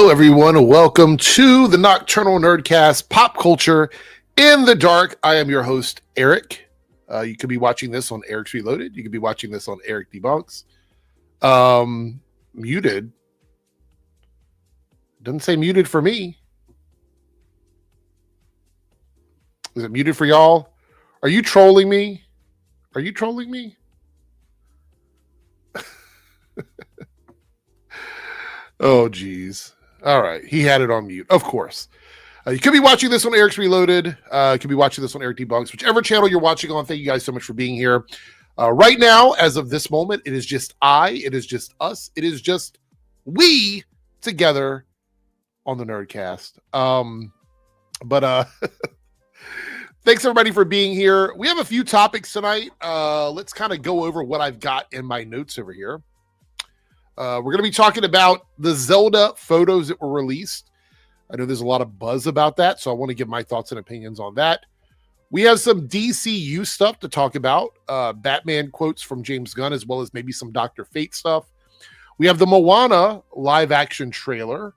Hello, everyone. Welcome to the Nocturnal Nerdcast, Pop Culture in the Dark. I am your host, Eric. You could be watching this on Eric's Reloaded. You could be watching this on AirrickDebunks. Muted. Doesn't say muted for me. Is it muted for y'all? Are you trolling me? Are you trolling me? Oh, geez. All right. He had it on mute, of course. You could be watching this on Eric's Reloaded. You could be watching this on AirrickDebunks. Whichever channel you're watching on, thank you guys so much for being here. Right now, as of this moment, it is just it is just us, it is just we together on the Nerdcast. Thanks, everybody, for being here. We have a few topics tonight. Let's kind of go over what I've got in my notes over here. We're going to be talking about the Zelda photos that were released. I know there's a lot of buzz about that, so I want to give my thoughts and opinions on that. We have some DCU stuff to talk about, Batman quotes from James Gunn, as well as maybe some Dr. Fate stuff. We have the Moana live-action trailer.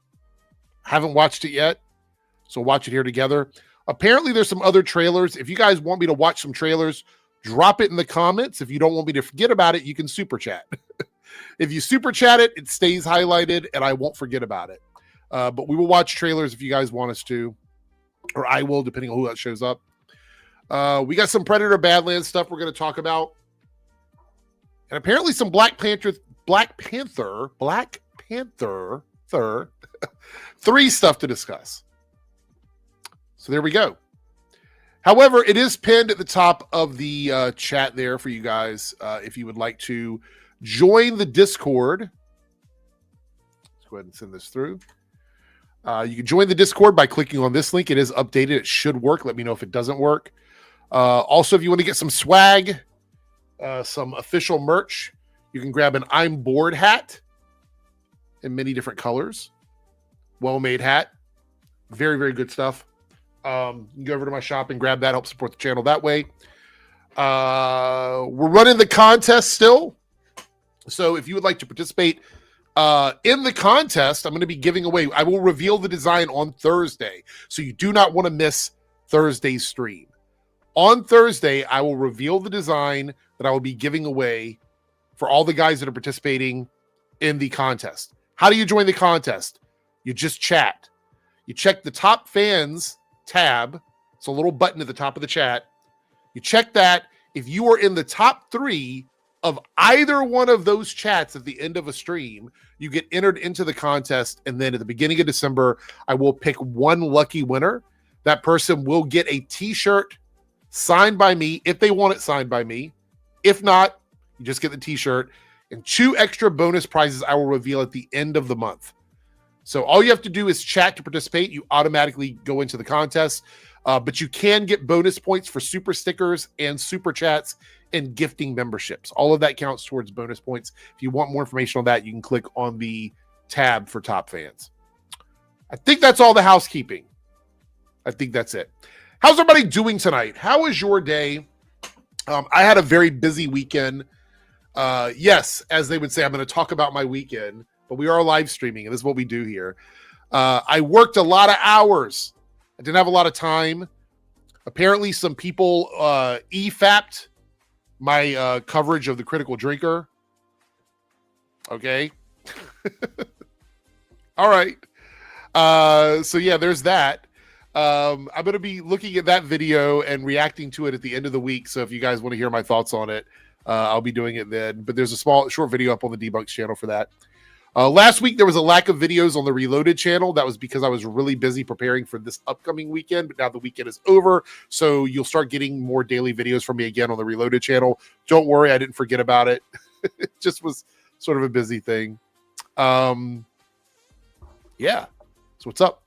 Haven't watched it yet, so watch it here together. Apparently, there's some other trailers. If you guys want me to watch some trailers, drop it in the comments. If you don't want me to forget about it, you can super chat. If you super chat it, it stays highlighted, and I won't forget about it. But we will watch trailers if you guys want us to, or I will, depending on who that shows up. We got some Predator Badlands stuff we're going to talk about, and apparently some Black Panther 3 stuff to discuss. So there we go. However, it is pinned at the top of the chat there for you guys if you would like to join the Discord. Let's go ahead and send this through. You can join the Discord by clicking on this link. It is updated. It should work. Let me know if it doesn't work. Also, if you want to get some swag, some official merch, you can grab an I'm Bored hat in many different colors. Well-made hat. Very, very good stuff. You can go over to my shop and grab that. Help support the channel that way. We're running the contest still. So if you would like to participate in the contest, I'm going to be giving away. I will reveal the design on Thursday. So you do not want to miss Thursday's stream. On Thursday, I will reveal the design that I will be giving away for all the guys that are participating in the contest. How do you join the contest? You just chat. You check the top fans tab. It's a little button at the top of the chat. You check that. If you are in the top 3 of either one of those chats at the end of a stream, you get entered into the contest. And then at the beginning of December, I will pick one lucky winner. That person will get a t-shirt signed by me if they want it signed by me. If not, you just get the t-shirt, and 2 extra bonus prizes I will reveal at the end of the month. So all you have to do is chat to participate. You automatically go into the contest, but you can get bonus points for super stickers and super chats and gifting memberships. All of that counts towards bonus points. If you want more information on that, you can click on the tab for top fans. I think that's all the housekeeping. I think that's it. How's everybody doing tonight? How was your day? I had a very busy weekend. Yes, as they would say, I'm going to talk about my weekend, but we are live streaming, and this is what we do here. I worked a lot of hours. I didn't have a lot of time. Apparently, some people EFAP'd my coverage of the Critical Drinker. Okay. All right. So yeah, there's that. I'm going to be looking at that video and reacting to it at the end of the week. So if you guys want to hear my thoughts on it, I'll be doing it then. But there's a short video up on the Debunks channel for that. Last week, there was a lack of videos on the Reloaded channel. That was because I was really busy preparing for this upcoming weekend. But now the weekend is over, so you'll start getting more daily videos from me again on the Reloaded channel. Don't worry, I didn't forget about it. It just was sort of a busy thing. Yeah, so what's up?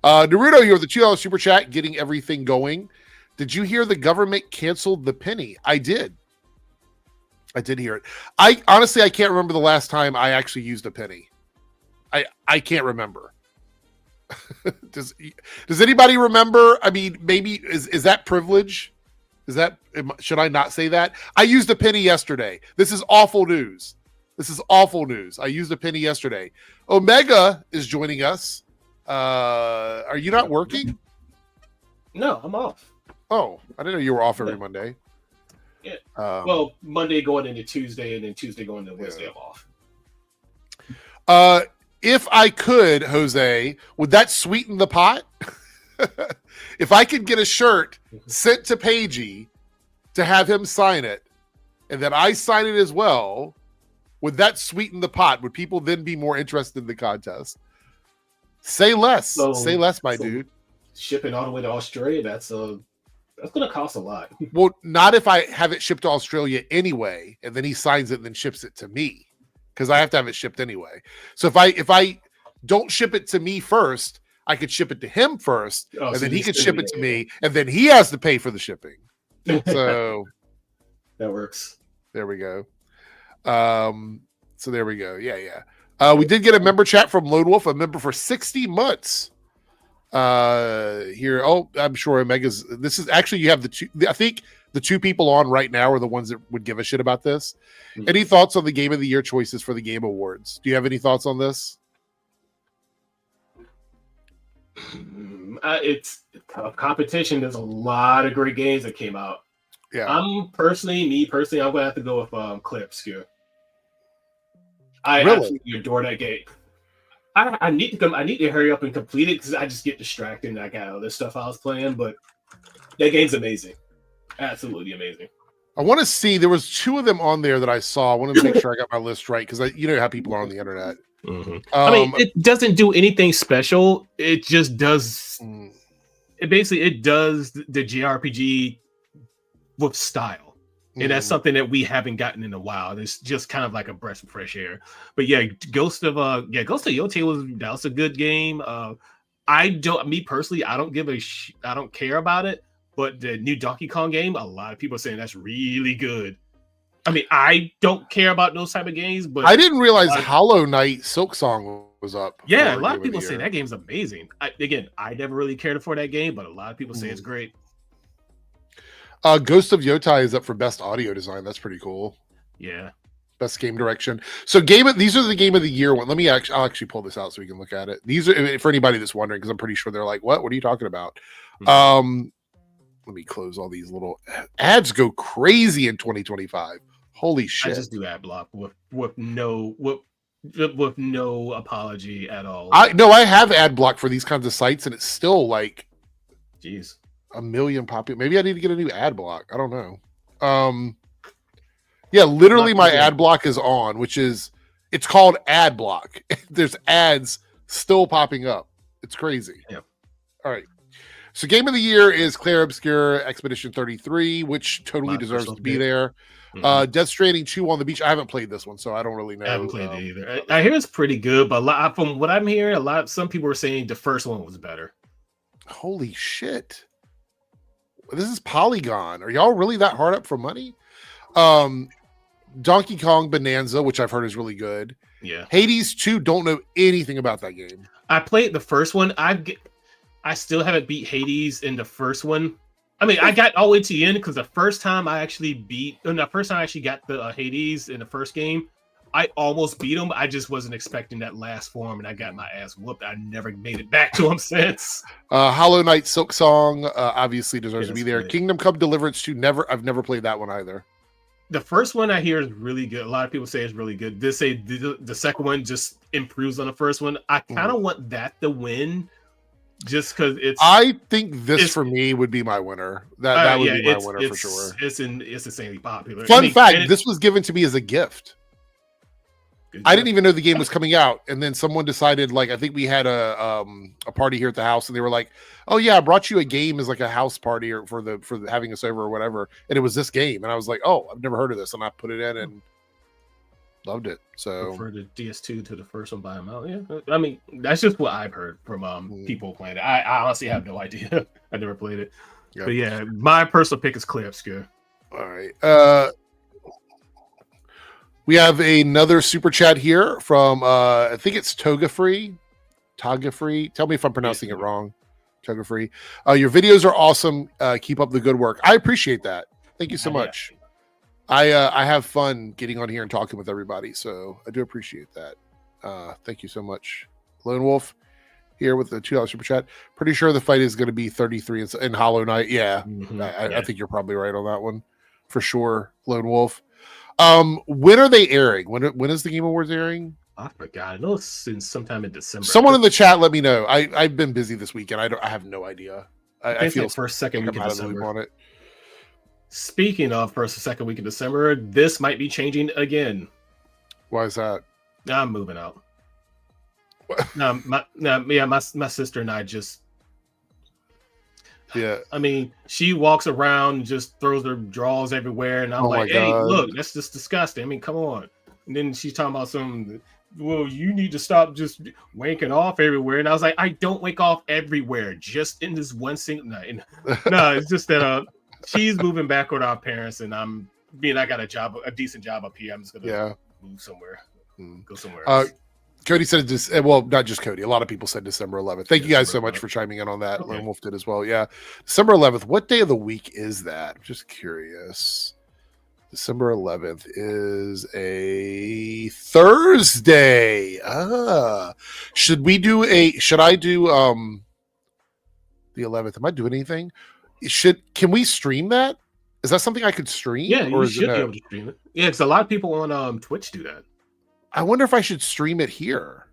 Naruto here with the $2 super chat, getting everything going. Did you hear the government canceled the penny? I did. I did hear it. I honestly can't remember the last time I actually used a penny. I can't remember. Does anybody remember? I mean, maybe is that privilege? Should I not say that? I used a penny yesterday. This is awful news. I used a penny yesterday. Omega is joining us. Are you not working? No, I'm off. Oh, I didn't know you were off every Monday. Yeah. Well, Monday going into Tuesday, and then Tuesday going into Wednesday, I'm off. If I could, Jose, would that sweeten the pot? If I could get a shirt sent to Pagey to have him sign it, and then I sign it as well, would that sweeten the pot? Would people then be more interested in the contest? Say less. Say less, my dude. Shipping all the way to Australia, that's going to cost a lot. Well, not if I have it shipped to Australia anyway, and then he signs it and then ships it to me, because I have to have it shipped anyway. So if I don't ship it to me first, I could ship it to him first, and then he could ship it to me, and then he has to pay for the shipping. So that works. There we go. So there we go. Yeah. We did get a member chat from Lone Wolf, a member for 60 months. Here. Oh, I'm sure Omega's. This is actually, you have the two. I think the two people on right now are the ones that would give a shit about this. Mm-hmm. Any thoughts on the Game of the Year choices for the Game Awards? Do you have any thoughts on this? It's a tough competition. There's a lot of great games that came out. Yeah. I'm personally, I'm gonna have to go with Clear Obscure. I really? Absolutely adore that game. I need to hurry up and complete it because I just get distracted and I got other stuff I was playing. But that game's amazing, absolutely amazing. I want to see. There was two of them on there that I saw. I want to make sure I got my list right because you know how people are on the internet. Mm-hmm. I mean, it doesn't do anything special. It just does. It does the JRPG with style, and that's something that we haven't gotten in a while. It's just kind of like a breath of fresh air. But yeah, Ghost of Yote was a good game. I don't care about it. But the new Donkey Kong game, a lot of people are saying that's really good. I mean, I don't care about those type of games, but I didn't realize Hollow Knight Silksong was up. Yeah, a lot of people say that game's amazing. I never really cared for that game, but a lot of people say it's great. Ghost of Yotai is up for best audio design. That's pretty cool. Yeah. Best game direction. So these are the Game of the Year one. I'll actually pull this out so we can look at it. These are for anybody that's wondering, because I'm pretty sure they're like, what are you talking about? Mm-hmm. Let me close all these little ads. Go crazy in 2025. Holy shit! I just do ad block with no apology at all. I have ad block for these kinds of sites, and it's still like, jeez, a million popular. Maybe I need to get a new ad block. I don't know. Yeah, literally my ad block is on, it's called ad block. There's ads still popping up. It's crazy. Yeah. All right. So Game of the Year is Claire Obscure Expedition 33, which totally deserves to be there. Mm-hmm. Death Stranding 2 on the Beach. I haven't played this one, so I don't really know. I haven't played it either. I hear it's pretty good, but from what I'm hearing, some people are saying the first one was better. Holy shit. This is Polygon. Are y'all really that hard up for money? Donkey Kong Bonanza, which I've heard is really good. Yeah. Hades 2, don't know anything about that game. I played the first one. I still haven't beat Hades in the first one. I mean, I got all the way to the end because the first time I actually got the Hades in the first game, I almost beat him. I just wasn't expecting that last form, and I got my ass whooped. I never made it back to him since. Hollow Knight Silksong obviously deserves to be there. Great. Kingdom Come Deliverance 2, I've never played that one either. The first one I hear is really good. A lot of people say it's really good. They say the second one just improves on the first one. I kind of want that to win. Just because I think this for me would be my winner. That would be my winner for sure. It's insanely popular. Fun fact: this was given to me as a gift. I didn't even know the game was coming out, and then someone decided, like, I think we had a party here at the house, and they were like, "Oh yeah, I brought you a game as like a house party or for having us over or whatever," and it was this game, and I was like, "Oh, I've never heard of this," and I put it in and loved it. So for the DS2 to the first one by amount, yeah. I mean, that's just what I've heard from people playing it. I honestly have no idea. I never played it, but yeah, my personal pick is Clear Obscure. All right. We have another super chat here from I think it's Toga Free. Tell me if I'm pronouncing it wrong. Toga Free. Your videos are awesome. Keep up the good work. I appreciate that. Thank you so much. I have fun getting on here and talking with everybody, so I do appreciate that. Thank you so much, Lone Wolf. here with the $2 super chat. Pretty sure the fight is going to be 33 in Hollow Knight. Yeah, I think you're probably right on that one for sure. Lone Wolf. When are they airing? When is the Game Awards airing? I forgot. I know it's sometime in December. Someone in the chat, let me know. I've been busy this weekend. I have no idea. I feel like first, second week of December. On it. Speaking of first or second week of December, this might be changing again. Why is that? I'm moving out. My sister and I just. Yeah. I mean, she walks around and just throws her drawers everywhere, and I'm like, "Hey, look, that's just disgusting." I mean, come on. And then she's talking about some. Well, you need to stop just wanking off everywhere. And I was like, I don't wake off everywhere, just in this one single night. No, it's just that she's moving back with our parents, and I got a decent job up here. I'm just gonna move somewhere, go somewhere else. Cody said well, not just Cody. A lot of people said December 11th. Thank you guys so much for chiming in on that. Okay. Lone Wolf did as well. Yeah, December 11th. What day of the week is that? I'm just curious. December 11th is a Thursday. Should I do the 11th? Am I doing anything? Can we stream that? Is that something I could stream? Yeah, you should be able to stream it. Yeah, because a lot of people on Twitch do that. I wonder if I should stream it here.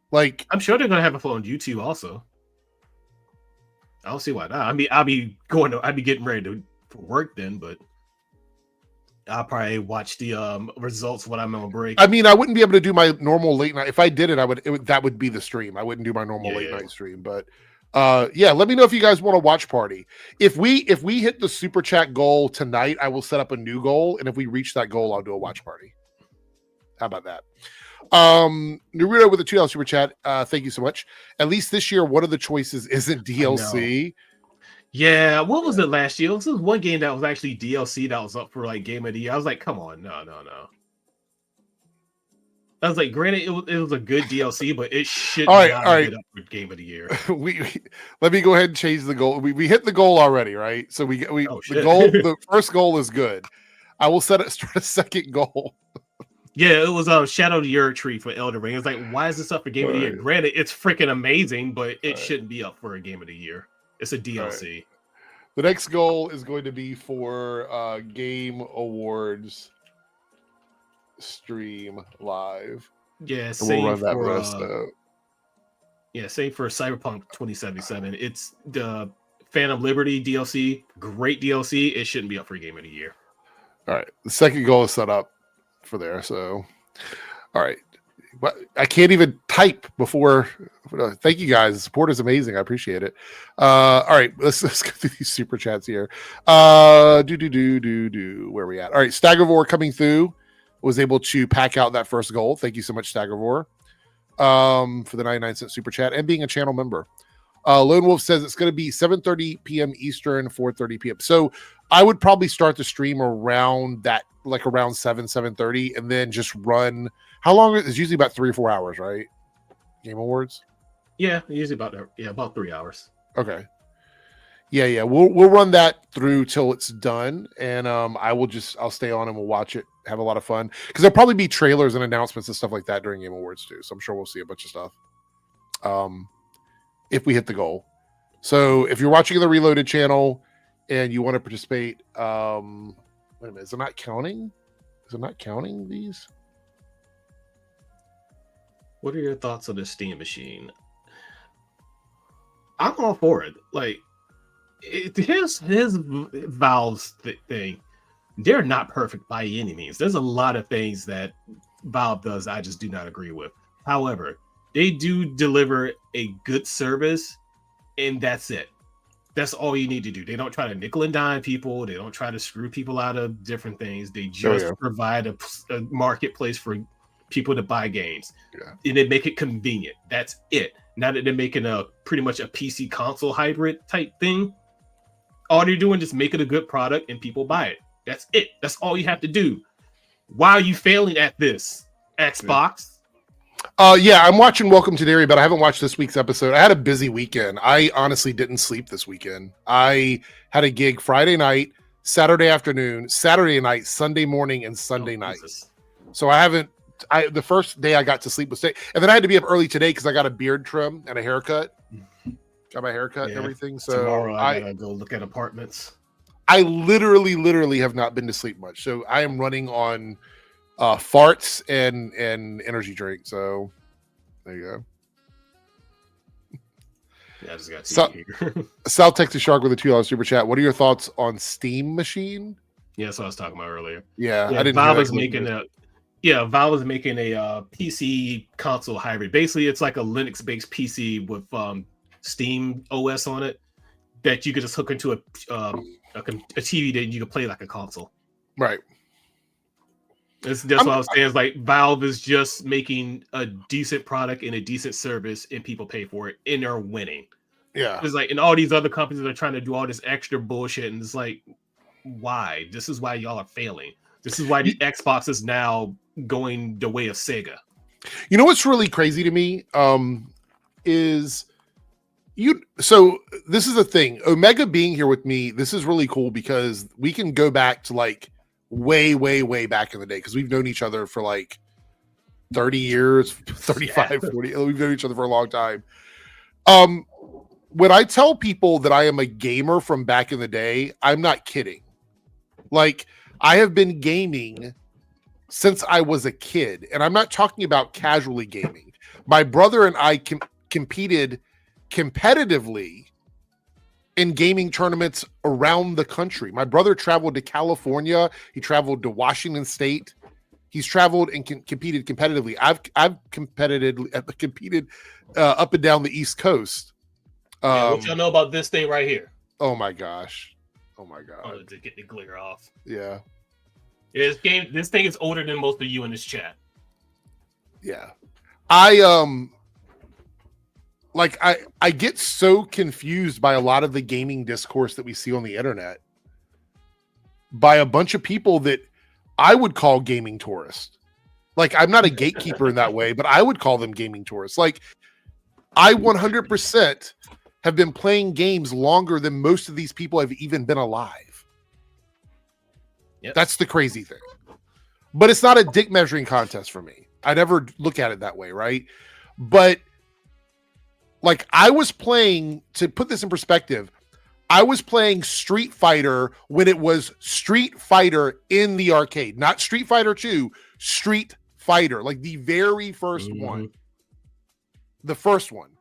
Like, I'm sure they're gonna have it on YouTube also. I don't see why not. I'll be getting ready for work then, but I'll probably watch the results when I'm on break. I mean, I wouldn't be able to do my normal late night. If I did it, that would be the stream. I wouldn't do my normal late night stream. But let me know if you guys want to watch party. If we hit the super chat goal tonight, I will set up a new goal, and if we reach that goal, I'll do a watch party. How about that? Naruto with a $2 super chat. Thank you so much. At least this year, one of the choices isn't DLC. Yeah, what was it last year? This was one game that was actually DLC that was up for like Game of the Year. I was like, come on, no. I was like, granted, it was a good DLC, but it should not get up for Game of the Year. Let me go ahead and change the goal. We hit the goal already, right? So the first goal is good. I will start a second goal. Yeah, it was Shadow of the Erdtree for Elden Ring. It was like, why is this up for Game of the Year? Granted, it's freaking amazing, but it shouldn't be up for a Game of the Year. It's a DLC. Right. The next goal is going to be for Game Awards stream live. Yeah, same we'll run that rest out. Yeah, same for Cyberpunk 2077. It's the Phantom Liberty DLC. Great DLC. It shouldn't be up for a Game of the Year. All right. The second goal is set up for there. So, all right. I can't even type before. Thank you guys. The support is amazing. I appreciate it. All right, let's go through these super chats here. Where are we at? All right, Staggervore coming through was able to pack out that first goal. Thank you so much, Staggervore, for the 99-cent super chat and being a channel member. Lone Wolf says it's going to be 7:30 p.m. Eastern, 4:30 p.m. So I would probably start the stream around that, like around 7:30, and then just run. How long is it? Usually about 3 or 4 hours, right? Game Awards. Yeah, usually about 3 hours. Okay. Yeah. We'll run that through till it's done, and I'll stay on and we'll watch it, have a lot of fun, because there'll probably be trailers and announcements and stuff like that during Game Awards too. So I'm sure we'll see a bunch of stuff. If we hit the goal. So if you're watching the Reloaded channel and you want to participate, wait a minute, is it not counting? Is it not counting these? What are your thoughts on the Steam machine? I'm all for it. Like, his Valve's thing, they're not perfect by any means. There's a lot of things that Valve does I just do not agree with. However, they do deliver a good service, and that's it. That's all you need to do. They don't try to nickel and dime people. They don't try to screw people out of different things. They just provide a marketplace for people to buy games, and they make it convenient. That's it. Now that they're making pretty much a PC console hybrid type thing, all they're doing is making a good product and people buy it. That's it. That's all you have to do. Why are you failing at this, Xbox? I'm watching Welcome to Dairy, but I haven't watched this week's episode. I had a busy weekend. I honestly didn't sleep this weekend. I had a gig Friday night, Saturday afternoon, Saturday night, Sunday morning, and Sunday night. Jesus. So I haven't the first day I got to sleep was sick, and then I had to be up early today because I got a beard trim and a haircut. Got my haircut and everything. So tomorrow I gotta go look at apartments. I literally have not been to sleep much. So I am running on farts and energy drink. So there you go. Yeah, I just got South Texas Shark with a $2 super chat. What are your thoughts on Steam Machine? Yeah, that's what I was talking about earlier. Yeah, I didn't. Valve is making a PC console hybrid. Basically, it's like a Linux-based PC with Steam OS on it that you could just hook into a TV that you can play like a console. Right. That's what I was saying. Is like Valve is just making a decent product and a decent service, and people pay for it, and they're winning. Yeah. It's like, and all these other companies are trying to do all this extra bullshit, and it's like, why? This is why y'all are failing. This is why the Xbox is now going the way of Sega. You know what's really crazy to me is so this is the thing. Omega being here with me, this is really cool because we can go back to like way back in the day because we've known each other for like 30 years, 35, 40. We've known each other for a long time. When I tell people that I am a gamer from back in the day, I'm not kidding. Like, I have been gaming since I was a kid, and I'm not talking about casually gaming. My brother and I competed competitively in gaming tournaments around the country. My brother traveled to California. He traveled to Washington State. He's traveled and competed competitively. I've competed up and down the East Coast. What y'all know about this thing right here? Oh my gosh! Oh, to get the glare off. Yeah. This thing is older than most of you in this chat. Yeah. I get so confused by a lot of the gaming discourse that we see on the internet by a bunch of people that I would call gaming tourists. Like, I'm not a gatekeeper in that way, but I would call them gaming tourists. Like, I 100% have been playing games longer than most of these people have even been alive. Yep. That's the crazy thing. But it's not a dick measuring contest for me. I never look at it that way, right? But like, I was playing, to put this in perspective, I was playing Street Fighter when it was Street Fighter in the arcade, not Street Fighter 2, Street Fighter, like the very first one. The first one.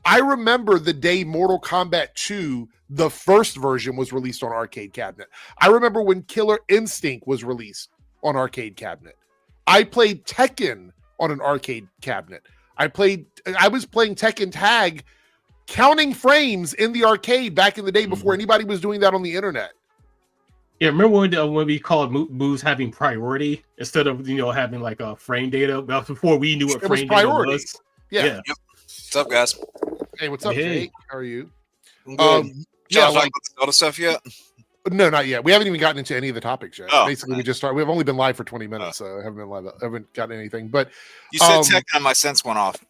I remember the day Mortal Kombat 2, the first version, was released on arcade cabinet. I remember when Killer Instinct was released on arcade cabinet. I played Tekken on an arcade cabinet. I was playing Tekken Tag, counting frames in the arcade back in the day before anybody was doing that on the internet. Yeah, remember when we called moves having priority instead of having like a frame data? Before we knew what frame data was. Yeah. Yep. What's up, guys? Hey, what's up, Jake? How are you? I'm good. Y'all talking about the Zelda stuff yet? No, not yet. We haven't even gotten into any of the topics yet. Oh, basically, we just started. We've only been live for 20 minutes, so I haven't been live. I haven't gotten anything. But you said Tekken, and my sense went off.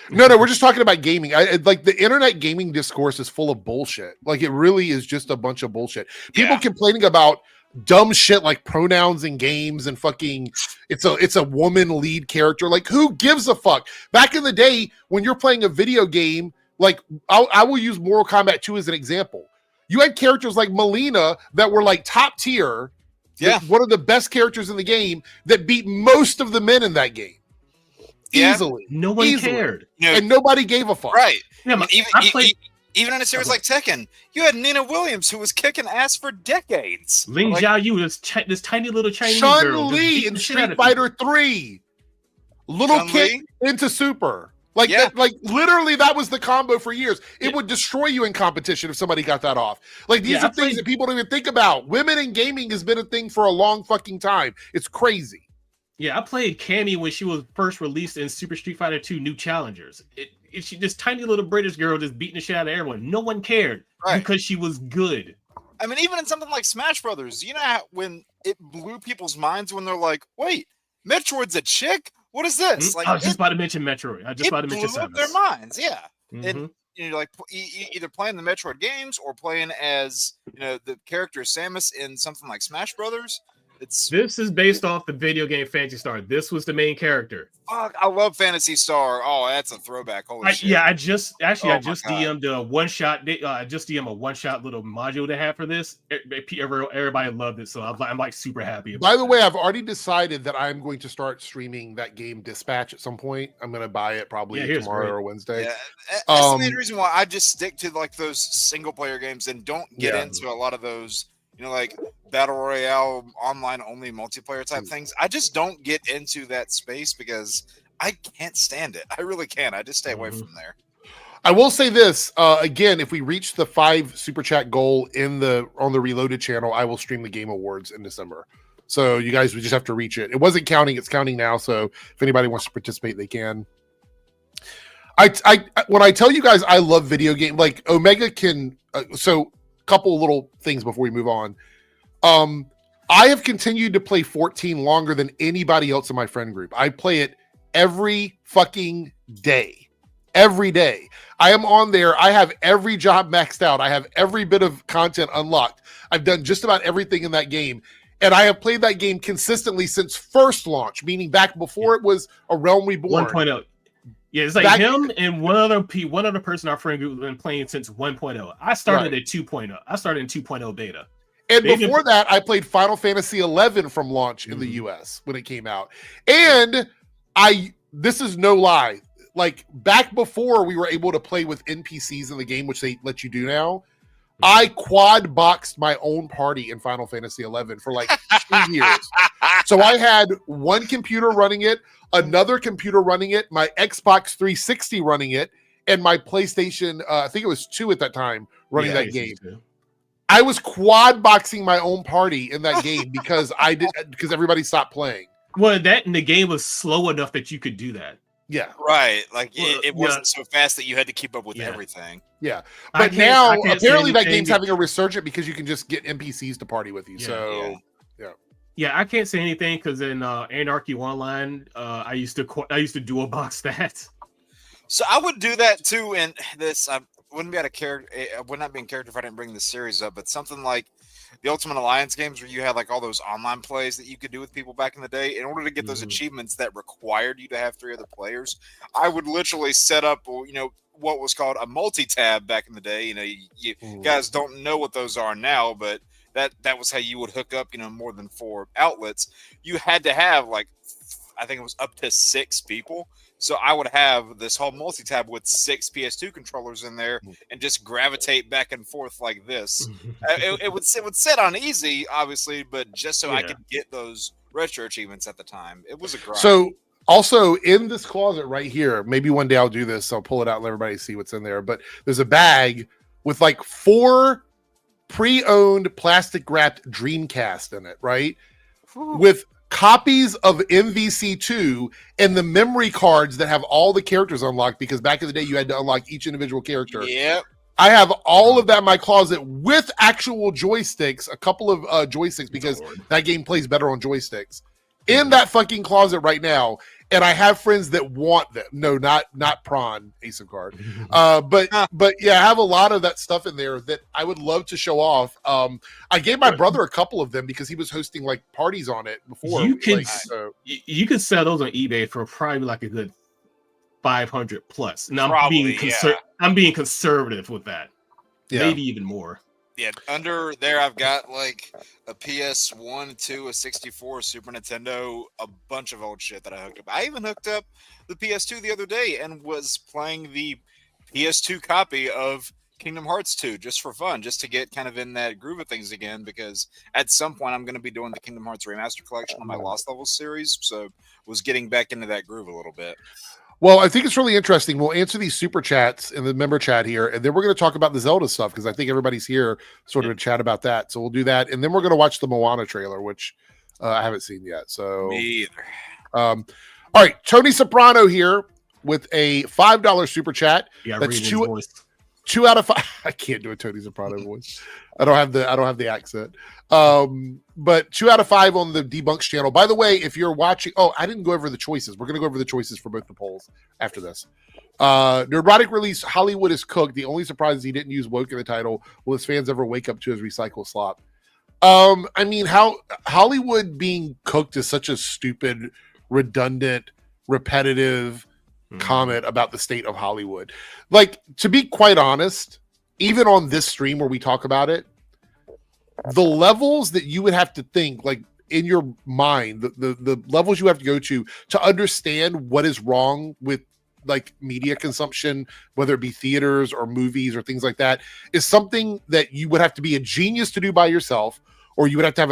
No, we're just talking about gaming. Like, the internet gaming discourse is full of bullshit. Like, it really is just a bunch of bullshit. People complaining about dumb shit like pronouns in games and fucking it's a woman lead character. Like, who gives a fuck? Back in the day when you're playing a video game, like I will use Mortal Kombat 2 as an example. You had characters like Melina that were like top tier. Yeah. One of the best characters in the game that beat most of the men in that game. Yeah. Easily. No one cared. And nobody gave a fuck. Right. Yeah, even in a series like Tekken, you had Nina Williams, who was kicking ass for decades. Ling Xiaoyu, this tiny little Chinese girl. Chun Li in Street Fighter 3. Little kick into super. Like, that, like, literally, that was the combo for years. It would destroy you in competition if somebody got that off. Like, these are things that people don't even think about. Women in gaming has been a thing for a long fucking time. It's crazy. Yeah, I played Cammy when she was first released in Super Street Fighter 2 New Challengers. She this tiny little British girl just beating the shit out of everyone. No one cared because she was good. I mean, even in something like Smash Brothers, you know how when it blew people's minds when they're like, "Wait, Metroid's a chick? What is this?" Like, I was just about to mention Metroid. I just about to mention Samus. It blew up their minds, and you're like either playing the Metroid games or playing as the character Samus in something like Smash Brothers. This is based off the video game Phantasy Star. This was the main character. Fuck, I love Phantasy Star. Oh, that's a throwback. Holy shit. Yeah, I just DM'd a one-shot. Just DM a one-shot little module they have for this. Everybody loved it, so I'm like super happy. By the way, I've already decided that I'm going to start streaming that game Dispatch at some point. I'm going to buy it probably tomorrow or Wednesday. Yeah, that's the main reason why I just stick to like those single-player games and don't get into a lot of those, like battle royale, online only multiplayer type things. I just don't get into that space because I can't stand it. I really can't. I just stay away from there. I will say this again: if we reach the 5 super chat goal on the Reloaded channel, I will stream the Game Awards in December. So you guys would just have to reach it. It wasn't counting; it's counting now. So if anybody wants to participate, they can. I when I tell you guys I love video game, like Omega can. So couple little things before we move on. I have continued to play 14 longer than anybody else in my friend group. I play it every fucking day. Every day. I am on there. I have every job maxed out. I have every bit of content unlocked. I've done just about everything in that game. And I have played that game consistently since first launch, meaning back before it was A Realm Reborn. 1.0. Yeah, it's like him and one other person in our friend group has been playing since 1.0. I started at 2.0. I started in 2.0 beta. And before that, I played Final Fantasy 11 from launch in the US when it came out. And this is no lie. Like back before we were able to play with NPCs in the game, which they let you do now, I quad boxed my own party in Final Fantasy 11 for like 2 years. So I had one computer running it, another computer running it, my Xbox 360 running it, and my PlayStation, I think it was 2 at that time, running that game. I was quad boxing my own party in that game because everybody stopped playing. Well, that and the game was slow enough that you could do that. Yeah. Right. Like it wasn't so fast that you had to keep up with everything. Yeah. But now apparently that game's having a resurgence because you can just get NPCs to party with you. Yeah, I can't say anything because in Anarchy Online, I used to dual box that. So I would do that too. In this, I wouldn't be I would not be in character if I didn't bring the series up. But something like the Ultimate Alliance games, where you had like all those online plays that you could do with people back in the day, in order to get those achievements that required you to have 3 other players, I would literally set up, what was called a multi-tab back in the day. You guys don't know what those are now, but that was how you would hook up, more than 4 outlets. You had to have like, I think it was up to 6 people. So I would have this whole multi-tab with 6 PS2 controllers in there and just gravitate back and forth like this. It would sit on easy, obviously, but just so I could get those retro achievements at the time. It was a grind. So also in this closet right here, maybe one day I'll do this. I'll pull it out and let everybody see what's in there. But there's a bag with like 4 pre-owned plastic wrapped Dreamcast in it, right? With copies of MVC2 and the memory cards that have all the characters unlocked, because back in the day you had to unlock each individual character. Yep. I have all of that in my closet with actual joysticks, a couple of joysticks, because that game plays better on joysticks. In that fucking closet right now, and I have friends that want them. No, not Prawn, Ace of Card. But yeah, I have a lot of that stuff in there that I would love to show off. I gave my brother a couple of them because he was hosting like parties on it before. You can sell those on eBay for probably like a good 500 plus. And I'm being conservative with that. Yeah. Maybe even more. Yeah, under there I've got like a PS1, 2, a 64, Super Nintendo, a bunch of old shit that I hooked up. I even hooked up the PS2 the other day and was playing the PS2 copy of Kingdom Hearts 2 just for fun, just to get kind of in that groove of things again, because at some point I'm going to be doing the Kingdom Hearts Remaster Collection on my Lost Levels series, so was getting back into that groove a little bit. Well, I think it's really interesting. We'll answer these super chats in the member chat here, and then we're going to talk about the Zelda stuff because I think everybody's here sort of to chat about that. So we'll do that, and then we're going to watch the Moana trailer, which I haven't seen yet. So me either. All right, Tony Soprano here with a $5 super chat. Yeah, that's 2 out of 5. I can't do a Tony Soprano voice. I don't have the accent. But 2 out of 5 on the Debunks channel. By the way, if you're watching, I didn't go over the choices. We're going to go over the choices for both the polls after this. Neurotic release Hollywood is cooked. The only surprise is he didn't use woke in the title. Will his fans ever wake up to his recycle slop? I mean, how Hollywood being cooked is such a stupid, redundant, repetitive comment about the state of Hollywood. Like, to be quite honest, even on this stream where we talk about it, the levels that you would have to think, like in your mind, the levels you have to go to understand what is wrong with like media consumption, whether it be theaters or movies or things like that, is something that you would have to be a genius to do by yourself, or you would have to have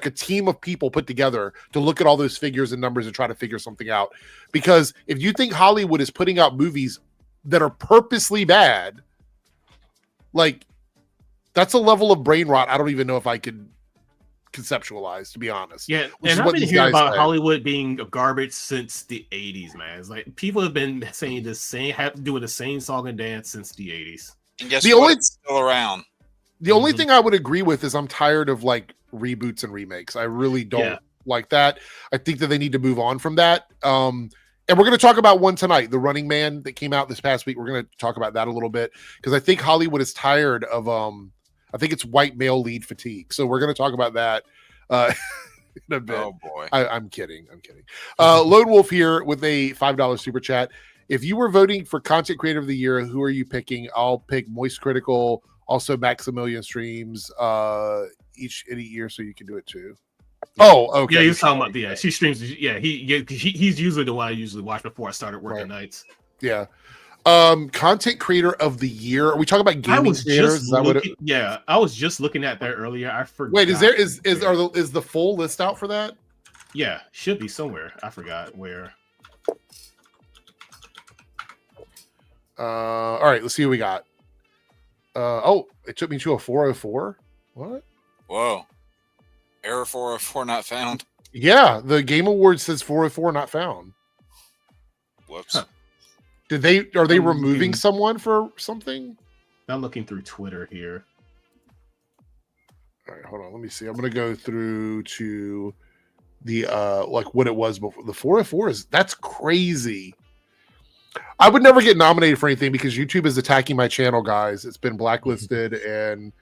a team of people put together to look at all those figures and numbers and try to figure something out. Because if you think Hollywood is putting out movies that are purposely bad, like, that's a level of brain rot I don't even know if I could conceptualize, to be honest. Yeah, and I've been hearing about Hollywood being garbage since the 80s, man. It's like people have been saying the same, doing the same song and dance since the 80s. And guess what? It's still around. The only thing I would agree with is I'm tired of like reboots and remakes. I really don't like that. I think that they need to move on from that. And we're going to talk about one tonight, The Running Man, that came out this past week. We're going to talk about that a little bit because I think Hollywood is tired of I think it's white male lead fatigue. So we're going to talk about that in a bit. Oh boy. I'm kidding. Lone Wolf here with a $5 super chat. If you were voting for content creator of the year, who are you picking? I'll pick Moist Critical, also Maximilian Streams, each year, so you can do it too. Oh, okay. Yeah, he's talking about she streams. Yeah, he's usually the one I usually watch before I started working nights. Yeah. Content creator of the year. Are we talking about gaming creators? I was just looking at that earlier. I forgot. Wait, is the full list out for that? Yeah, should be somewhere. I forgot where. All right, let's see what we got. It took me to a 404. What? Whoa. Error 404 not found. Yeah, the Game Awards says 404 not found. Whoops. Huh. Are they removing someone for something? I'm looking through Twitter here. All right, hold on. Let me see. I'm going to go through to the like what it was before. The 404 that's crazy. I would never get nominated for anything because YouTube is attacking my channel, guys. It's been blacklisted, and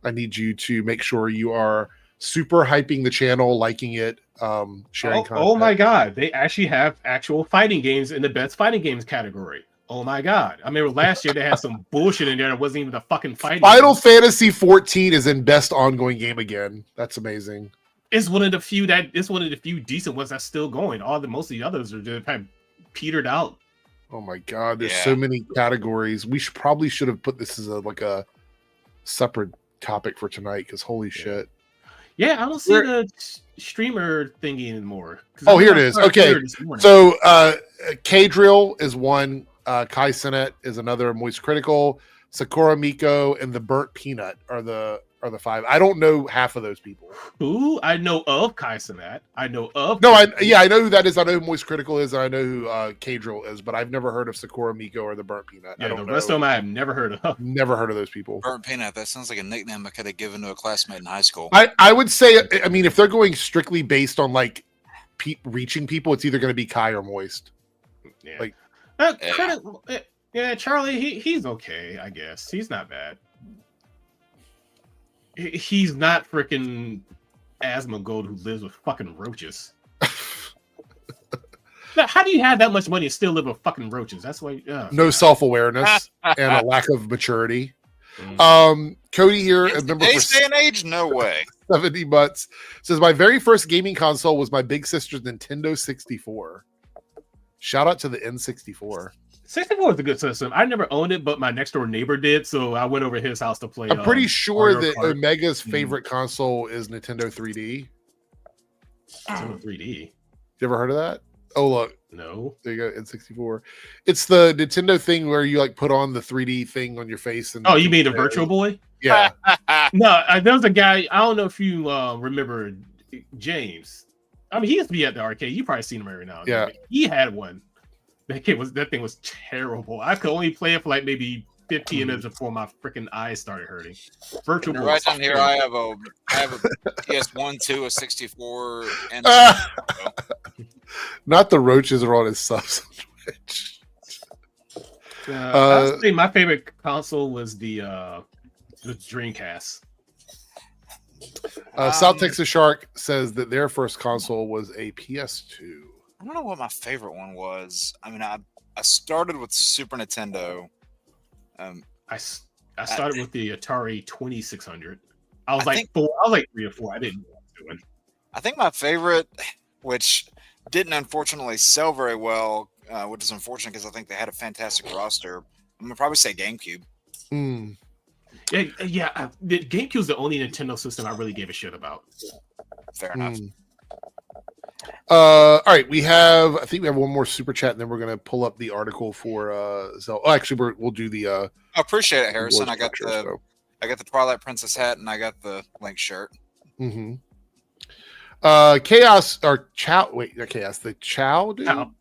I need you to make sure you are super hyping the channel, liking it, sharing content. Oh my god, they actually have actual fighting games in the best fighting games category. Oh my god. I remember last year they had some bullshit in there that wasn't even a fucking fighting Final Fantasy 14 is in best ongoing game again. That's amazing. It's one of the few decent ones that's still going. Most of the others are just kind of petered out. Oh my god, there's so many categories. We should have put this as a separate topic for tonight because holy shit. Yeah, I don't see the streamer thingy anymore. Oh, here it is. Okay, so K-Drill is one. Kai Sinet is another. Moist Critical, Sakura Miko, and the Burnt Peanut are the five. I don't know half of those people. Who? I know of Kai Sinet. I know of. I know who that is. I know who Moist Critical is. And I know who K-Drill is, but I've never heard of Sakura Miko or the Burnt Peanut. Yeah, the rest of them I have never heard of. Never heard of those people. Burnt Peanut. That sounds like a nickname I could have given to a classmate in high school. I would say, I mean, if they're going strictly based on like reaching people, it's either going to be Kai or Moist. Yeah. Charlie, he's okay, I guess. He's not bad. He's not freaking Asmongold who lives with fucking roaches. Now, how do you have that much money and still live with fucking roaches? That's why. No self-awareness and a lack of maturity. Cody here, a member for day and age, no way. 70 butts says my very first gaming console was my big sister's Nintendo 64. Shout out to the N64. 64 is a good system. I never owned it, but my next door neighbor did, so I went over to his house to play. I'm pretty sure that Omega's favorite console is Nintendo 3D. Nintendo 3D. You ever heard of that? Oh, look. No. There you go, N64. It's the Nintendo thing where you like put on the 3D thing on your face. And you mean the Virtual Boy? Yeah. No, there was a guy, I don't know if you remember James. I mean, he used to be at the arcade. You probably seen him every now and then. Yeah. He had one. That thing was terrible. I could only play it for like maybe 15 minutes before my freaking eyes started hurting. Virtual Boy. Right down here, I have a PS1, 2, a 64, and not the roaches are on his subs. I'd say my favorite console was the Dreamcast. South Texas Shark says that their first console was a PS2. I don't know what my favorite one was. I mean, I started with Super Nintendo. I started with the Atari 2600. I was like 3 or 4. I didn't know what I was doing. I think my favorite, which didn't unfortunately sell very well, which is unfortunate because I think they had a fantastic roster. I'm gonna probably say GameCube. Yeah. The GameCube's the only Nintendo system I really gave a shit about. Fair enough. All right, I think we have one more super chat, and then we're gonna pull up the article for Zelda. Oh, actually, we'll do the. I appreciate it, Harrison. I got the Twilight Princess hat, and I got the Link shirt. Mm-hmm. Chaos or Chow? Wait, not Chaos. The Chow dude. Chow.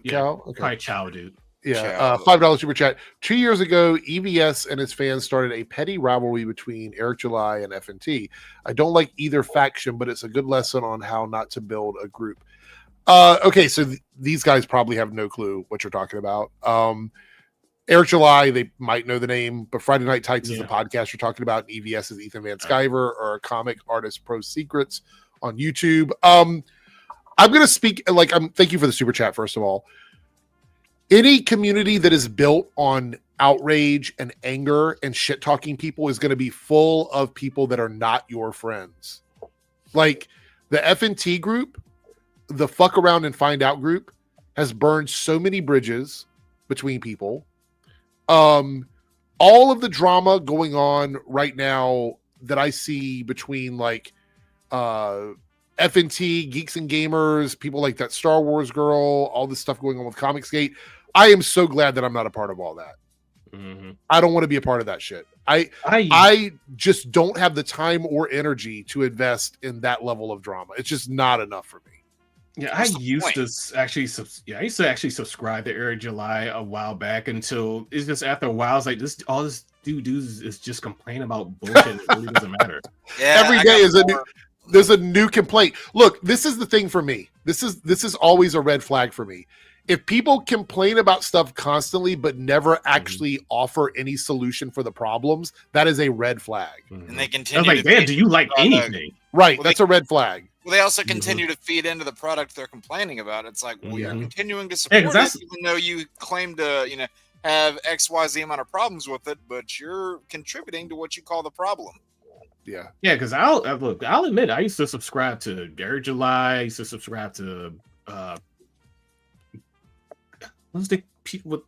Chow? Okay. Probably Chow dude. Yeah, $5 super chat. 2 years ago, EVS and its fans started a petty rivalry between Eric July and FNT. I don't like either faction, but it's a good lesson on how not to build a group. Okay, so these guys probably have no clue what you're talking about. Eric July, they might know the name, but Friday Night Tights is the podcast you're talking about. And EVS is Ethan Van Sciver, or comic artist Pro Secrets on YouTube. I'm going to speak thank you for the super chat, first of all. Any community that is built on outrage and anger and shit talking people is going to be full of people that are not your friends. Like the FNT group, the fuck around and find out group, has burned so many bridges between people. All of the drama going on right now that I see between FNT, Geeks and Gamers, people like that Star Wars girl, all this stuff going on with Comicsgate. I am so glad that I'm not a part of all that. Mm-hmm. I don't want to be a part of that shit. I just don't have the time or energy to invest in that level of drama. It's just not enough for me. Yeah, I used to actually subscribe to Eric July a while back until it's just after a while, it's like all this dude is just complaining about bullshit. It really doesn't matter. Yeah, every day there's a new complaint. Look, this is the thing for me. This is always a red flag for me. If people complain about stuff constantly but never actually offer any solution for the problems, that is a red flag. And they continue. I was like, man, do you like anything? Right, that's a red flag. Well, they also continue to feed into the product they're complaining about. It's like, well, you're continuing to support it, even though you claim to, have XYZ amount of problems with it, but you're contributing to what you call the problem. Yeah, because I'll admit, I used to subscribe to Eric July. I used to subscribe to what's the people with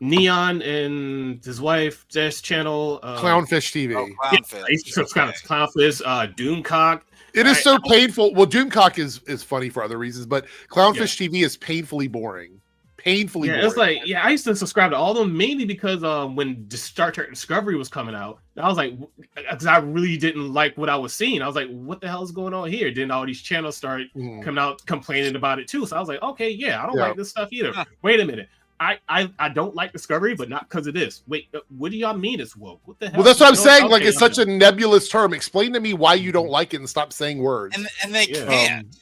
Neon and his wife Jess channel, Clownfish TV. Clownfish. I used to subscribe to Clownfish, Doomcock. It is so painful. Well, Doomcock is funny for other reasons, but Clownfish TV is painfully boring. Boring. It's like, I used to subscribe to all of them mainly because when Star Trek Discovery was coming out, I was like, because I really didn't like what I was seeing. I was like, what the hell is going on here? Then all these channels start coming out complaining about it too. So I was like, okay, I don't like this stuff either. Wait a minute. I don't like Discovery, but not because of this. Wait, what do y'all mean it's woke? What the hell? Well, that's what I'm saying. Like, it's such a nebulous term. Explain to me why you don't like it and stop saying words. And they can't.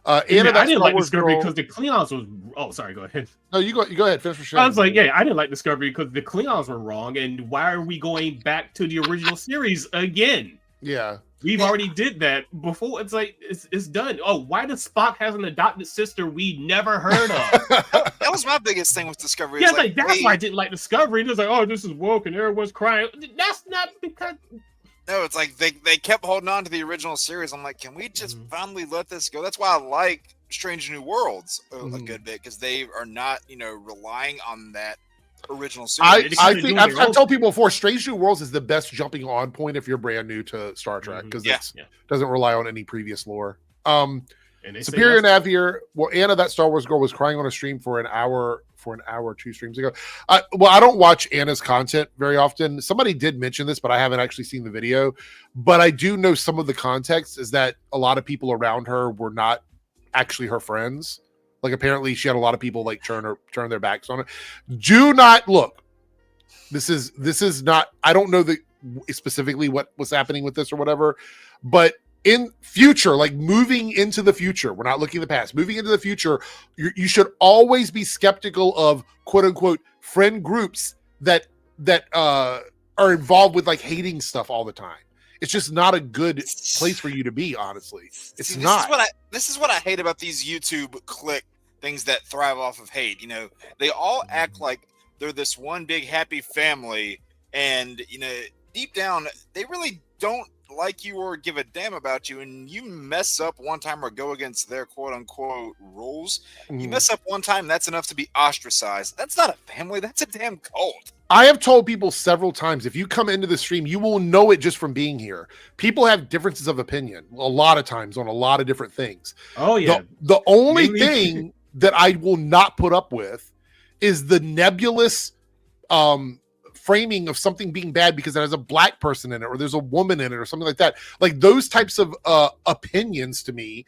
I didn't like Discovery because the Klingons was. Oh, sorry. Go ahead. No, you go ahead. Finish for sure. I was like, I didn't like Discovery because the Klingons were wrong, and why are we going back to the original series again? Yeah, we've already did that before. It's like it's done. Oh, why does Spock has an adopted sister we never heard of? That was my biggest thing with Discovery. Yeah, that's why I didn't like Discovery. It's like, oh, this is woke, and everyone's crying. That's not because. No, it's like they kept holding on to the original series. I'm like, can we just finally let this go? That's why I like Strange New Worlds a good bit, because they are not, relying on that original series. I think I've told people before, Strange New Worlds is the best jumping on point if you're brand new to Star Trek, because it doesn't rely on any previous lore. Superior Nav here. Well, Anna, that Star Wars girl, was crying on a stream for an hour 2 streams ago. I don't watch Anna's content very often. Somebody did mention this, but I haven't actually seen the video. But I do know some of the context is that a lot of people around her were not actually her friends. Like, apparently she had a lot of people turn their backs on her. Do not look. This is not. I don't know specifically what was happening with this or whatever, but in future, moving into the future, we're not looking at the past, moving into the future, you should always be skeptical of quote unquote friend groups that are involved with hating stuff all the time. It's just not a good place for you to be, honestly. It's See, not. This is what I hate about these YouTube click things that thrive off of hate. You know, they all act like they're this one big happy family, and you know, deep down, they really don't like you or give a damn about you. And you mess up one time or go against their quote unquote rules. You mess up one time, that's enough to be ostracized. That's not a family. That's a damn cult. I have told people several times, if you come into the stream, you will know it just from being here. People have differences of opinion a lot of times on a lot of different things. Oh, yeah. The only thing that I will not put up with is the nebulous framing of something being bad because it has a black person in it or there's a woman in it or something like that. Like those types of opinions to me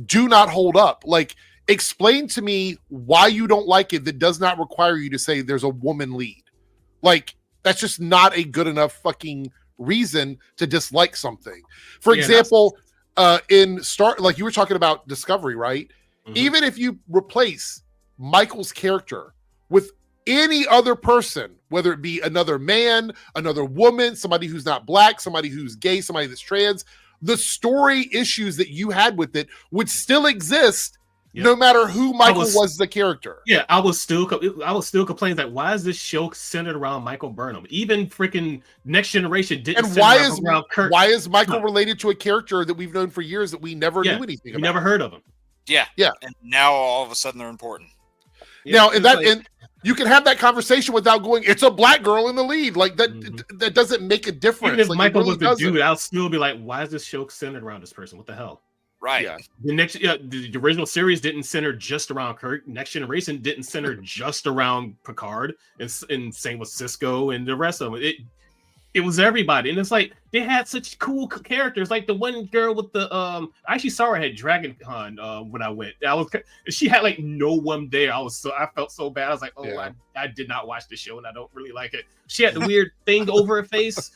do not hold up. Like, explain to me why you don't like it that does not require you to say there's a woman lead. Like, that's just not a good enough fucking reason to dislike something. For example, in Star, like you were talking about Discovery, right? Mm-hmm. Even if you replace Michael's character with any other person, whether it be another man, another woman, somebody who's not black, somebody who's gay, somebody that's trans, the story issues that you had with it would still exist. Yep. No matter who Michael was the character. Yeah, I was still complaining that why is this show centered around Michael Burnham? Even freaking Next Generation didn't. And around Kirk. Why is Michael related to a character that we've known for years that we never knew anything about? We never heard of him. Yeah. And now all of a sudden they're important. Yeah, now and you can have that conversation without going, it's a black girl in the lead. Like that that doesn't make a difference. Even if like, Michael was the dude, I'll still be like, why is this show centered around this person? What the hell? Right. Yeah. The original series didn't center just around Kirk. Next Generation didn't center just around Picard, and same with Cisco and the rest of them. It was everybody, and it's like they had such cool characters. Like the one girl with the I actually saw her at Dragon Con when I went. She had like no one there. I felt so bad. I was like, I did not watch the show, and I don't really like it. She had the weird thing over her face.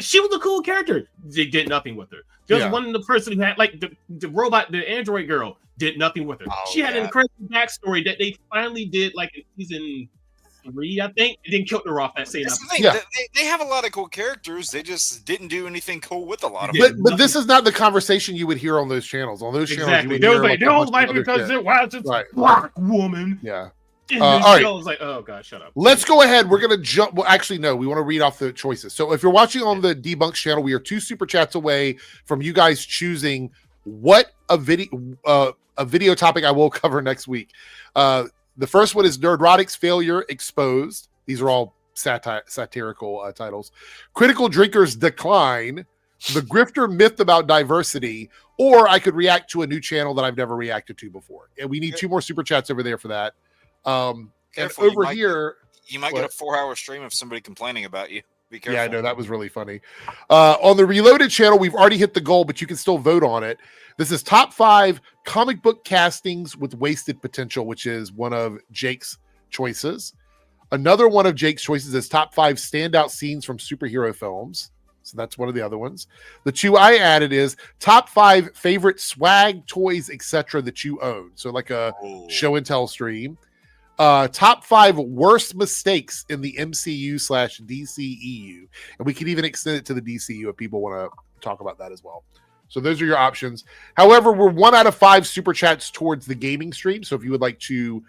She was a cool character. They did nothing with her. Just one of the person who had like the robot, the android girl, did nothing with her. She had an incredible backstory that they finally did like in season 3, I think, and then killed her off that same episode. They have a lot of cool characters. They just didn't do anything cool with a lot of them. But this is not the conversation you would hear on those channels. On those channels, they don't like because it was a black woman. Yeah. All right. I was like, oh god, shut up. Let's go ahead. We're gonna jump. Well, actually, no. We want to read off the choices. So, if you're watching on the Debunks channel, we are 2 super chats away from you guys choosing what a video topic I will cover next week. The first one is Nerdrotic's Failure Exposed. These are all satirical titles. Critical Drinkers Decline. The Grifter Myth About Diversity. Or I could react to a new channel that I've never reacted to before. And we need 2 more super chats over there for that. And over here, you might get a 4-hour stream of somebody complaining about you. Be careful. Yeah, I know, that was really funny. On the Reloaded channel, we've already hit the goal, but you can still vote on it. This is top 5 comic book castings with wasted potential, which is one of Jake's choices. Another one of Jake's choices is top 5 standout scenes from superhero films. So that's one of the other ones. The 2 I added is top 5 favorite swag, toys, etc. that you own. So like a show and tell stream. Top 5 worst mistakes in the MCU/DCEU. And we can even extend it to the DCU if people want to talk about that as well. So those are your options. However, we're 1 out of 5 super chats towards the gaming stream. So if you would like to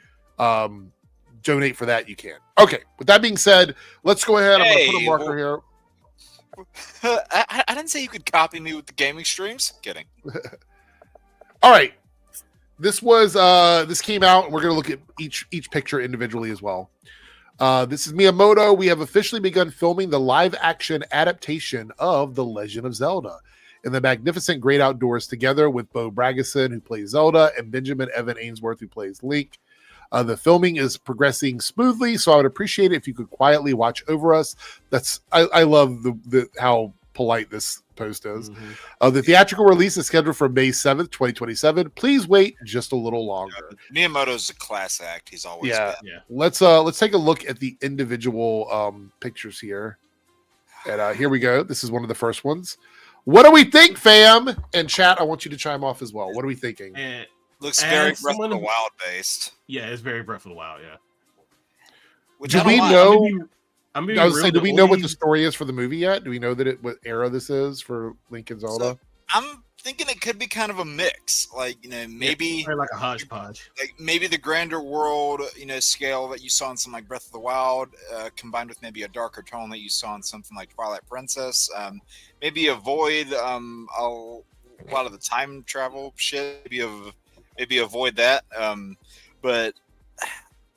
donate for that, you can. Okay, with that being said, let's go ahead. I'm going to put a marker here. I didn't say you could copy me with the gaming streams. Kidding. All right. This was this came out, and we're going to look at each picture individually as well. This is Miyamoto. We have officially begun filming the live-action adaptation of The Legend of Zelda in the magnificent great outdoors together with Bo Bragason, who plays Zelda, and Benjamin Evan Ainsworth, who plays Link. The filming is progressing smoothly, so I would appreciate it if you could quietly watch over us. I love the how polite this post is. The theatrical release is scheduled for May 7th, 2027. Please wait just a little longer. Miyamoto's a class act. He's always been. Yeah. Let's take a look at the individual pictures here. And here we go. This is one of the first ones. What do we think, fam? And chat, I want you to chime off as well. What are we thinking? Looks very Breath of the Wild based. Yeah, it's very Breath of the Wild, yeah. Do we know? I'm I was saying, do we know what the only... story is for the movie yet? Do we know what era this is for Link and Zelda? So, I'm thinking it could be kind of a mix, like maybe like a hodgepodge, like maybe the grander world scale that you saw in something like Breath of the Wild, combined with maybe a darker tone that you saw in something like Twilight Princess. Maybe avoid a lot of the time travel shit. Maybe avoid that. But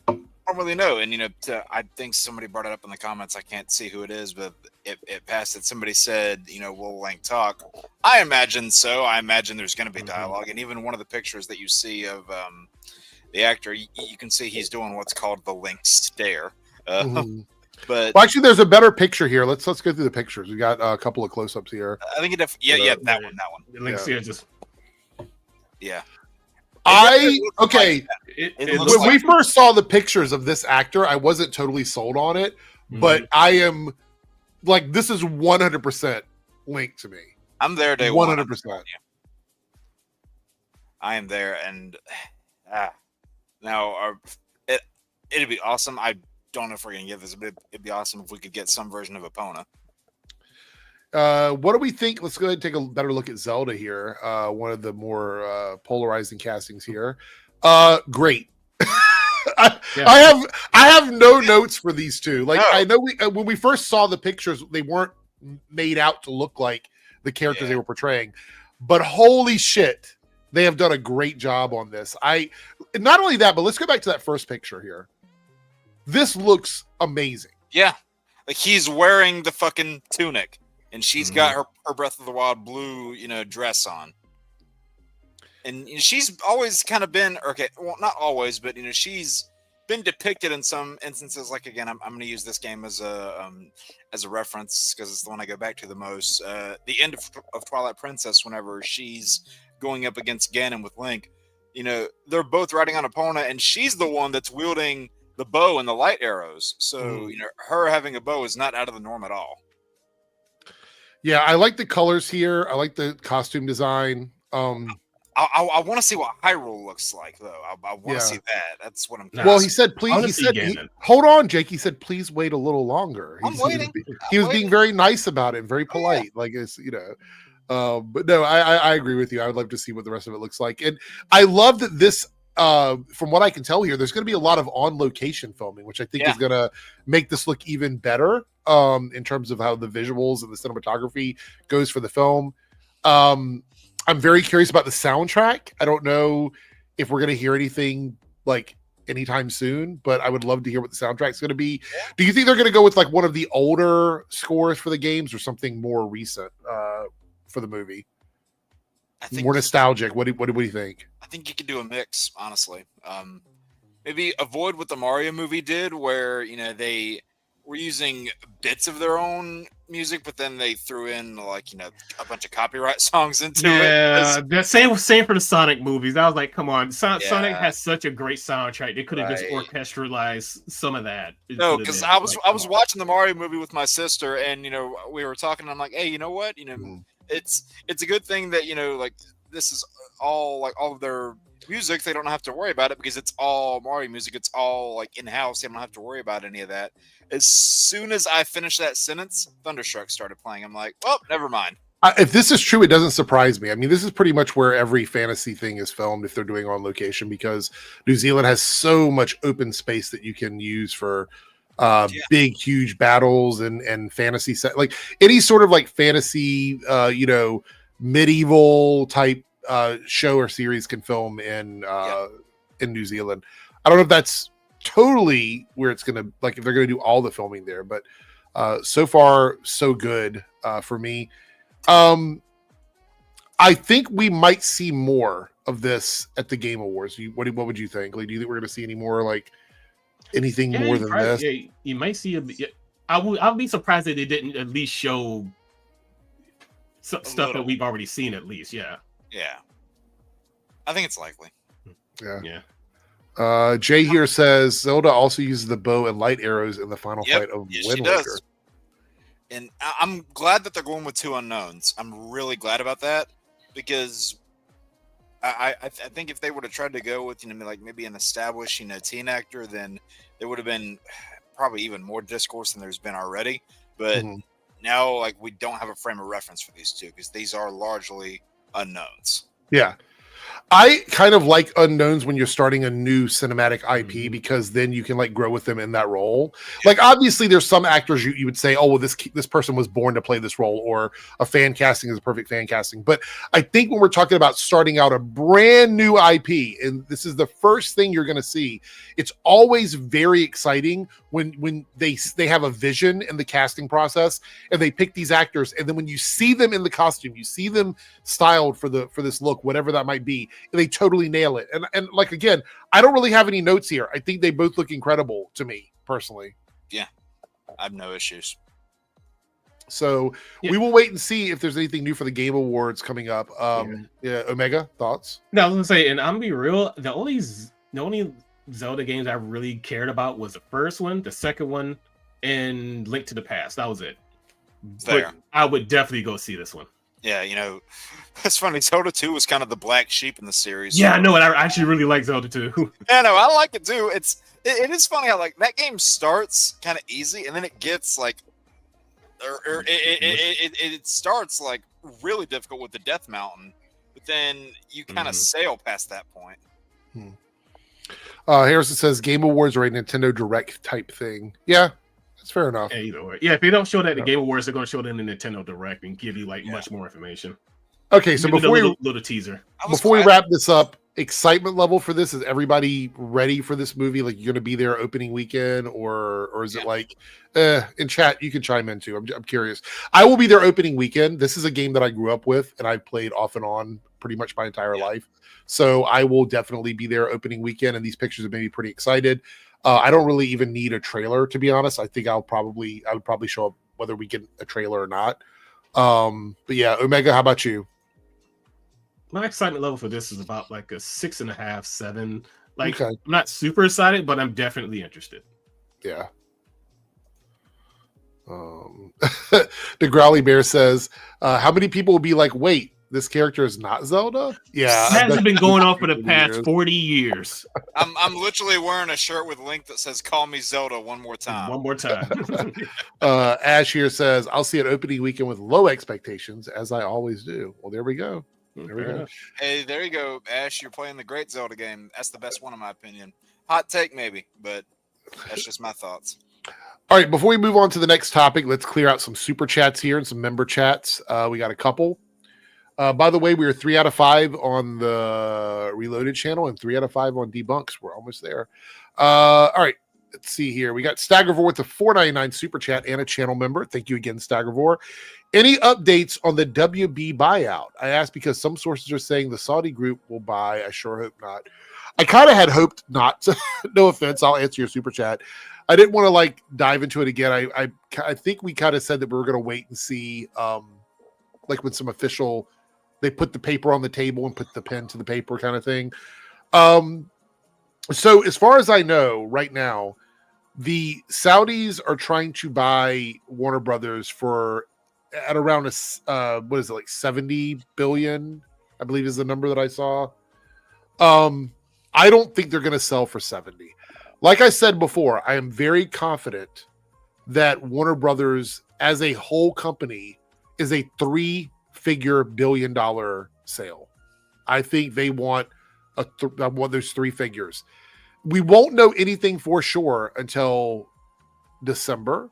I don't really know. And I think somebody brought it up in the comments. I can't see who it is, but it passed it. Somebody said, will Link talk? I imagine so. I imagine there's going to be dialogue, and even one of the pictures that you see of the actor, you can see he's doing what's called the Link stare. But actually, there's a better picture here. Let's go through the pictures. We got a couple of close-ups here. I think that one. Link's here just. Yeah. Okay. When we first saw the pictures of this actor, I wasn't totally sold on it, but I am like, this is 100% Link to me. I'm there day 100%. I am there, and now it'd be awesome. I don't know if we're gonna get this, but it'd be awesome if we could get some version of Epona. What do we think? Let's go ahead and take a better look at Zelda here. One of the more polarizing castings here. Great. I have no notes for these two. Like, I know when we first saw the pictures, they weren't made out to look like the characters they were portraying, but holy shit, they have done a great job on this. Not only that, but let's go back to that first picture here. This looks amazing. Yeah, like he's wearing the fucking tunic. And she's got her Breath of the Wild blue, dress on. And she's always kind of been, well, not always, but she's been depicted in some instances. Like, again, I'm going to use this game as a reference because it's the one I go back to the most. The end of Twilight Princess, whenever she's going up against Ganon with Link, they're both riding on Epona, and she's the one that's wielding the bow and the light arrows. So, her having a bow is not out of the norm at all. Yeah, I like the colors here. I like the costume design. I want to see what Hyrule looks like, though. I want to see that. That's what I'm. Well, he said, "Please." Hold on, Jake. He said, "Please wait a little longer." I'm waiting. He was being very nice about it, and very polite. Like it's but no, I agree with you. I would love to see what the rest of it looks like, and I love that this. From what I can tell here, there's going to be a lot of on-location filming, which I think is going to make this look even better in terms of how the visuals and the cinematography goes for the film. I'm very curious about the soundtrack. I don't know if we're going to hear anything like anytime soon, but I would love to hear what the soundtrack's going to be. Do you think they're going to go with like one of the older scores for the games or something more recent for the movie? I think more nostalgic. What do you think? I think you could do a mix, honestly. Maybe avoid what the Mario movie did, where they were using bits of their own music, but then they threw in like a bunch of copyright songs into it. Yeah, the same for the Sonic movies. I was like, come on, Sonic has such a great soundtrack. They could have just orchestralized some of that. No, because I was watching the Mario movie with my sister, and we were talking. And I'm like, hey, you know what? It's a good thing that like this is all like all of their music. They don't have to worry about it because it's all Mario music. It's all like in house. They don't have to worry about any of that. As soon as I finished that sentence, Thunderstruck started playing. I'm like, oh, never mind. If this is true, it doesn't surprise me. I mean, this is pretty much where every fantasy thing is filmed if they're doing on location, because New Zealand has so much open space that you can use for big, huge battles and fantasy set, like any sort of like fantasy, medieval type show or series can film in New Zealand. I don't know if that's totally where it's gonna, like, if they're gonna do all the filming there, but so far so good for me. I think we might see more of this at the Game Awards. What would you think? Like, do you think we're gonna see any more, like anything more than this? Yeah, you might see I'll be surprised that they didn't at least show stuff that we've already seen at least. Yeah. I think it's likely. Jay here says Zelda also uses the bow and light arrows in the final fight of Wind Waker. And I'm glad that they're going with two unknowns. I'm really glad about that, because I think if they would have tried to go with like maybe an established teen actor, then there would have been probably even more discourse than there's been already. But Mhm. now, like, we don't have a frame of reference for these two because these are largely unknowns. Yeah. I kind of like unknowns when you're starting a new cinematic IP because then you can like grow with them in that role. Like obviously there's some actors you would say, oh well, this person was born to play this role, or a fan casting is a perfect fan casting. But I think when we're talking about starting out a brand new IP, and this is the first thing you're going to see, it's always very exciting when they have a vision in the casting process and they pick these actors, and then when you see them in the costume, you see them styled for this look, whatever that might be, and they totally nail it. And like again, I don't really have any notes here. I think they both look incredible to me personally. Yeah, I have no issues. So we will wait and see if there's anything new for the Game Awards coming up. Omega, thoughts? No, I was gonna say, and I'm gonna be real. The only Zelda games I really cared about was the first one, the second one, and Link to the Past. That was it. Fair. But I would definitely go see this one. Yeah, you know, it's funny. Zelda 2 was kind of the black sheep in the series. Yeah, I know, and I actually really like Zelda 2. Yeah, no, I like it too. It is funny how like that game starts kind of easy, and then it gets like, it starts like really difficult with the Death Mountain, but then you kind of sail past that point. Harrison says Game Awards are a Nintendo Direct type thing. Yeah, that's fair enough. Yeah, either way. Yeah, if they don't show that in the Game Awards, they're going to show it in the Nintendo Direct and give you like much more information. Okay, so before little teaser. Before we wrap this up, excitement level for this, is everybody ready for this movie? Like, you're going to be there opening weekend, or is it like in chat you can chime in too? I'm curious. I will be there opening weekend. This is a game that I grew up with and I've played off and on pretty much my entire life. So I will definitely be there opening weekend, and these pictures have made me pretty excited. I don't really even need a trailer, to be honest. I think I would probably show up whether we get a trailer or not. But yeah, Omega, how about you? My excitement level for this is about like a 6.5, 7. Like, Okay. I'm not super excited, but I'm definitely interested. Yeah. The Growly Bear says, how many people will be like, wait, this character is not Zelda? Yeah. It hasn't been going on for the past 40 years. I'm literally wearing a shirt with Link that says "Call me Zelda" one more time. One more time. Ash here says, I'll see an opening weekend with low expectations, as I always do. Well, there we go. There we go. Hey, there you go, Ash. You're playing the great Zelda game. That's the best one, in my opinion. Hot take, maybe, but that's just my thoughts. All right, before we move on to the next topic, let's clear out some super chats here and some member chats. We got a couple. By the way, we are 3 out of 5 on the Reloaded channel and 3 out of 5 on Debunks. We're almost there. All right, let's see here. We got Staggervore with a $4.99 super chat and a channel member. Thank you again, Staggervore. Any updates on the WB buyout? I asked because some sources are saying the Saudi group will buy. I sure hope not. I kind of had hoped not. No offense. I'll answer your super chat. I didn't want to like dive into it again. I think we kind of said that we were going to wait and see, like when some official, they put the paper on the table and put the pen to the paper kind of thing. So as far as I know right now, the Saudis are trying to buy Warner Brothers for at around what is it, like 70 billion, I believe is the number that I saw. I don't think they're going to sell for 70. Like I said before, I am very confident that Warner Brothers as a whole company is a 3-figure billion-dollar sale. I think they want there's 3 figures. We won't know anything for sure until December.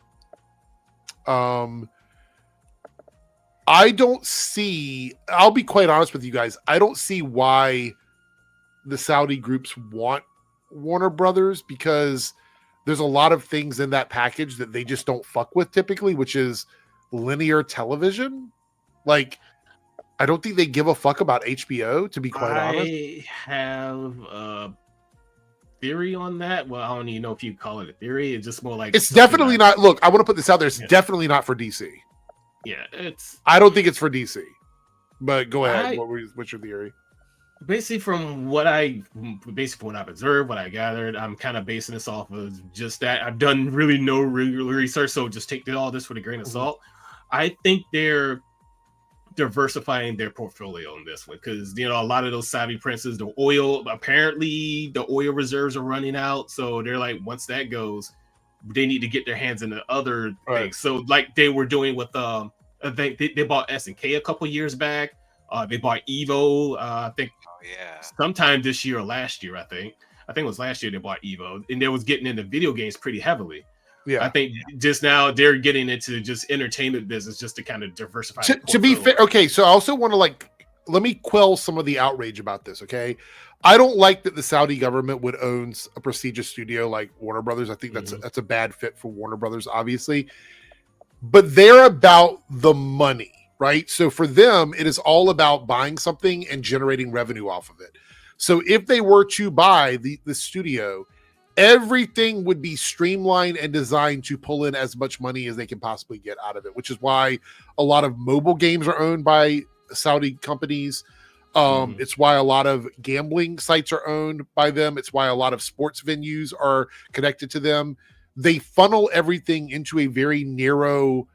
I don't see, I'll be quite honest with you guys, I don't see why the Saudi groups want Warner Brothers, because there's a lot of things in that package that they just don't fuck with typically, which is linear television. Like, I don't think they give a fuck about HBO, to be quite honest. I have a theory on that. Well, I don't even know if you call it a theory. It's just more like it's definitely not. Look, I want to put this out there. It's definitely not for DC. Yeah, I don't think it's for DC. But go ahead. What's your theory? Basically, from what I've observed, what I gathered, I'm kind of basing this off of just that. I've done really no research, so just take all this with a grain of salt. I think they're diversifying their portfolio on this one because, you know, a lot of those Saudi princes, apparently the oil reserves are running out. So they're like, once that goes, they need to get their hands into other things. So like they were doing with they bought SNK a couple years back. They bought Evo. I think sometime this year or last year. I think it was last year they bought Evo, and they was getting into video games pretty heavily. Yeah, I think just now they're getting into just entertainment business just to kind of diversify. To be fair, okay, so I also want to let me quell some of the outrage about this. Okay, I don't like that the Saudi government would own a prestigious studio like Warner Brothers. I think that's a bad fit for Warner Brothers, obviously, but they're about the money, right? So for them, it is all about buying something and generating revenue off of it. So if they were to buy the studio, everything would be streamlined and designed to pull in as much money as they can possibly get out of it, which is why a lot of mobile games are owned by Saudi companies. It's why a lot of gambling sites are owned by them. It's why a lot of sports venues are connected to them. They funnel everything into a very narrow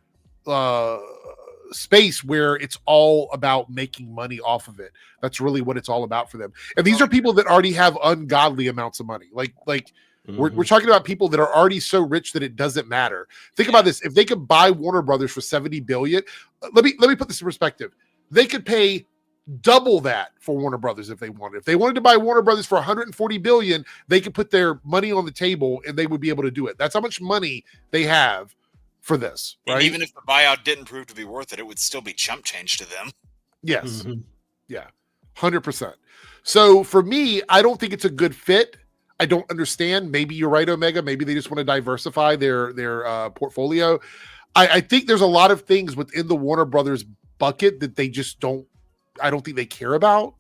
space where it's all about making money off of it. That's really what it's all about for them. And these are people that already have ungodly amounts of money. We're talking about people that are already so rich that it doesn't matter. Think about this. If they could buy Warner Brothers for $70 billion, let me put this in perspective. They could pay double that for Warner Brothers if they wanted. If they wanted to buy Warner Brothers for $140 billion, they could put their money on the table and they would be able to do it. That's how much money they have for this, right? And even if the buyout didn't prove to be worth it, it would still be chump change to them. Yes. Yeah. 100%. So for me, I don't think it's a good fit. I don't understand. Maybe you're right, Omega. Maybe they just want to diversify their portfolio. I think there's a lot of things within the Warner Brothers bucket that they just don't, I don't think they care about.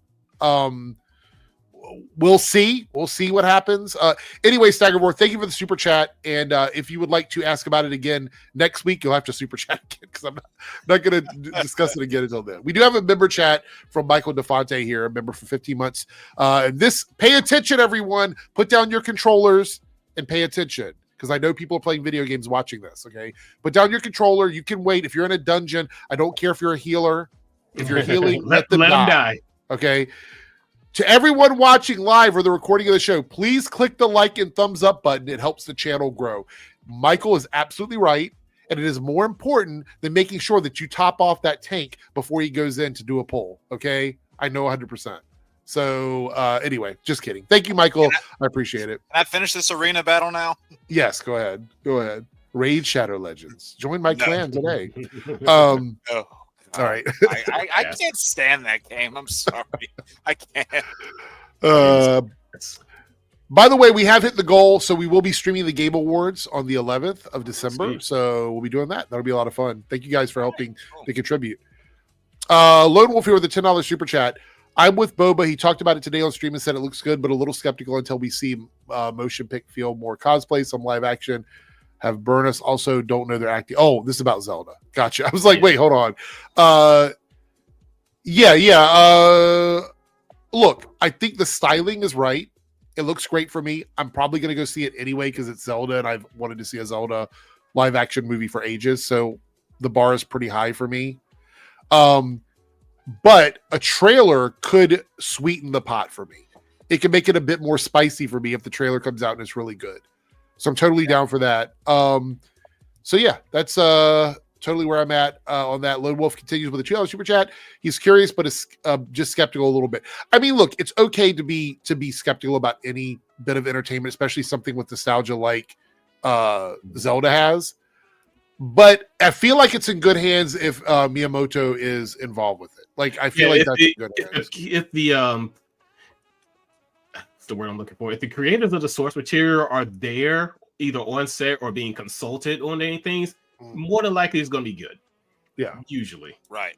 We'll see. We'll see what happens. Anyway, Staggermore, thank you for the super chat. And if you would like to ask about it again next week, you'll have to super chat again because I'm not going to discuss it again until then. We do have a member chat from Michael DeFonte here, a member for 15 months. And this, pay attention, everyone. Put down your controllers and pay attention because I know people are playing video games watching this, okay? Put down your controller. You can wait. If you're in a dungeon, I don't care if you're a healer. If you're healing, let them die. Okay? To everyone watching live or the recording of the show, please click the like and thumbs up button. It helps the channel grow. Michael is absolutely right, and it is more important than making sure that you top off that tank before he goes in to do a pull, okay? I know 100%. So anyway, just kidding. Thank you, Michael. I appreciate it. Can I finish this arena battle now? Yes, go ahead. Go ahead. Raid Shadow Legends. Join my clan today. All right. I can't stand that game. I'm sorry. I can't. By the way, we have hit the goal, so we will be streaming the Game Awards on the 11th of December. Sweet. So we'll be doing that. That'll be a lot of fun. Thank you guys for helping to contribute. Lone Wolf here with a $10 super chat. I'm with Boba. He talked about it today on stream and said it looks good, but a little skeptical until we see motion pick feel more cosplay, some live action. Have burn us. Also, don't know they're acting. Oh, this is about Zelda. Gotcha. I was like, wait, hold on. Look, I think the styling is right. It looks great for me. I'm probably going to go see it anyway because it's Zelda, and I've wanted to see a Zelda live action movie for ages. So the bar is pretty high for me. But a trailer could sweeten the pot for me. It can make it a bit more spicy for me if the trailer comes out and it's really good. So I'm totally down for that. So yeah, that's totally where I'm at on that. Lone Wolf continues with a $2 super chat. He's curious, but is just skeptical a little bit. I mean, look, it's okay to be skeptical about any bit of entertainment, especially something with nostalgia like Zelda has. But I feel like it's in good hands if Miyamoto is involved with it. Like I feel like that's in good hands. If the the word I'm looking for. If the creators of the source material are there, either on set or being consulted on anything, more than likely it's going to be good. Yeah, usually. Right.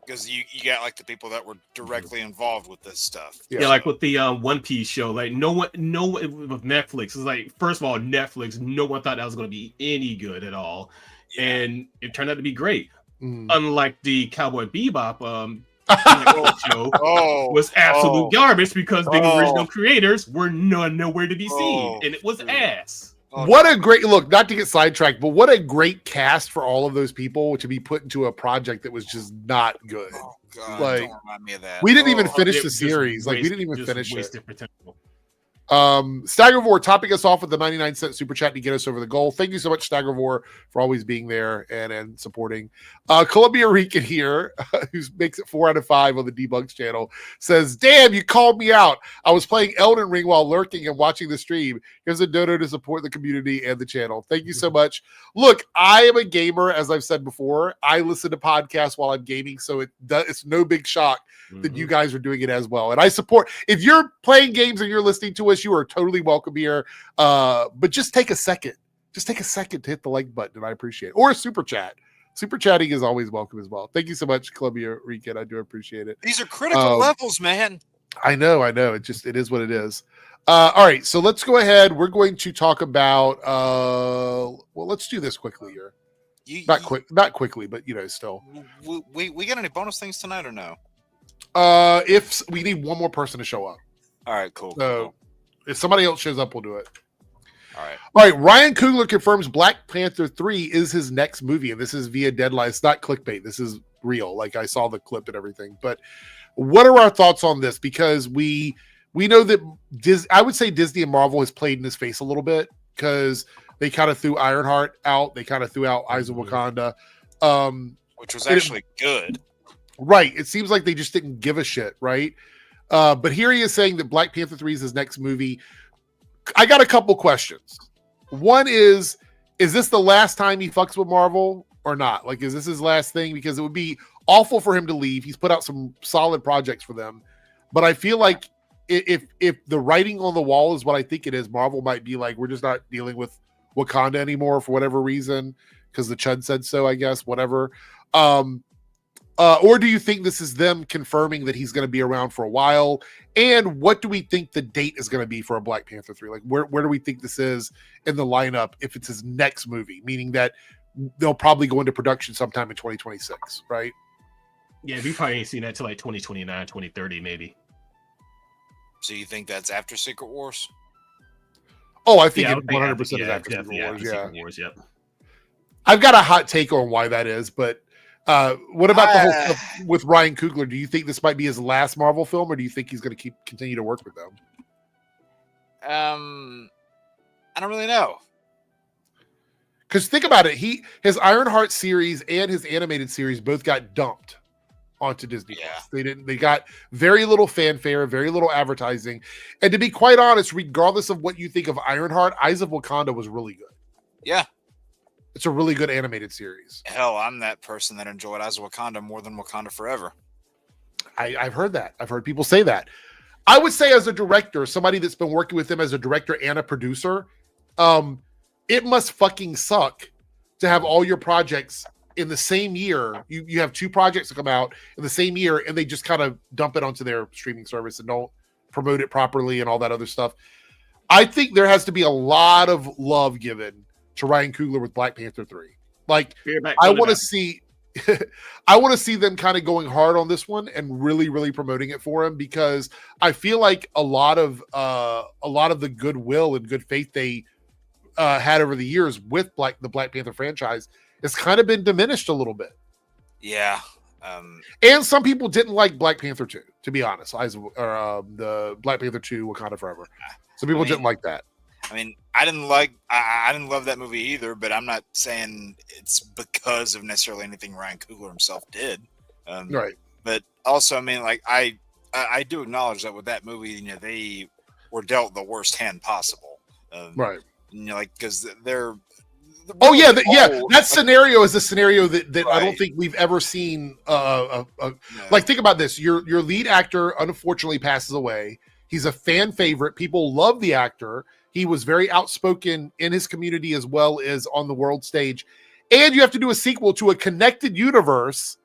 Because you got like the people that were directly involved with this stuff. Yeah, like with the One Piece show, like no one with Netflix. It's like, first of all, Netflix, no one thought that was going to be any good at all, and it turned out to be great. Unlike the Cowboy Bebop show was absolute garbage because the original creators were nowhere to be seen, and it was ass. What a great look, not to get sidetracked, but what a great cast for all of those people to be put into a project that was just not good. Oh, God, like, don't remind me of that. We didn't even finish the series. Like, we didn't even finish it. Potential. Staggervore topping us off with the 99-cent super chat to get us over the goal. Thank you so much, Staggervore, for always being there and supporting. Columbia Rican here, who makes it 4 out of 5 on the Debunks channel, says, "Damn, you called me out. I was playing Elden Ring while lurking and watching the stream. Here's a dono to support the community and the channel." Thank you so much. Look, I am a gamer, as I've said before. I listen to podcasts while I'm gaming, so it's no big shock that you guys are doing it as well. And I support, if you're playing games and you're listening to us, you are totally welcome here. But just take a second. Just take a second to hit the like button, and I appreciate it. Or a super chat. Super chatting is always welcome as well. Thank you so much, Columbia Rican. I do appreciate it. These are critical levels, man. I know. It is what it is. All right, so let's go ahead. We're going to talk about let's do this quickly here. Not quickly, but still. We got any bonus things tonight or no? If we need one more person to show up. All right, cool. So if somebody else shows up, we'll do it. All right. Ryan Coogler confirms Black Panther 3 is his next movie, and this is via Deadline. It's not clickbait. This is real. Like, I saw the clip and everything. But what are our thoughts on this? Because we know that I would say Disney and Marvel has played in his face a little bit, because they kind of threw Ironheart out. They kind of threw out Eyes of Wakanda, which was actually good. Right. It seems like they just didn't give a shit, right? But here he is saying that Black Panther 3 is his next movie. I got a couple questions. One is this the last time he fucks with Marvel or not? Like, is this his last thing? Because it would be awful for him to leave. He's put out some solid projects for them. But I feel like if the writing on the wall is what I think it is, Marvel might be like, we're just not dealing with Wakanda anymore for whatever reason, because the Chud said so, I guess, whatever. Or do you think this is them confirming that he's going to be around for a while? And what do we think the date is going to be for a Black Panther 3? Like, where do we think this is in the lineup if it's his next movie? Meaning that they'll probably go into production sometime in 2026, right? Yeah, we probably ain't seen that till like 2029, 2030, maybe. So you think that's after Secret Wars? Oh, I think it 100% is after Secret Wars. Yeah. Secret Wars, yep. I've got a hot take on why that is, but what about the whole stuff with Ryan Coogler? Do you think this might be his last Marvel film, or do you think he's going to continue to work with them? I don't really know. Because think about it, his Ironheart series and his animated series both got dumped onto Disney. Yeah. They got very little fanfare, very little advertising. And to be quite honest, regardless of what you think of Ironheart, Eyes of Wakanda was really good. Yeah. It's a really good animated series. Hell, I'm that person that enjoyed Eyes of Wakanda more than Wakanda Forever. I've heard that. I've heard people say that. I would say, as a director, somebody that's been working with him as a director and a producer, it must fucking suck to have all your projects in the same year. You have two projects that come out in the same year, and they just kind of dump it onto their streaming service and don't promote it properly and all that other stuff. I think there has to be a lot of love given to Ryan Coogler with Black Panther 3. Like, I want to see them kind of going hard on this one and really, really promoting it for him, because I feel like a lot of the goodwill and good faith they had over the years with the Black Panther franchise has kind of been diminished a little bit. Yeah. And some people didn't like Black Panther 2, to be honest. The Black Panther 2 Wakanda Forever. Some people didn't like that. I mean, I didn't love that movie either, but I'm not saying it's because of necessarily anything Ryan Coogler himself did. Right. But also, I mean, like, I do acknowledge that with that movie, they were dealt the worst hand possible. Right. Like, because they're that scenario is a scenario that right. I don't think we've ever seen. Like, think about this: your lead actor unfortunately passes away. He's a fan favorite. People love the actor. He was very outspoken in his community as well as on the world stage. And you have to do a sequel to a connected universe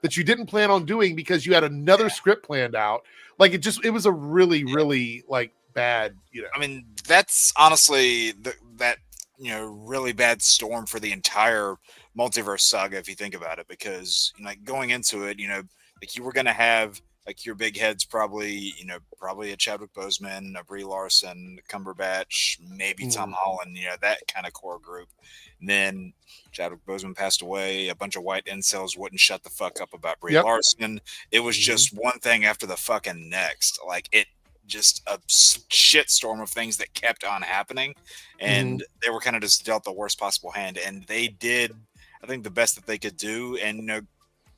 that you didn't plan on doing because you had another script planned out. Like, it was a really, really like bad. I mean, that's honestly that really bad storm for the entire multiverse saga, if you think about it, because like going into it, like you were going to have like your big heads, probably a Chadwick Boseman, a Brie Larson, Cumberbatch, maybe Tom Holland, that kind of core group. And then Chadwick Boseman passed away. A bunch of white incels wouldn't shut the fuck up about Brie Larson. It was just one thing after the fucking next. Like, just a shitstorm of things that kept on happening, and they were kind of just dealt the worst possible hand, and they did, I think, the best that they could do. And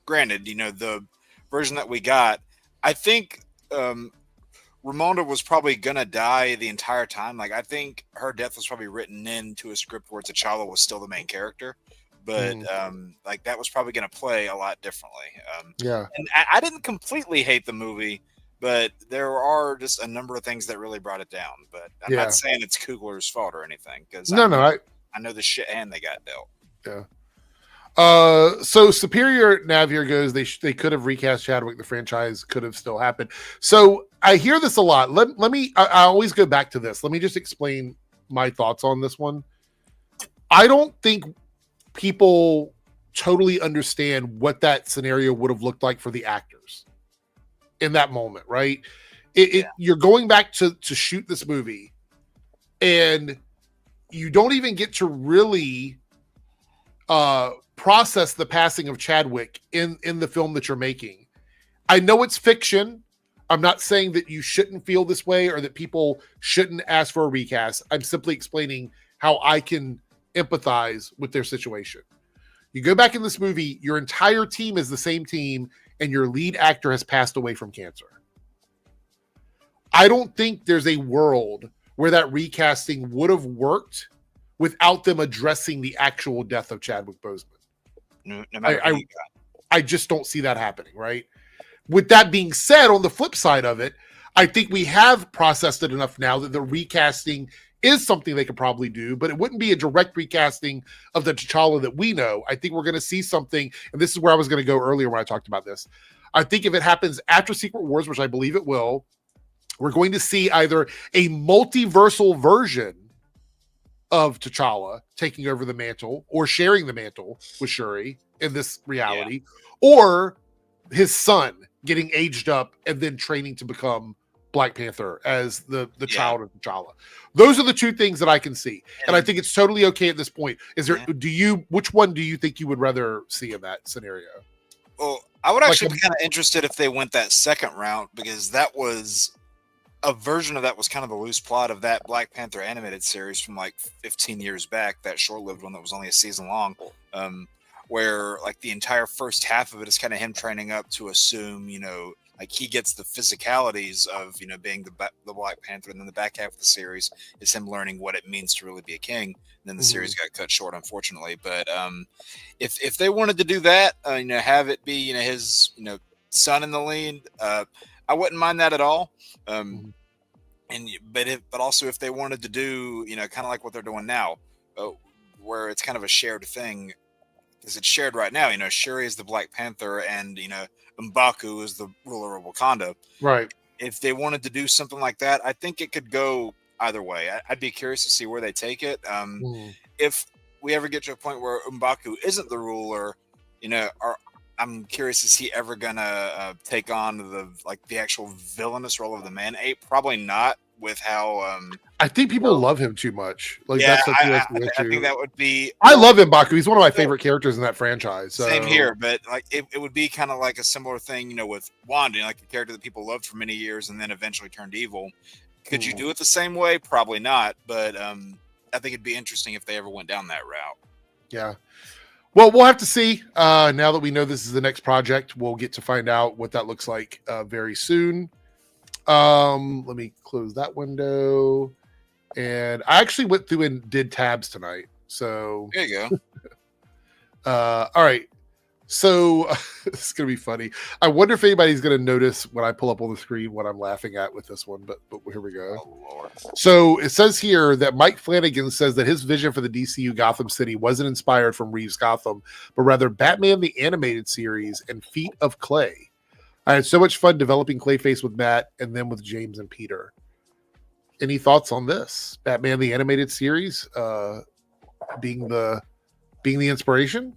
granted, the version that we got, I think Ramonda was probably gonna die the entire time. Like, I think her death was probably written into a script where T'Challa was still the main character, but like that was probably gonna play a lot differently. And I didn't completely hate the movie, but there are just a number of things that really brought it down. But I'm not saying it's Coogler's fault or anything, because I know the shit hand they got dealt. Yeah. So Superior Nav here goes, they could have recast Chadwick. The franchise could have still happened. So I hear this a lot. Let me, I always go back to this. Let me just explain my thoughts on this one. I don't think people totally understand what that scenario would have looked like for the actors in that moment, right? You're going back to shoot this movie, and you don't even get to really process the passing of Chadwick in the film that you're making. I know it's fiction. I'm not saying that you shouldn't feel this way or that people shouldn't ask for a recast. I'm simply explaining how I can empathize with their situation. You go back in this movie, your entire team is the same team, and your lead actor has passed away from cancer. I don't think there's a world where that recasting would have worked without them addressing the actual death of Chadwick Boseman. No matter I just don't see that happening, right? With that being said, on the flip side of it, I think we have processed it enough now that the recasting is something they could probably do, but it wouldn't be a direct recasting of the T'Challa that we know. I think we're going to see something, and this is where I was going to go earlier when I talked about this. I think if it happens after Secret Wars, which I believe it will, we're going to see either a multiversal version of T'Challa taking over the mantle or sharing the mantle with Shuri in this reality, or his son getting aged up and then training to become Black Panther as the child of T'Challa. Those are the two things that I can see. And I think it's totally okay at this point. Is there, which one do you think you would rather see in that scenario? Well, I would actually be kind of interested if they went that second route, because that was a version of that was kind of the loose plot of that Black Panther animated series from like 15 years back, that short-lived one that was only a season long, where like the entire first half of it is kind of him training up to assume, like he gets the physicalities of, being the Black Panther, and then the back half of the series is him learning what it means to really be a king. And then the series got cut short, unfortunately. But if they wanted to do that, have it be, his, son in the lead, I wouldn't mind that at all. But also if they wanted to do, kind of like what they're doing now, where it's kind of a shared thing, because it's shared right now. Shuri is the Black Panther, and M'Baku is the ruler of Wakanda. Right. If they wanted to do something like that, I think it could go either way. I'd be curious to see where they take it. If we ever get to a point where M'Baku isn't the ruler, I'm curious, is he ever gonna take on the actual villainous role of the Man-Ape? Probably not, with how I think people love him too much. Like, yeah, that's I think that would be. I love M'Baku. He's one of my favorite characters in that franchise. So. Same here, but like it would be kind of like a similar thing, with Wanda, like a character that people loved for many years and then eventually turned evil. Could you do it the same way? Probably not, but I think it'd be interesting if they ever went down that route. Yeah. Well, we'll have to see. Now that we know this is the next project, we'll get to find out what that looks like very soon. Let me close that window. And I actually went through and did tabs tonight. So there you go. All right. So this is gonna be funny. I wonder if anybody's gonna notice when I pull up on the screen what I'm laughing at with this one, but here we go. Oh, Lord. So it says here that Mike Flanagan says that his vision for the DCU Gotham City wasn't inspired from Reeves' Gotham, but rather Batman the Animated Series and Feet of Clay. I had so much fun developing Clayface with Matt and then with James and Peter. Any thoughts on this? Batman the Animated Series being the inspiration?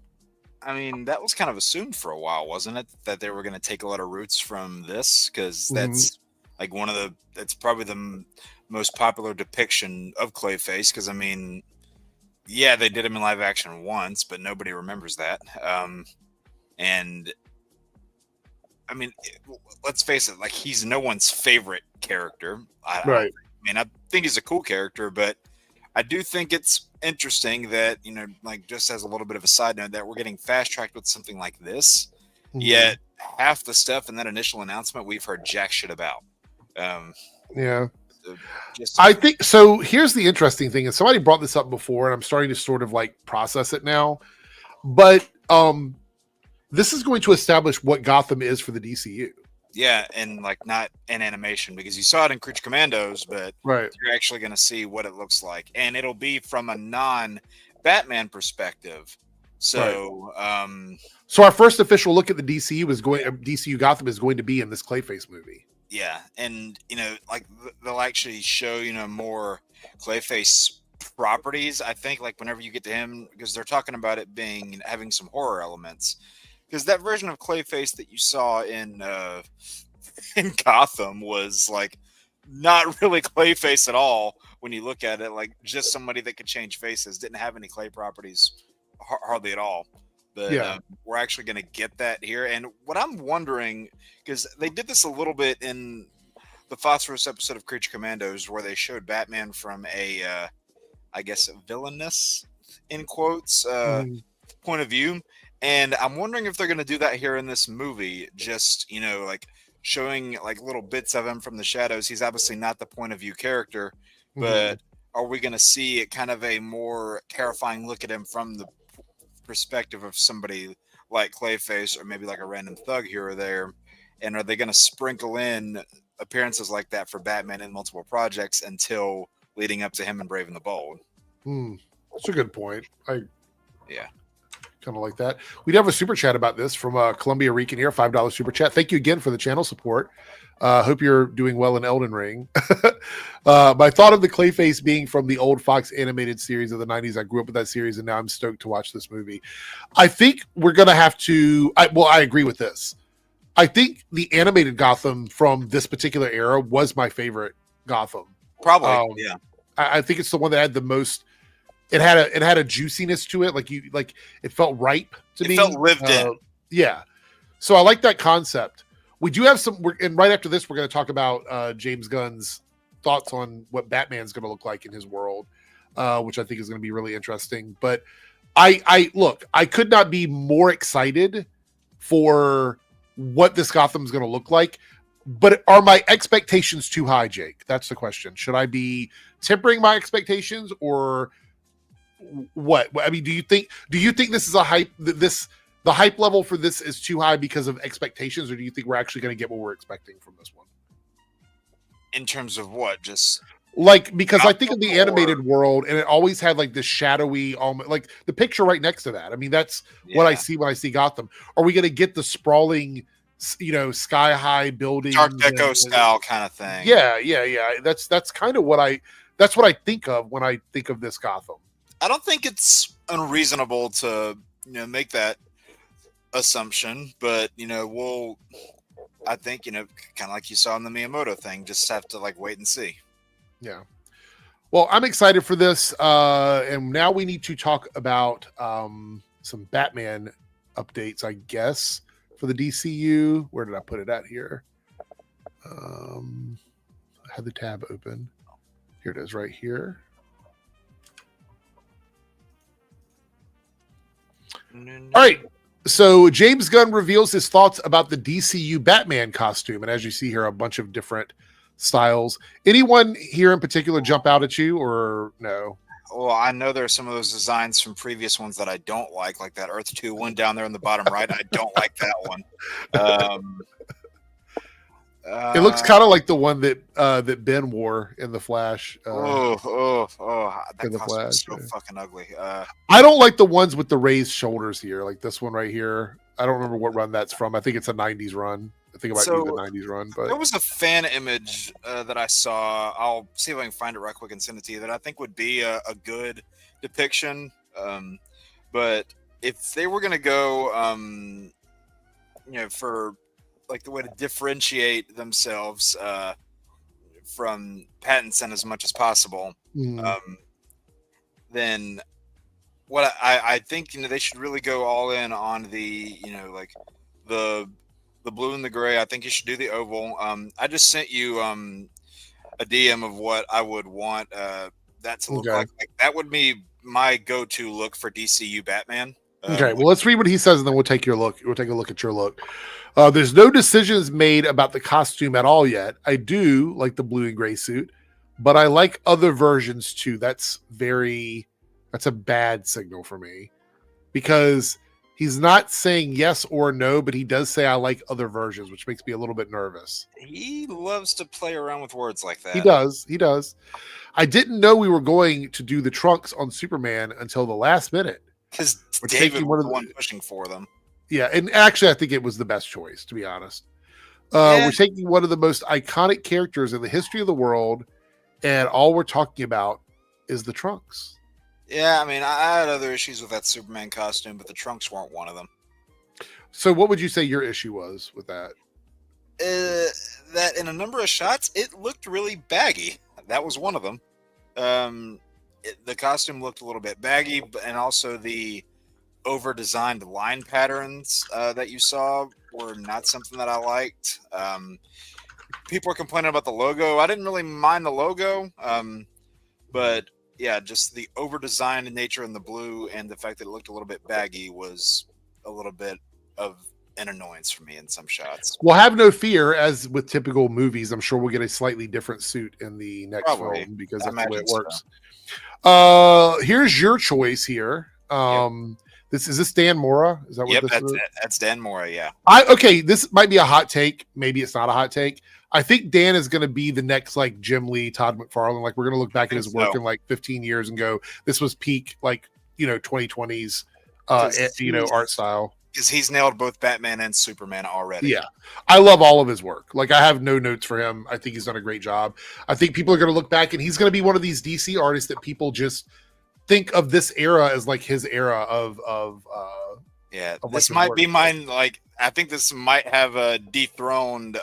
I mean, that was kind of assumed for a while, wasn't it? That they were going to take a lot of roots from this, because that's like that's probably the most popular depiction of Clayface. Because I mean, yeah, they did him in live action once, but nobody remembers that. And I mean, let's face it, like he's no one's favorite character. Right. I think he's a cool character, but I do think it's interesting that, like just as a little bit of a side note, that we're getting fast tracked with something like this. Mhm. Yet half the stuff in that initial announcement we've heard jack shit about. Yeah. So I think so. Here's the interesting thing, and somebody brought this up before, and I'm starting to sort of like process it now. But this is going to establish what Gotham is for the DCU. Yeah, and like not in animation, because you saw it in Creature Commandos, but Right. you're actually going to see what it looks like, and it'll be from a non-Batman perspective. So, so our first official look at the DCU Gotham is going to be in this Clayface movie. Yeah, and like they'll actually show more Clayface properties. I think like whenever you get to him, because they're talking about it having some horror elements. Because that version of Clayface that you saw in Gotham was like not really Clayface at all. When you look at it, like just somebody that could change faces, didn't have any clay properties hardly at all. But Yeah. we're actually going to get that here. And what I'm wondering, because they did this a little bit in the Phosphorus episode of Creature Commandos, where they showed Batman from a, I guess, villainous, in quotes, point of view. And I'm wondering if they're going to do that here in this movie, just, like showing like little bits of him from the shadows. He's obviously not the point of view character, but are we going to see it kind of a more terrifying look at him from the perspective of somebody like Clayface, or maybe like a random thug here or there? And are they going to sprinkle in appearances like that for Batman in multiple projects until leading up to him in Brave and the Bold? That's a good point. Yeah. Kind of like that. We'd have a super chat about this from Columbia Rican here, $5 super chat. Thank you again for the channel support. Hope you're doing well in Elden Ring. My thought of the Clayface being from the old Fox animated series of the 90s. I grew up with that series, and now I'm stoked to watch this movie. I think we're going to have to... I agree with this. I think the animated Gotham from this particular era was my favorite Gotham. Probably, yeah. I think it's the one that had the most... It had a juiciness to it, like it felt ripe to me. It felt lived in. Yeah, so I like that concept. We do have some, and right after this, we're going to talk about James Gunn's thoughts on what Batman's going to look like in his world, which I think is going to be really interesting. But I could not be more excited for what this Gotham's going to look like. But are my expectations too high, Jake? That's the question. Should I be tempering my expectations, or what? I mean, do you think this is a hype? The hype level for this is too high because of expectations, or do you think we're actually going to get what we're expecting from this one? In terms of what? Just like, because I think of the animated world, and it always had like this shadowy, almost like the picture right next to that. I mean, that's what I see when I see Gotham. Are we going to get the sprawling, sky high buildings, Art Deco style kind of thing? Yeah. That's kind of what I think of when I think of this Gotham. I don't think it's unreasonable to make that assumption, but I think kind of like you saw in the Miyamoto thing, just have to like wait and see. Yeah. Well, I'm excited for this, and now we need to talk about some Batman updates, I guess, for the DCU. Where did I put it at here? I had the tab open. Here it is, right here. All right. So James Gunn reveals his thoughts about the DCU Batman costume. And as you see here, a bunch of different styles. Anyone here in particular jump out at you, or no? Well, I know there's some of those designs from previous ones that I don't like that Earth 2 one down there in the bottom right. I don't like that one. It looks kind of like the one that Ben wore in the Flash. That in the Flash, is so fucking ugly. I don't like the ones with the raised shoulders here, like this one right here. I don't remember what run that's from. I think it's a 90s run. I think it might be the 90s run. But there was a fan image that I saw. I'll see if I can find it right quick and send it to you, that I think would be a good depiction. But if they were going to go, for like the way to differentiate themselves from Pattinson as much as possible, then what I think they should really go all in on the like the the blue and the gray. I think you should do the oval. I just sent you a DM of what I would want that to look like. That would be my go-to look for DCU Batman. Okay, well, let's read what he says, and then we'll take your look. We'll take a look at your look. There's no decisions made about the costume at all yet. I do like the blue and gray suit, but I like other versions too. That's a bad signal for me, because he's not saying yes or no, but he does say I like other versions, which makes me a little bit nervous. He loves to play around with words like that. He does. I didn't know we were going to do the trunks on Superman until the last minute. Because David was the one pushing for them. Yeah, and actually, I think it was the best choice, to be honest. We're taking one of the most iconic characters in the history of the world, and all we're talking about is the trunks. Yeah, I mean, I had other issues with that Superman costume, but the trunks weren't one of them. So what would you say your issue was with that? That in a number of shots, it looked really baggy. That was one of them. The costume looked a little bit baggy, and also the over-designed line patterns that you saw were not something that I liked. People were complaining about the logo. I didn't really mind the logo, but yeah, just the over-designed nature in the blue and the fact that it looked a little bit baggy was a little bit of an annoyance for me in some shots. Well, have no fear, as with typical movies, I'm sure we'll get a slightly different suit in the next film, because that's the way it works. Here's your choice here. Is this Dan Mora? Is that what this is? That's Dan Mora, yeah. This might be a hot take. Maybe it's not a hot take. I think Dan is going to be the next like Jim Lee, Todd McFarlane. Like, we're going to look back at his work in like 15 years and go, this was peak, like, 2020s, art style. Because he's nailed both Batman and Superman already. Yeah. I love all of his work. Like, I have no notes for him. I think he's done a great job. I think people are going to look back, and he's going to be one of these DC artists that people just think of this era as like his era of this might be mine. Like, I think this might have dethroned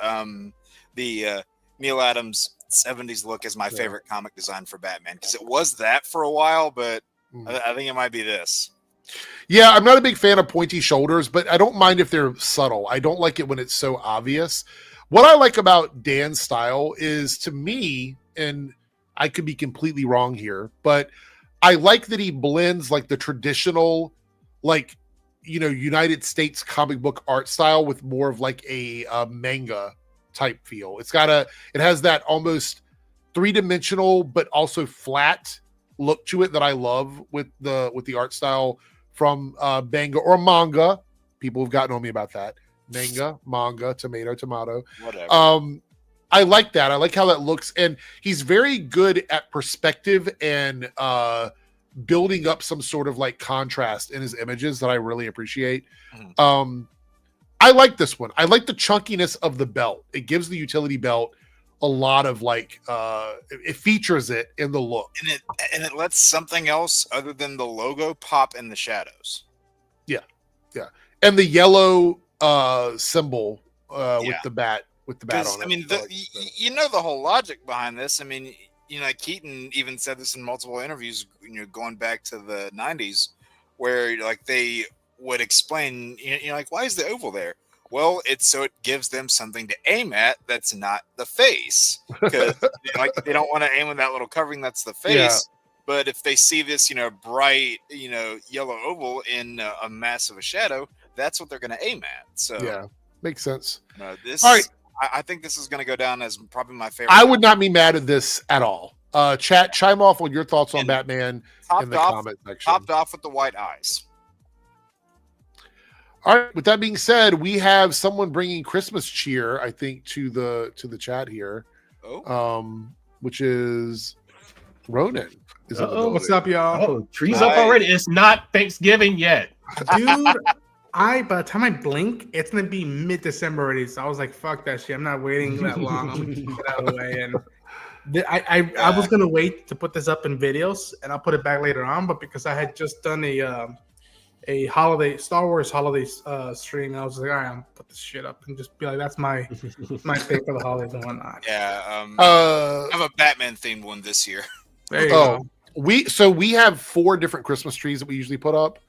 the Neil Adams 70s look as my favorite comic design for Batman, because it was that for a while, but I think it might be this. Yeah, I'm not a big fan of pointy shoulders, but I don't mind if they're subtle. I don't like it when it's so obvious. What I like about Dan's style is, to me, and I could be completely wrong here, but I like that he blends like the traditional, like, United States comic book art style with more of like a manga type feel. It has that almost three-dimensional but also flat look to it that I love with the art style from manga. People have gotten on me about that. Manga, tomato. Whatever. I like that. I like how that looks, and he's very good at perspective and building up some sort of like contrast in his images that I really appreciate. I like this one. I like the chunkiness of the belt. It gives the utility belt a lot of like it features it in the look, and it lets something else other than the logo pop in the shadows. Yeah, and the yellow symbol with the bat on it. I mean, the whole logic behind this. I mean, Keaton even said this in multiple interviews, going back to the 90s, where like they would explain, like, why is the oval there? Well, it's so it gives them something to aim at that's not the face, because like they don't want to aim with that little covering that's the face. Yeah. But if they see this, bright, yellow oval in a mass of a shadow, that's what they're going to aim at. So yeah, makes sense. All right. I think this is going to go down as probably my favorite. I would not be mad at this at all. Chat, chime off on your thoughts on Batman in the comment section. Topped off with the white eyes. All right. With that being said, we have someone bringing Christmas cheer, I think, to the chat here. Which is Ronan. What's up, y'all? Oh, trees up already. It's not Thanksgiving yet, dude. By the time I blink, it's gonna be mid-December already. So I was like, "Fuck that shit! I'm not waiting that long. I'm gonna get it out of the way." And I was gonna wait to put this up in videos, and I'll put it back later on. But because I had just done a holiday Star Wars holiday stream, I was like, "All right, I'm put this shit up and just be like, that's my thing for the holidays and whatnot." Yeah, I have a Batman themed one this year. There you go. We have 4 different Christmas trees that we usually put up.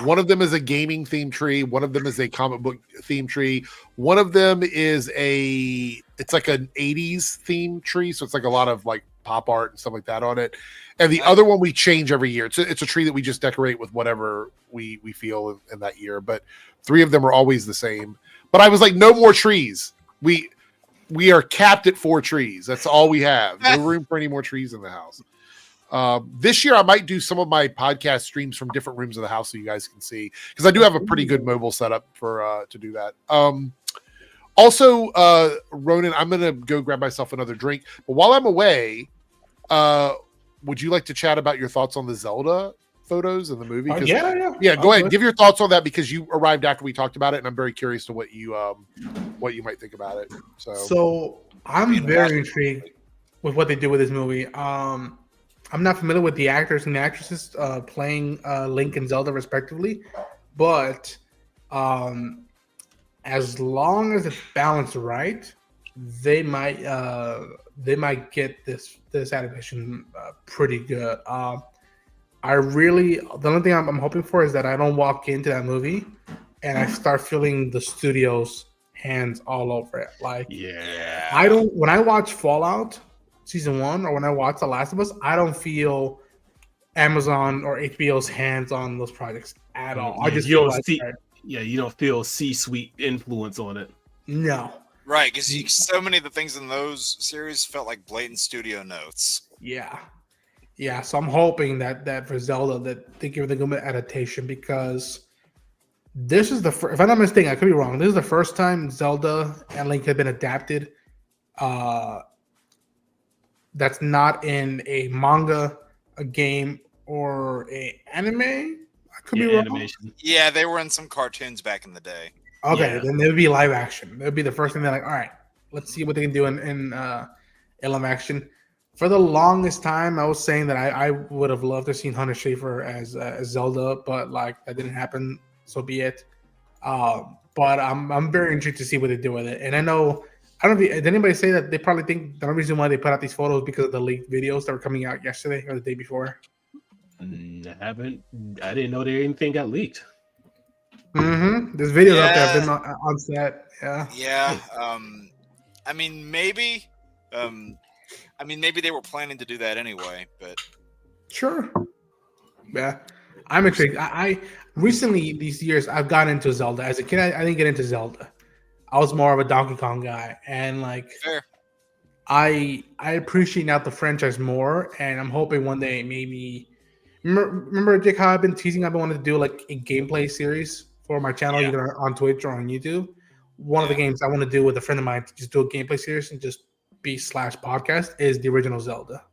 One of them is a gaming theme tree. One of them is a comic book theme tree. One of them is it's like an 80s theme tree. So it's like a lot of like pop art and stuff like that on it. And the other one we change every year. It's a tree that we just decorate with whatever we feel in that year. But 3 of them are always the same. But I was like, no more trees. We are capped at 4 trees. That's all we have. No room for any more trees in the house. This year I might do some of my podcast streams from different rooms of the house so you guys can see, because I do have a pretty good mobile setup for to do that. Also, Ronan, I'm gonna go grab myself another drink, but while I'm away, would you like to chat about your thoughts on the Zelda photos in the movie? Yeah. Go ahead, give your thoughts on that, because you arrived after we talked about it, and I'm very curious to what you might think about it. So I'm very intrigued with what they do with this movie. I'm not familiar with the actors and actresses playing Link and Zelda respectively, but as long as it's balanced right, they might get this animation pretty good. The only thing I'm hoping for is that I don't walk into that movie and I start feeling the studio's hands all over it. Like, when I watch Fallout Season 1 or when I watch The Last of Us, I don't feel Amazon or HBO's hands on those projects at all. I just you don't feel C-suite influence on it. No. Right, because so many of the things in those series felt like blatant studio notes. Yeah. So I'm hoping that for Zelda that they give it a good adaptation, because this is if I'm not mistaken, I could be wrong. This is the first time Zelda and Link have been adapted. That's not in a manga, a game, or a anime. I could be wrong. Animation. Yeah, they were in some cartoons back in the day. Okay, then it would be live action. It would be the first thing they're like, all right, let's see what they can do in live action. For the longest time, I was saying that I would have loved to have seen Hunter Schafer as Zelda, but like that didn't happen. So be it. But I'm very intrigued to see what they do with it. And I don't know. Did anybody say that they probably think the reason why they put out these photos because of the leaked videos that were coming out yesterday or the day before? I didn't know anything got leaked. There's videos out there been on set. Yeah. I mean, maybe they were planning to do that anyway, but sure. Yeah, I'm intrigued. I recently these years I've gotten into Zelda. As a kid, I didn't get into Zelda. I was more of a Donkey Kong guy, and like fair. I appreciate now the franchise more, and I'm hoping one day maybe. Remember, Jake, how I've been teasing? I've been wanting to do like a gameplay series for my channel, either on Twitch or on YouTube. One of the games I want to do with a friend of mine to just do a gameplay series and just be /podcast is the original Zelda.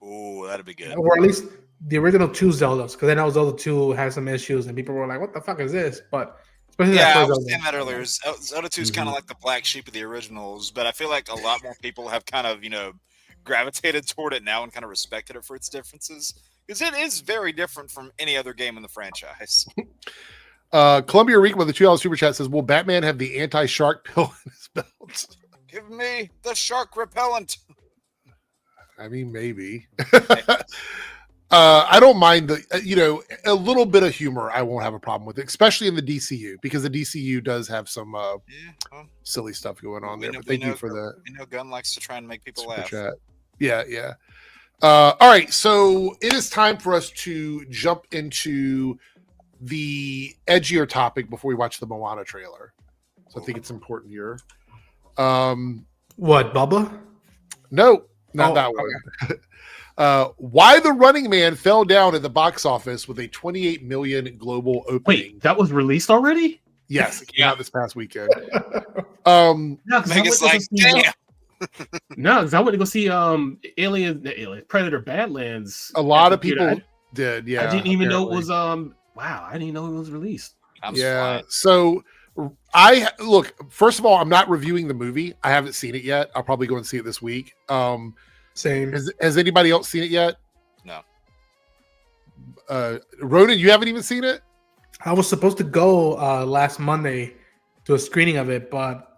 Oh, that'd be good. Or at least the original 2 Zeldas, because I know Zelda 2 has some issues and people were like, what the fuck is this? But especially I was saying that earlier. Zelda 2 is kind of like the black sheep of the originals, but I feel like a lot more people have kind of, gravitated toward it now and kind of respected it for its differences, because it is very different from any other game in the franchise. Columbia Rico with the $2 super chat says, will Batman have the anti-shark pill in his belt? Give me the shark repellent. I mean, maybe. I don't mind a little bit of humor. I won't have a problem with it, especially in the DCU, because the DCU does have some silly stuff going on there. But thank you for that. Gunn likes to try and make people laugh. Chat. Yeah. All right, so it is time for us to jump into the edgier topic before we watch the Moana trailer. So I think it's important here. What, Bubba? No, not that one. Why the Running Man fell down at the box office with a 28 million global opening. Wait, that was released already? Yes, it came out this past weekend. Vegas like, damn. No, because I went to go see Alien Predator Badlands. A lot of people did. Yeah, I didn't even know it was wow, I didn't even know it was released. So I look, first of all, I'm not reviewing the movie. I haven't seen it yet. I'll probably go and see it this week. Same. Has anybody else seen it yet? No. Ronan, you haven't even seen it? I was supposed to go last Monday to a screening of it, but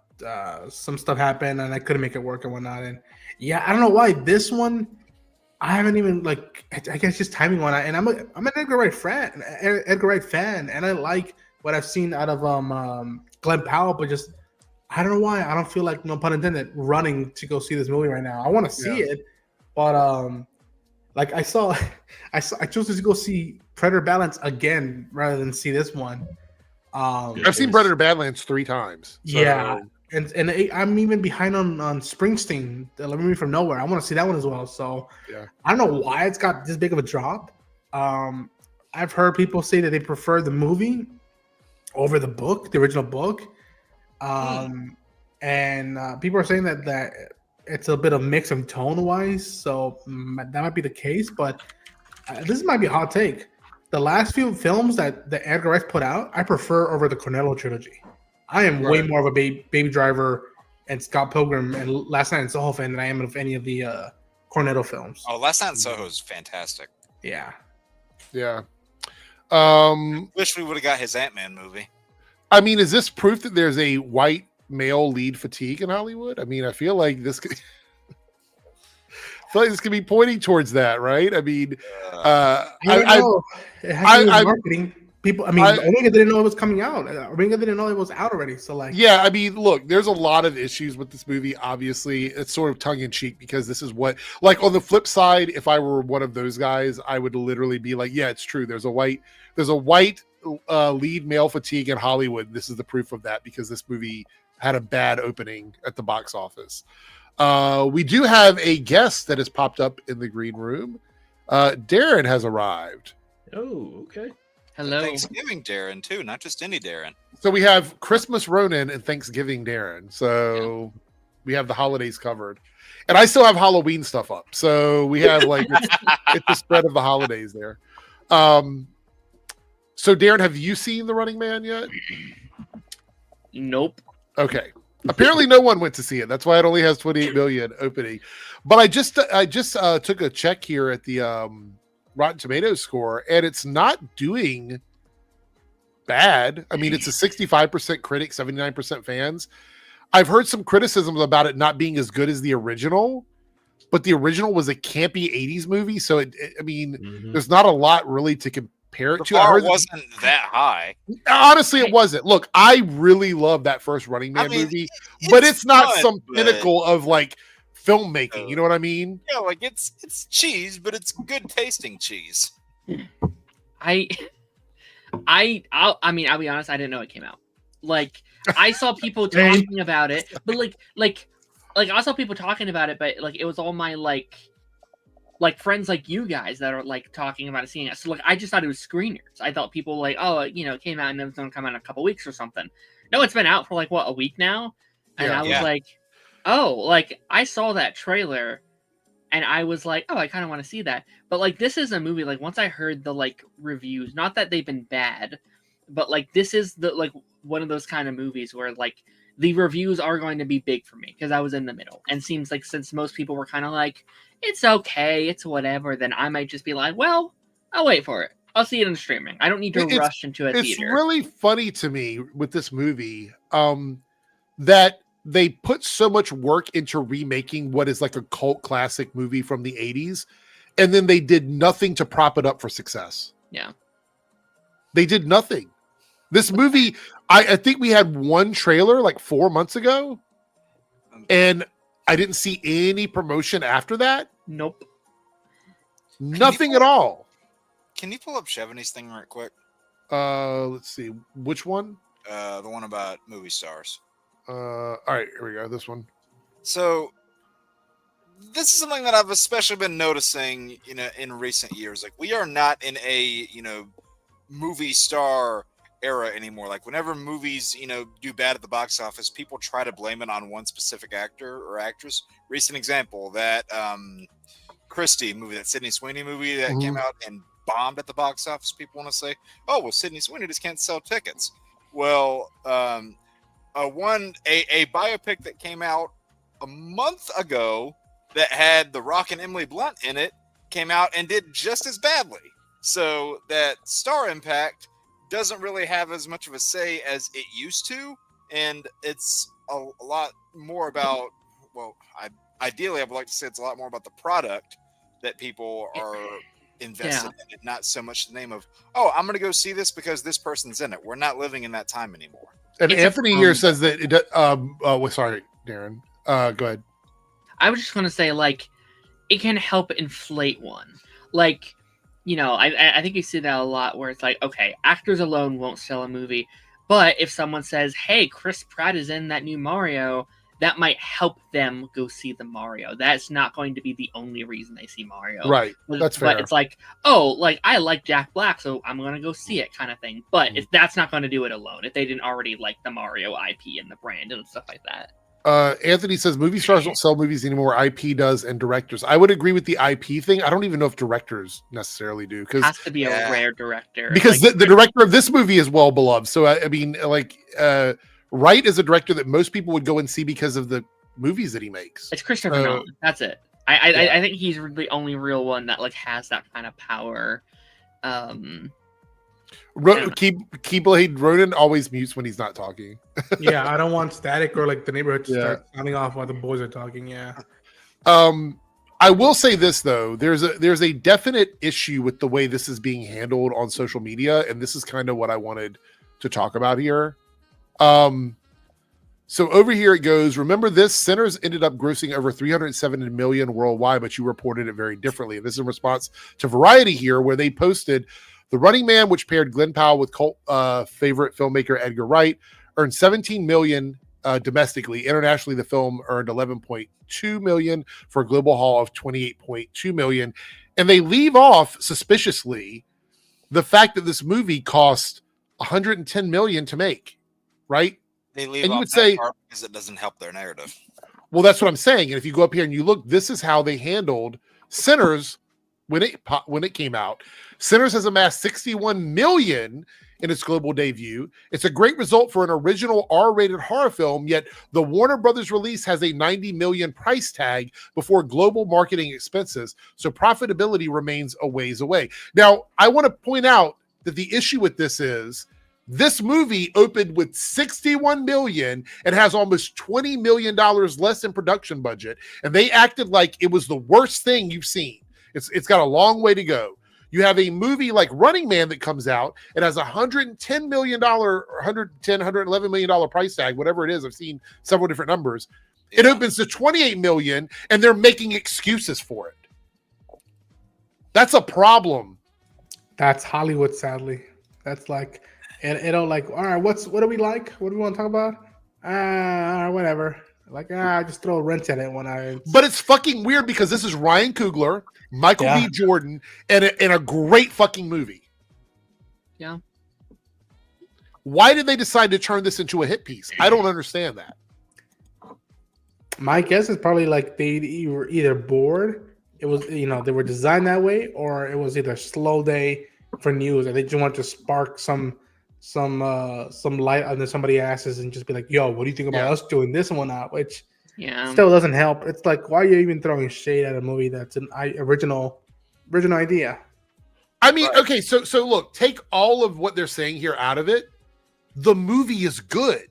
some stuff happened and I couldn't make it work and whatnot. And I don't know why this one. I haven't even like. I guess just timing one. And I'm an Edgar Wright fan. Edgar Wright fan, and I like what I've seen out of Glenn Powell, but just I don't know why I don't feel like, no pun intended, running to go see this movie right now. I want to see it, but like I chose to go see Predator Balance again rather than see this one. I've seen Predator Badlands 3 times. So. Yeah. And I'm even behind on Springsteen, the Let Me From Nowhere. I want to see that one as well. So I don't know why it's got this big of a drop. I've heard people say that they prefer the movie over the book, the original book. And people are saying that it's a bit of mix of tone wise. So that might be the case. But this might be a hot take. The last few films that the Edgar Wright put out, I prefer over the Cornetto trilogy. I am way more of a Baby Driver and Scott Pilgrim and Last Night in Soho fan than I am of any of the Cornetto films. Oh, Last Night in Soho is fantastic. Yeah. Wish we would have got his Ant-Man movie. I mean, is this proof that there's a white male lead fatigue in Hollywood? I mean, I feel like this could be pointing towards that, right? I mean, I don't know. It has to do with marketing. People, Omega didn't know it was coming out. Omega didn't know it was out already. So, like, yeah, I mean, look, there's a lot of issues with this movie. Obviously, it's sort of tongue in cheek because this is what, like, on the flip side, if I were one of those guys, I would literally be like, yeah, it's true. There's a white lead male fatigue in Hollywood. This is the proof of that because this movie had a bad opening at the box office. We do have a guest that has popped up in the green room. Darren has arrived. Oh, okay. Hello. Thanksgiving Darren too, not just any Darren. So we have Christmas Ronin and Thanksgiving Darren. So we have the holidays covered. And I still have Halloween stuff up. So we have like it's the spread of the holidays there. So Darren, have you seen The Running Man yet? Nope. Okay. Apparently no one went to see it. That's why it only has 28 million opening. But I just took a check here at the Rotten Tomatoes score, and it's not doing bad. I mean, it's a 65% critic, 79% fans. I've heard some criticisms about it not being as good as the original, but the original was a campy 80s movie, so there's not a lot really to compare it to. The bar wasn't that high. Honestly, it wasn't. Look, I really love that first Running Man movie, but it's not some pinnacle of like filmmaking. You know what I mean? Yeah, like it's cheese, but it's good tasting cheese. I'll be honest, I didn't know it came out. Like, I saw people talking about it, but like I saw people talking about it, but like it was all my like friends like you guys that are like talking about it, seeing it. So like I just thought it was screeners. I thought people like, oh, it came out and it was gonna come out in a couple weeks or something. No, it's been out for like a week now, and I was like, oh, like I saw that trailer, and I was like, oh, I kind of want to see that. But like this is a movie. Like once I heard the like reviews, not that they've been bad, but like this is the like one of those kind of movies where like the reviews are going to be big for me because I was in the middle. And seems like since most people were kind of like, it's okay, it's whatever, then I might just be like, well, I'll wait for it. I'll see it in streaming. I don't need to rush into a theater. It's really funny to me with this movie that they put so much work into remaking what is like a cult classic movie from the 80s, and then they did nothing to prop it up for success. Yeah. They did nothing. This movie, I think we had one trailer like 4 months ago, and I didn't see any promotion after that. Nope. Nothing at all. Can you pull up Cheveny's thing right quick? Let's see. Which one? The one about movie stars. All right, here we go. This one. So this is something that I've especially been noticing, in recent years. Like we are not in a, movie star era anymore. Like whenever movies, do bad at the box office, people try to blame it on one specific actor or actress. Recent example, that Christie movie, that Sydney Sweeney movie that came out and bombed at the box office. People want to say, oh, well, Sydney Sweeney just can't sell tickets. Well, a biopic that came out a month ago that had The Rock and Emily Blunt in it came out and did just as badly. So that star impact doesn't really have as much of a say as it used to, and it's a lot more about, well, ideally I would like to say it's a lot more about the product that people are invested in it, not so much the name of, oh, I'm going to go see this because this person's in it. We're not living in that time anymore. And It's Anthony here says that it, sorry, Darren. Go ahead. I was just going to say, like, it can help inflate one. Like, you know, I think you see that a lot where it's like, okay, actors alone won't sell a movie. But if someone says, hey, Chris Pratt is in that new Mario, that might help them go see the Mario. That's not going to be the only reason they see Mario. Right. That's fair. But it's like, oh, like, I like Jack Black, so I'm going to go see it kind of thing. But if that's not going to do it alone, if they didn't already like the Mario IP and the brand and stuff like that. Anthony says movie stars don't sell movies anymore. IP does, and directors. I would agree with the IP thing. I don't even know if directors necessarily do, because it has to be a rare director. Because like, the director of this movie is well beloved. So I mean, like, Wright is a director that most people would go and see because of the movies that he makes. It's Christopher Nolan. That's it. I think he's the only real one that like has that kind of power. Keyblade Ronan always mutes when he's not talking. Yeah, I don't want static or like the neighborhood to start sounding off while the boys are talking. Yeah. I will say this though, there's a definite issue with the way this is being handled on social media, and this is kind of what I wanted to talk about here. So over here it goes, remember this, Sinners ended up grossing over 370 million worldwide, but you reported it very differently. And this is in response to Variety here, where they posted The Running Man, which paired Glenn Powell with cult favorite filmmaker Edgar Wright, earned 17 million domestically. Internationally, the film earned 11.2 million for a global haul of 28.2 million. And they leave off suspiciously the fact that this movie cost 110 million to make, right? They leave and off you would say, part because it doesn't help their narrative. Well, that's what I'm saying. And if you go up here and you look, this is how they handled Sinners when it came out. Sinners has amassed 61 million in its global debut. It's a great result for an original R-rated horror film, yet the Warner Brothers release has a 90 million price tag before global marketing expenses, so profitability remains a ways away. Now, I want to point out that the issue with this is this movie opened with 61 million and has almost $20 million less in production budget, and they acted like it was the worst thing you've seen. It's got a long way to go. You have a movie like Running Man that comes out. It has $110 million, $111 million price tag, whatever it is. I've seen several different numbers. It opens to 28 million, and they're making excuses for it. That's a problem. That's Hollywood, sadly. That's like, it'll like, all right, what do we like? What do we want to talk about? Whatever. Like, just throw a wrench at it when I. But it's fucking weird because this is Ryan Coogler, Michael B. Jordan, and a great fucking movie. Yeah. Why did they decide to turn this into a hit piece? I don't understand that. My guess is probably like they were either bored. It was, they were designed that way, or it was either a slow day for news, and they just wanted to spark some light under somebody's asses and just be like, yo, what do you think about us doing this and whatnot? Which still doesn't help. It's like, why are you even throwing shade at a movie that's an original idea? I mean, okay, so look, take all of what they're saying here out of it. The movie is good.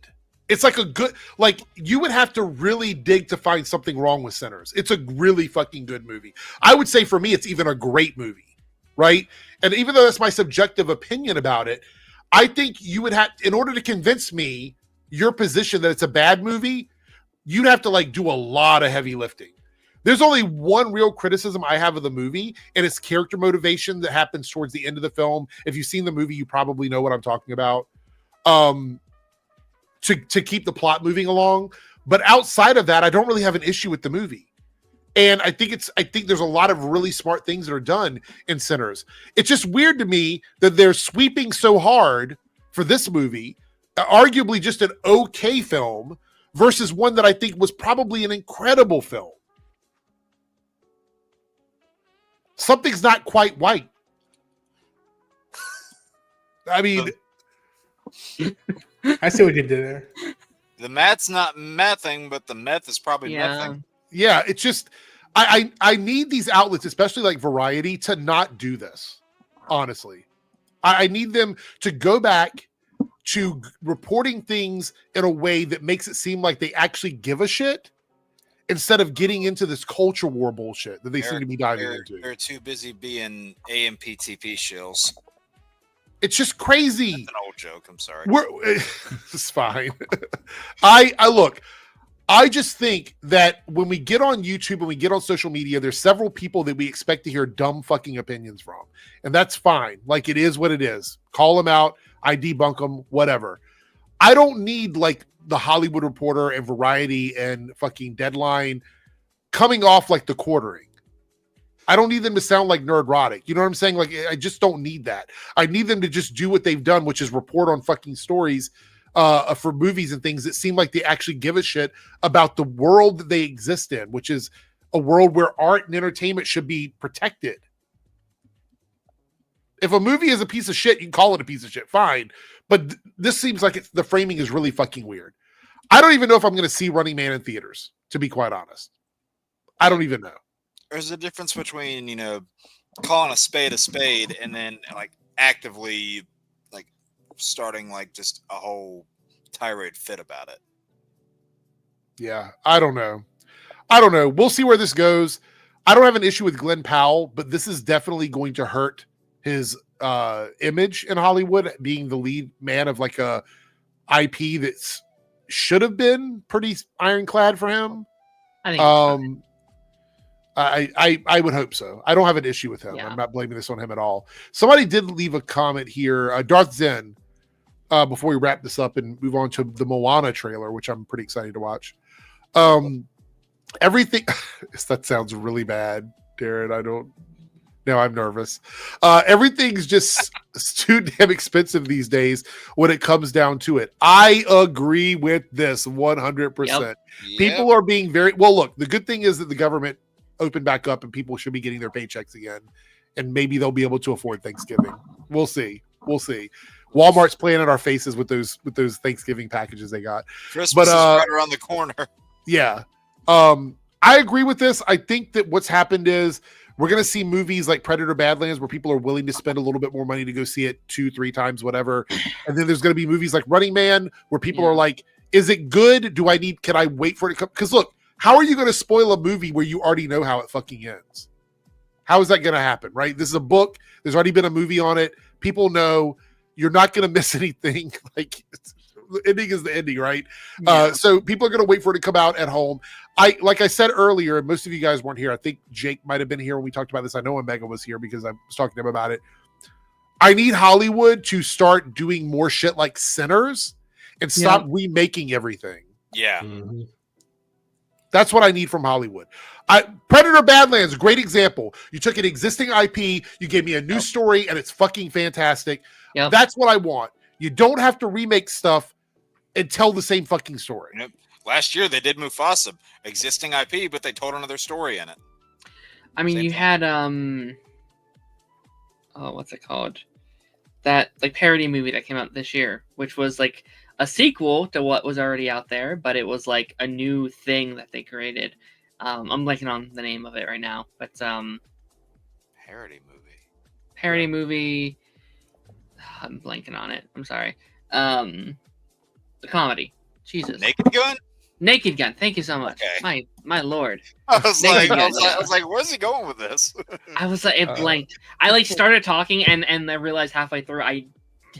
It's like you would have to really dig to find something wrong with Sinners. It's a really fucking good movie. I would say for me, it's even a great movie, right? And even though that's my subjective opinion about it, I think you would have, in order to convince me your position that it's a bad movie, you'd have to like do a lot of heavy lifting. There's only one real criticism I have of the movie, and it's character motivation that happens towards the end of the film. If you've seen the movie, you probably know what I'm talking about. To keep the plot moving along. But outside of that, I don't really have an issue with the movie. And I think there's a lot of really smart things that are done in Sinners. It's just weird to me that they're sweeping so hard for this movie, arguably just an okay film, versus one that I think was probably an incredible film. Something's not quite white. I mean, I see what you did there. The math's not mething, but the meth is probably mething. Yeah, it's just I need these outlets, especially like Variety, to not do this. Honestly, I need them to go back to reporting things in a way that makes it seem like they actually give a shit, instead of getting into this culture war bullshit that they seem to be diving into. They're too busy being AMPTP shills. It's just crazy. That's an old joke. I'm sorry. It's fine. I look. I just think that when we get on YouTube and we get on social media, there's several people that we expect to hear dumb fucking opinions from. And that's fine. Like, it is what it is. Call them out. I debunk them, whatever. I don't need like the Hollywood Reporter and Variety and fucking Deadline coming off like the Quartering. I don't need them to sound like nerdrotic. You know what I'm saying? Like, I just don't need that. I need them to just do what they've done, which is report on fucking stories for movies and things that seem like they actually give a shit about the world that they exist in, which is a world where art and entertainment should be protected. If a movie is a piece of shit, you can call it a piece of shit, fine. But this seems like the framing is really fucking weird. I don't even know if I'm going to see Running Man in theaters, to be quite honest. I don't even know. There's a difference between, calling a spade and then like actively like starting like just a whole tirade fit about it. Yeah, I don't know. We'll see where this goes. I don't have an issue with Glenn Powell, but this is definitely going to hurt his image in Hollywood, being the lead man of like a IP that's should have been pretty ironclad for him. I think I would hope so. I don't have an issue with him. Yeah. I'm not blaming this on him at all. Somebody did leave a comment here. Darth Zen, before we wrap this up and move on to the Moana trailer, which I'm pretty excited to watch. Everything that sounds really bad, Darren. Now I'm nervous. Everything's just too damn expensive these days when it comes down to it. I agree with this 100%. Yep. People are being very well. Look, the good thing is that the government opened back up and people should be getting their paychecks again, and maybe they'll be able to afford Thanksgiving. We'll see. Walmart's playing in our faces with those Thanksgiving packages they got. Christmas is right around the corner. Yeah. I agree with this. I think that what's happened is we're going to see movies like Predator Badlands where people are willing to spend a little bit more money to go see it 2-3 times, whatever. And then there's going to be movies like Running Man where people are like, is it good? Can I wait for it to come? Because look, how are you going to spoil a movie where you already know how it fucking ends? How is that going to happen, right? This is a book. There's already been a movie on it. People know you're not going to miss anything. Like, the ending is the ending, right? Yeah. So people are going to wait for it to come out at home. Like I said earlier, and most of you guys weren't here. I think Jake might have been here when we talked about this. I know Omega was here because I was talking to him about it. I need Hollywood to start doing more shit like Sinners and stop remaking everything. Yeah. Mm-hmm. That's what I need from Hollywood. Predator Badlands, great example. You took an existing IP, you gave me a new story, and it's fucking fantastic. Yep. That's what I want. You don't have to remake stuff and tell the same fucking story. Yep. Last year they did Mufasa, existing IP, but they told another story in it. I mean, Same you thing. had what's it called? That like parody movie that came out this year, which was like a sequel to what was already out there, but it was like a new thing that they created. I'm blanking on the name of it right now, but Parody movie. I'm blanking on it. I'm sorry. The comedy. Jesus. Naked Gun. Thank you so much. Okay. My lord. I was Naked like, Gun. I was like, where's he going with this? I was like, it blanked. I like started talking and I realized halfway through I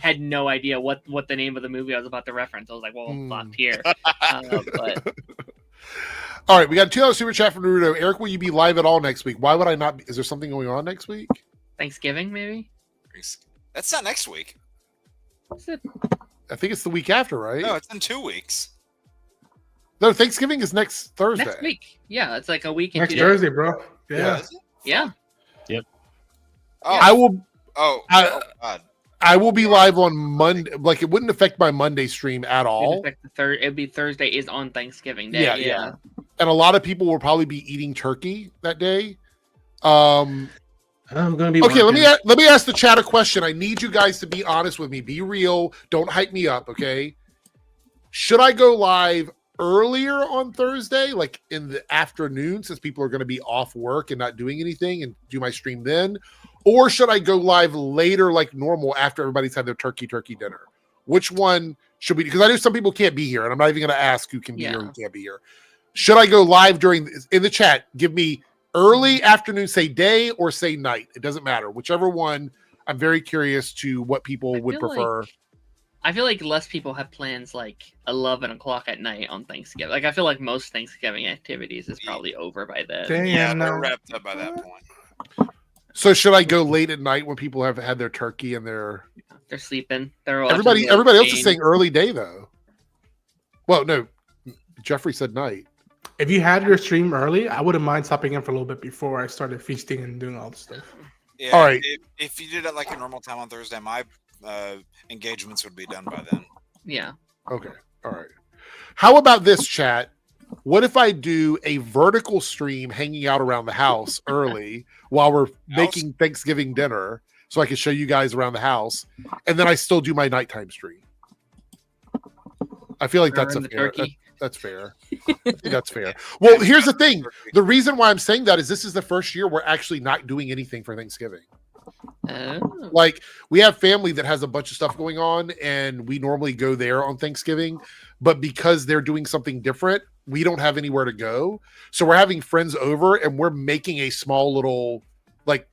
had no idea what the name of the movie I was about to reference. I was like, well, I'm fucked here. But All right, we got a $2 super chat from Naruto. Eric, will you be live at all next week? Why would I not be? Is there something going on next week? Thanksgiving, maybe? That's not next week. Is it? I think it's the week after, right? No, it's in 2 weeks. No, Thanksgiving is next Thursday. Next week. Yeah, it's like a week. Next 2 days. Thursday, bro. Yeah. Is it? Yeah. Oh, I will. God. I will be live on Monday. Like, it wouldn't affect my Monday stream at all. It'd be Thursday is on Thanksgiving Day. Yeah. And a lot of people will probably be eating turkey that day. I'm gonna be okay. working. Let me ask the chat a question. I need you guys to be honest with me. Be real. Don't hype me up. Okay. Should I go live earlier on Thursday, like in the afternoon, since people are going to be off work and not doing anything, and do my stream then? Or should I go live later like normal after everybody's had their turkey dinner? Which one should we do? Because I know some people can't be here, and I'm not even going to ask who can be here and who can't be here. should I go live in the chat? Give me early afternoon, say day or say night. It doesn't matter. Whichever one. I'm very curious to what people would prefer. I feel like less people have plans like 11 o'clock at night on Thanksgiving. Like I feel like most Thanksgiving activities is probably over by then. Yeah, they're wrapped up by that point. So should I go late at night when people have had their turkey and they're sleeping? Everybody else is saying early day though. Well, no, Jeffrey said night. If you had your stream early, I wouldn't mind stopping in for a little bit before I started feasting and doing all the stuff. Yeah, all right. If you did it like a normal time on Thursday, my engagements would be done by then. Yeah. Okay. All right. How about this, chat? What if I do a vertical stream hanging out around the house early while we're making Thanksgiving dinner so I can show you guys around the house, and then I still do my nighttime stream? I feel like that's fair. That's fair. I think that's fair. Well, here's the thing. The reason why I'm saying that is this is the first year we're actually not doing anything for Thanksgiving. Like we have family that has a bunch of stuff going on and we normally go there on Thanksgiving, but because they're doing something different, we don't have anywhere to go. So we're having friends over and we're making a small little, like,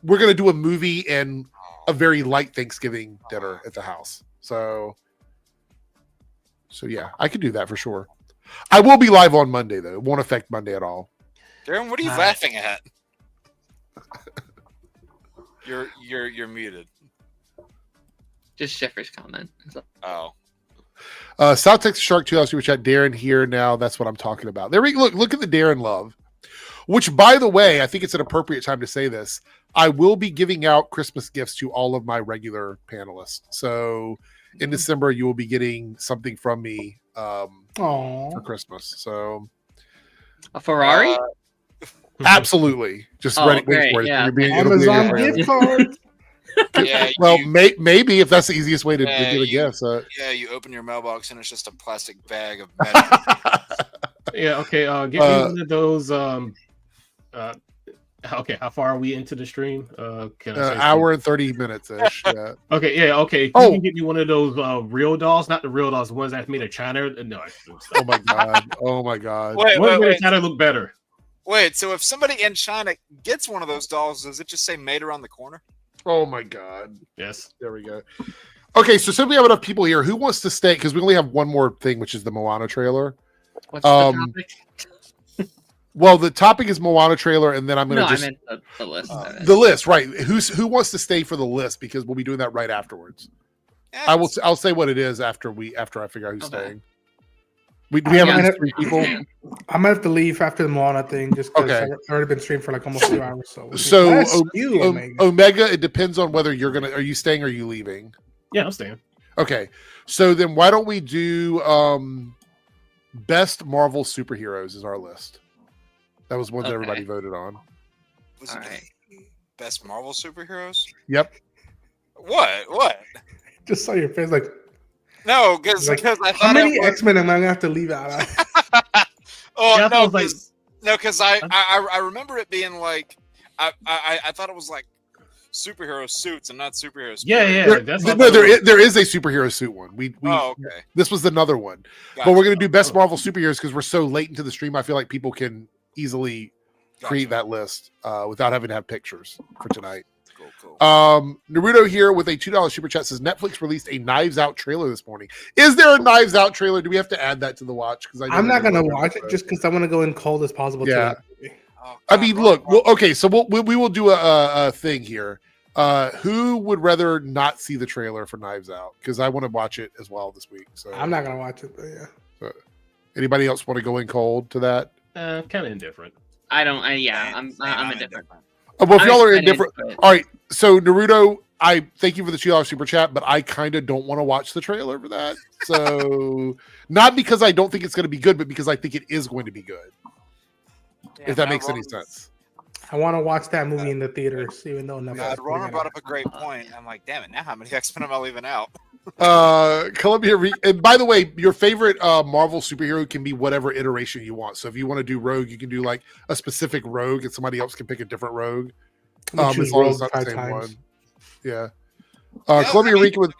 we're going to do a movie and a very light Thanksgiving dinner at the house. So yeah, I could do that for sure. I will be live on Monday though. It won't affect Monday at all. Darren, what are you laughing at? You're muted. Just Jeffrey's comment. Oh. South Texas Shark 2 Super Chat. Darren here now. That's what I'm talking about. There we look at the Darren love. Which, by the way, I think it's an appropriate time to say this. I will be giving out Christmas gifts to all of my regular panelists. So in December, you will be getting something from me for Christmas. So a Ferrari? Absolutely. Just ready. Wait for it. Yeah. Amazon gift card. Yeah, well, maybe if that's the easiest way to give a gift. So. Yeah, you open your mailbox and it's just a plastic bag of Yeah, okay. Give me one of those. Okay, how far are we into the stream? Can I say hour and 30 minutes ish. Yeah. Okay, yeah, okay. You can get me one of those real dolls, not the real dolls, the ones that's made of China. No. Oh my god. Oh my god. Wait. China look better. Wait, so if somebody in China gets one of those dolls, does it just say made around the corner? Oh my god. Yes. There we go. Okay, so since we have enough people here, who wants to stay? Because we only have one more thing, which is the Moana trailer. What's the topic? Well, the topic is Moana trailer, and then I'm going to I meant the list. The list, right? Who wants to stay for the list? Because we'll be doing that right afterwards. Yes. I'll say what it is after I figure out who's staying. We have at least 3 people. I might have to leave after the Moana thing just because I've already been streaming for like almost 2 hours. So Omega, it depends on whether are you staying or are you leaving? Yeah, I'm staying. Okay, so then why don't we do best Marvel superheroes is our list. That was one that everybody voted on. Was it best Marvel superheroes? Yep. What? Just saw your face like. No, because I thought how many X-Men am I gonna have to leave out? Because I remember it being like I thought it was like superhero suits and not superhero suits. Yeah. There is a superhero suit one. Okay. This was another one, but we're gonna do best Marvel superheroes because we're so late into the stream. I feel like people can easily create that list without having to have pictures for tonight. Cool. Naruto here with a $2 super chat says Netflix released a Knives Out trailer this morning. Is there a Knives Out trailer? Do we have to add that to the watch? Because I'm not gonna watch it just because I want to go in cold as possible. Yeah. I mean, look. Well, okay, so we will do a thing here. Who would rather not see the trailer for Knives Out? Because I want to watch it as well this week. So I'm not gonna watch it, but yeah. So, anybody else want to go in cold to that? Kind of indifferent. I'm indifferent. Well, if y'all are indifferent, all right. So Naruto, I thank you for the $2 super chat, but I kind of don't want to watch the trailer for that. So not because I don't think it's going to be good, but because I think it is going to be good. Yeah, if that makes any sense. I want to watch that movie in the theaters, even though Ronald brought up a great point. I'm like, damn it! Now how many X-Men am I leaving out? Columbia, and by the way, your favorite Marvel superhero can be whatever iteration you want. So if you want to do Rogue, you can do like a specific Rogue, and somebody else can pick a different Rogue. As long as it's not the same one. Yeah. Columbia Rica with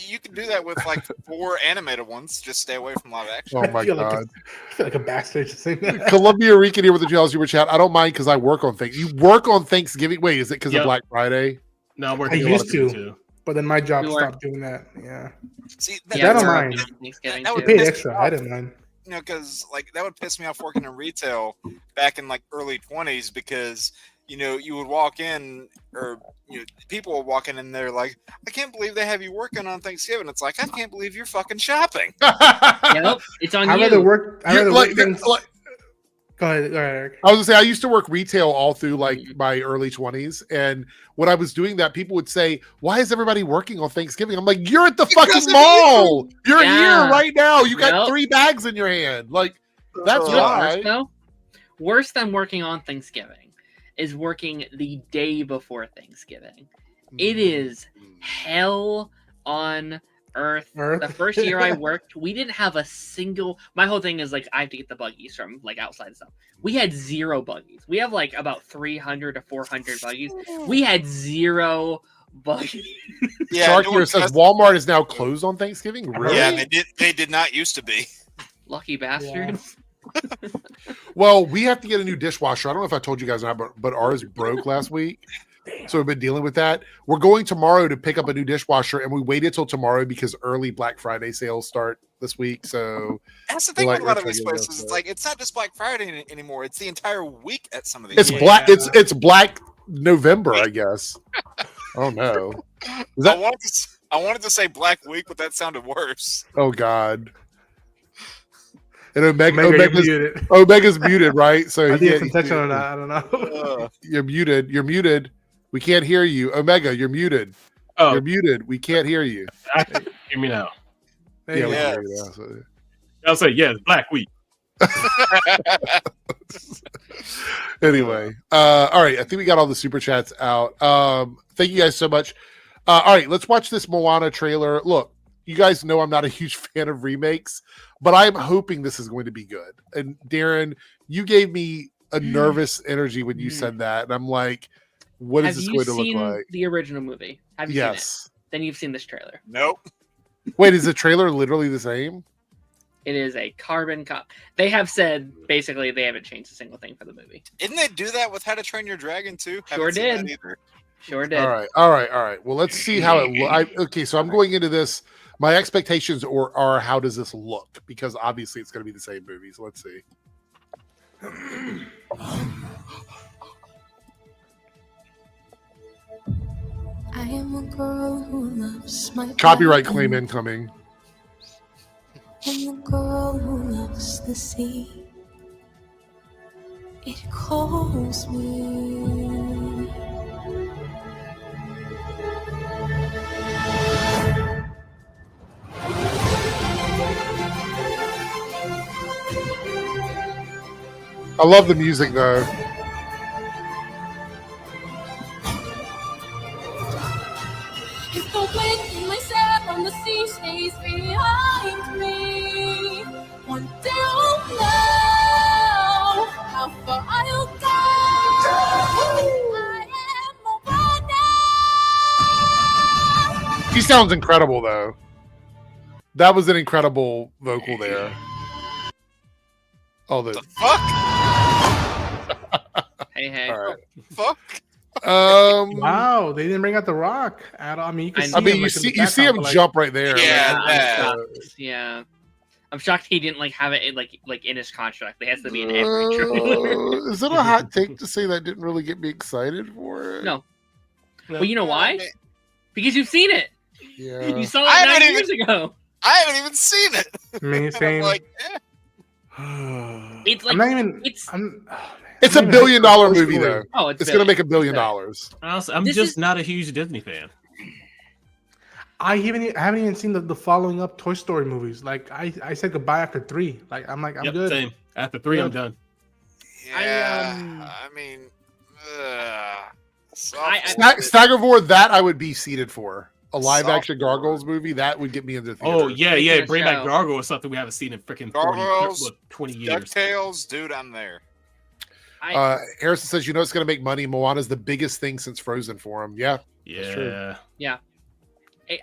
you can do that with like 4 animated ones. Just stay away from live action. Oh my I feel god. I feel like a backstage to say that. Columbia Rican here with the $2 super chat. I don't mind because I work on things. You work on Thanksgiving. Wait, is it because of Yep. Black Friday? No, I'm I working a lot of used people to. too. But then my job You are- stopped doing that. Yeah. See, I don't we're mind. open on Thanksgiving, That I would too. paid piss me extra. off. I didn't mind. You know, because like that would piss me off working in retail back in like early 20s because you know you would walk in or people would walk in and they're like, I can't believe they have you working on Thanksgiving. It's like I can't believe you're fucking shopping. Yep, it's on I'd you. rather work. I'd rather Like, work things. like- Go ahead, Eric. I was gonna say I used to work retail all through like my early 20s, and when I was doing that, people would say, "Why is everybody working on Thanksgiving?" I'm like, "You're at the Because fucking of mall. You're Yeah. here right now. You got Yep. 3 bags in your hand. Like that's You know what's worse, why." though? Worse than working on Thanksgiving is working the day before Thanksgiving. It is hell on earth. The first year I worked, we didn't have a single. My whole thing is like I have to get the buggies from like outside stuff. We had 0 buggies. We have like about 300 to 400 buggies. We had 0 buggies. Yeah, Shark no here one says trust- Walmart is now closed on Thanksgiving. Really? Yeah, they did not used to be. Lucky bastards. Well, we have to get a new dishwasher. I don't know if I told you guys or not, but ours broke last week. So we've been dealing with that. We're going tomorrow to pick up a new dishwasher, and we waited till tomorrow because early Black Friday sales start this week. So That's the thing Like, with a lot we're of these trying to get places. those, It's like it's not just Black Friday anymore. It's the entire week at some of these. it's places. black. It's Black November, I guess. Oh no! Is that? I wanted to say Black Week, but that sounded worse. Oh god! And Omega, you're Omega's, muted. Omega's muted, right? So I he think it's can't- intentional or not. I don't know. You're muted. You're muted. We can't hear you, Omega. You're muted. Oh, You're muted. We can't hear you. hear me now. There Yeah, you we go. can hear you now. So- I'll say yes, Black Week. Anyway, all right. I think we got all the super chats out. Thank you guys so much. All right, let's watch this Moana trailer. Look, you guys know I'm not a huge fan of remakes, but I'm hoping this is going to be good. And Darren, you gave me a nervous energy when you said that, and I'm like, what is Have this you going to look seen like? the original movie? Have you seen it? Yes. Then you've seen this trailer. Nope. Wait, is the trailer literally the same? It is a carbon cop. They have said basically they haven't changed a single thing for the movie. Didn't they do that with How to Train Your Dragon too? Sure Haven't seen that did. either. Sure did. All right. Well, let's see how it looks. Okay, so I'm going into this. My expectations are how does this look? Because obviously it's going to be the same movie. So let's see. I am a girl who loves my Copyright garden, claim incoming. and the girl who loves the sea. It calls me. I love the music though. If the wind in my sail on the sea stays behind me, one day I'll know how far I'll go. I am Moana. He sounds incredible though. That was an incredible vocal there. Oh, The the fuck? Hey. all right. Fuck? Wow, they didn't bring out the Rock at all. I mean, you can see I mean, him, you like, in the see him background, but, like, jump right there. Yeah, like, that. Yeah. I'm shocked he didn't like have it in, like in his contract. It has to be in every trailer. Is it a hot take to say that didn't really get me excited for it? No. Well, you know why? Because you've seen it. Yeah. You saw I it 9 haven't years ago. I haven't even seen it. I mean, And same. I'm like, It's like I'm not even. it's I'm, It's a I'm $1 not even billion Toy movie Story. though. oh, It's gonna make $1 billion. Honestly, I'm This just is- not a huge Disney fan. I haven't even seen the following up Toy Story movies. Like I said goodbye after 3. Like I'm Yep, good. same. After 3, I'm Yeah. done. yeah. I mean, Staggervore, that I would be seated for. A live action Sophomore. Gargoyles movie, that would get me into theater. Oh, yeah. Speaking Bring of back show. Gargoyle is something we haven't seen in freaking 40, Gargoyles, 20 years. DuckTales, dude, I'm there. Harrison says, you know it's gonna make money. Moana's the biggest thing since Frozen for him. Yeah. Yeah.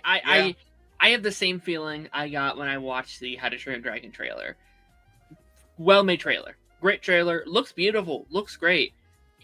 I I have the same feeling I got when I watched the How to Train Your Dragon trailer. Well-made trailer. Great trailer. Looks beautiful. Looks great.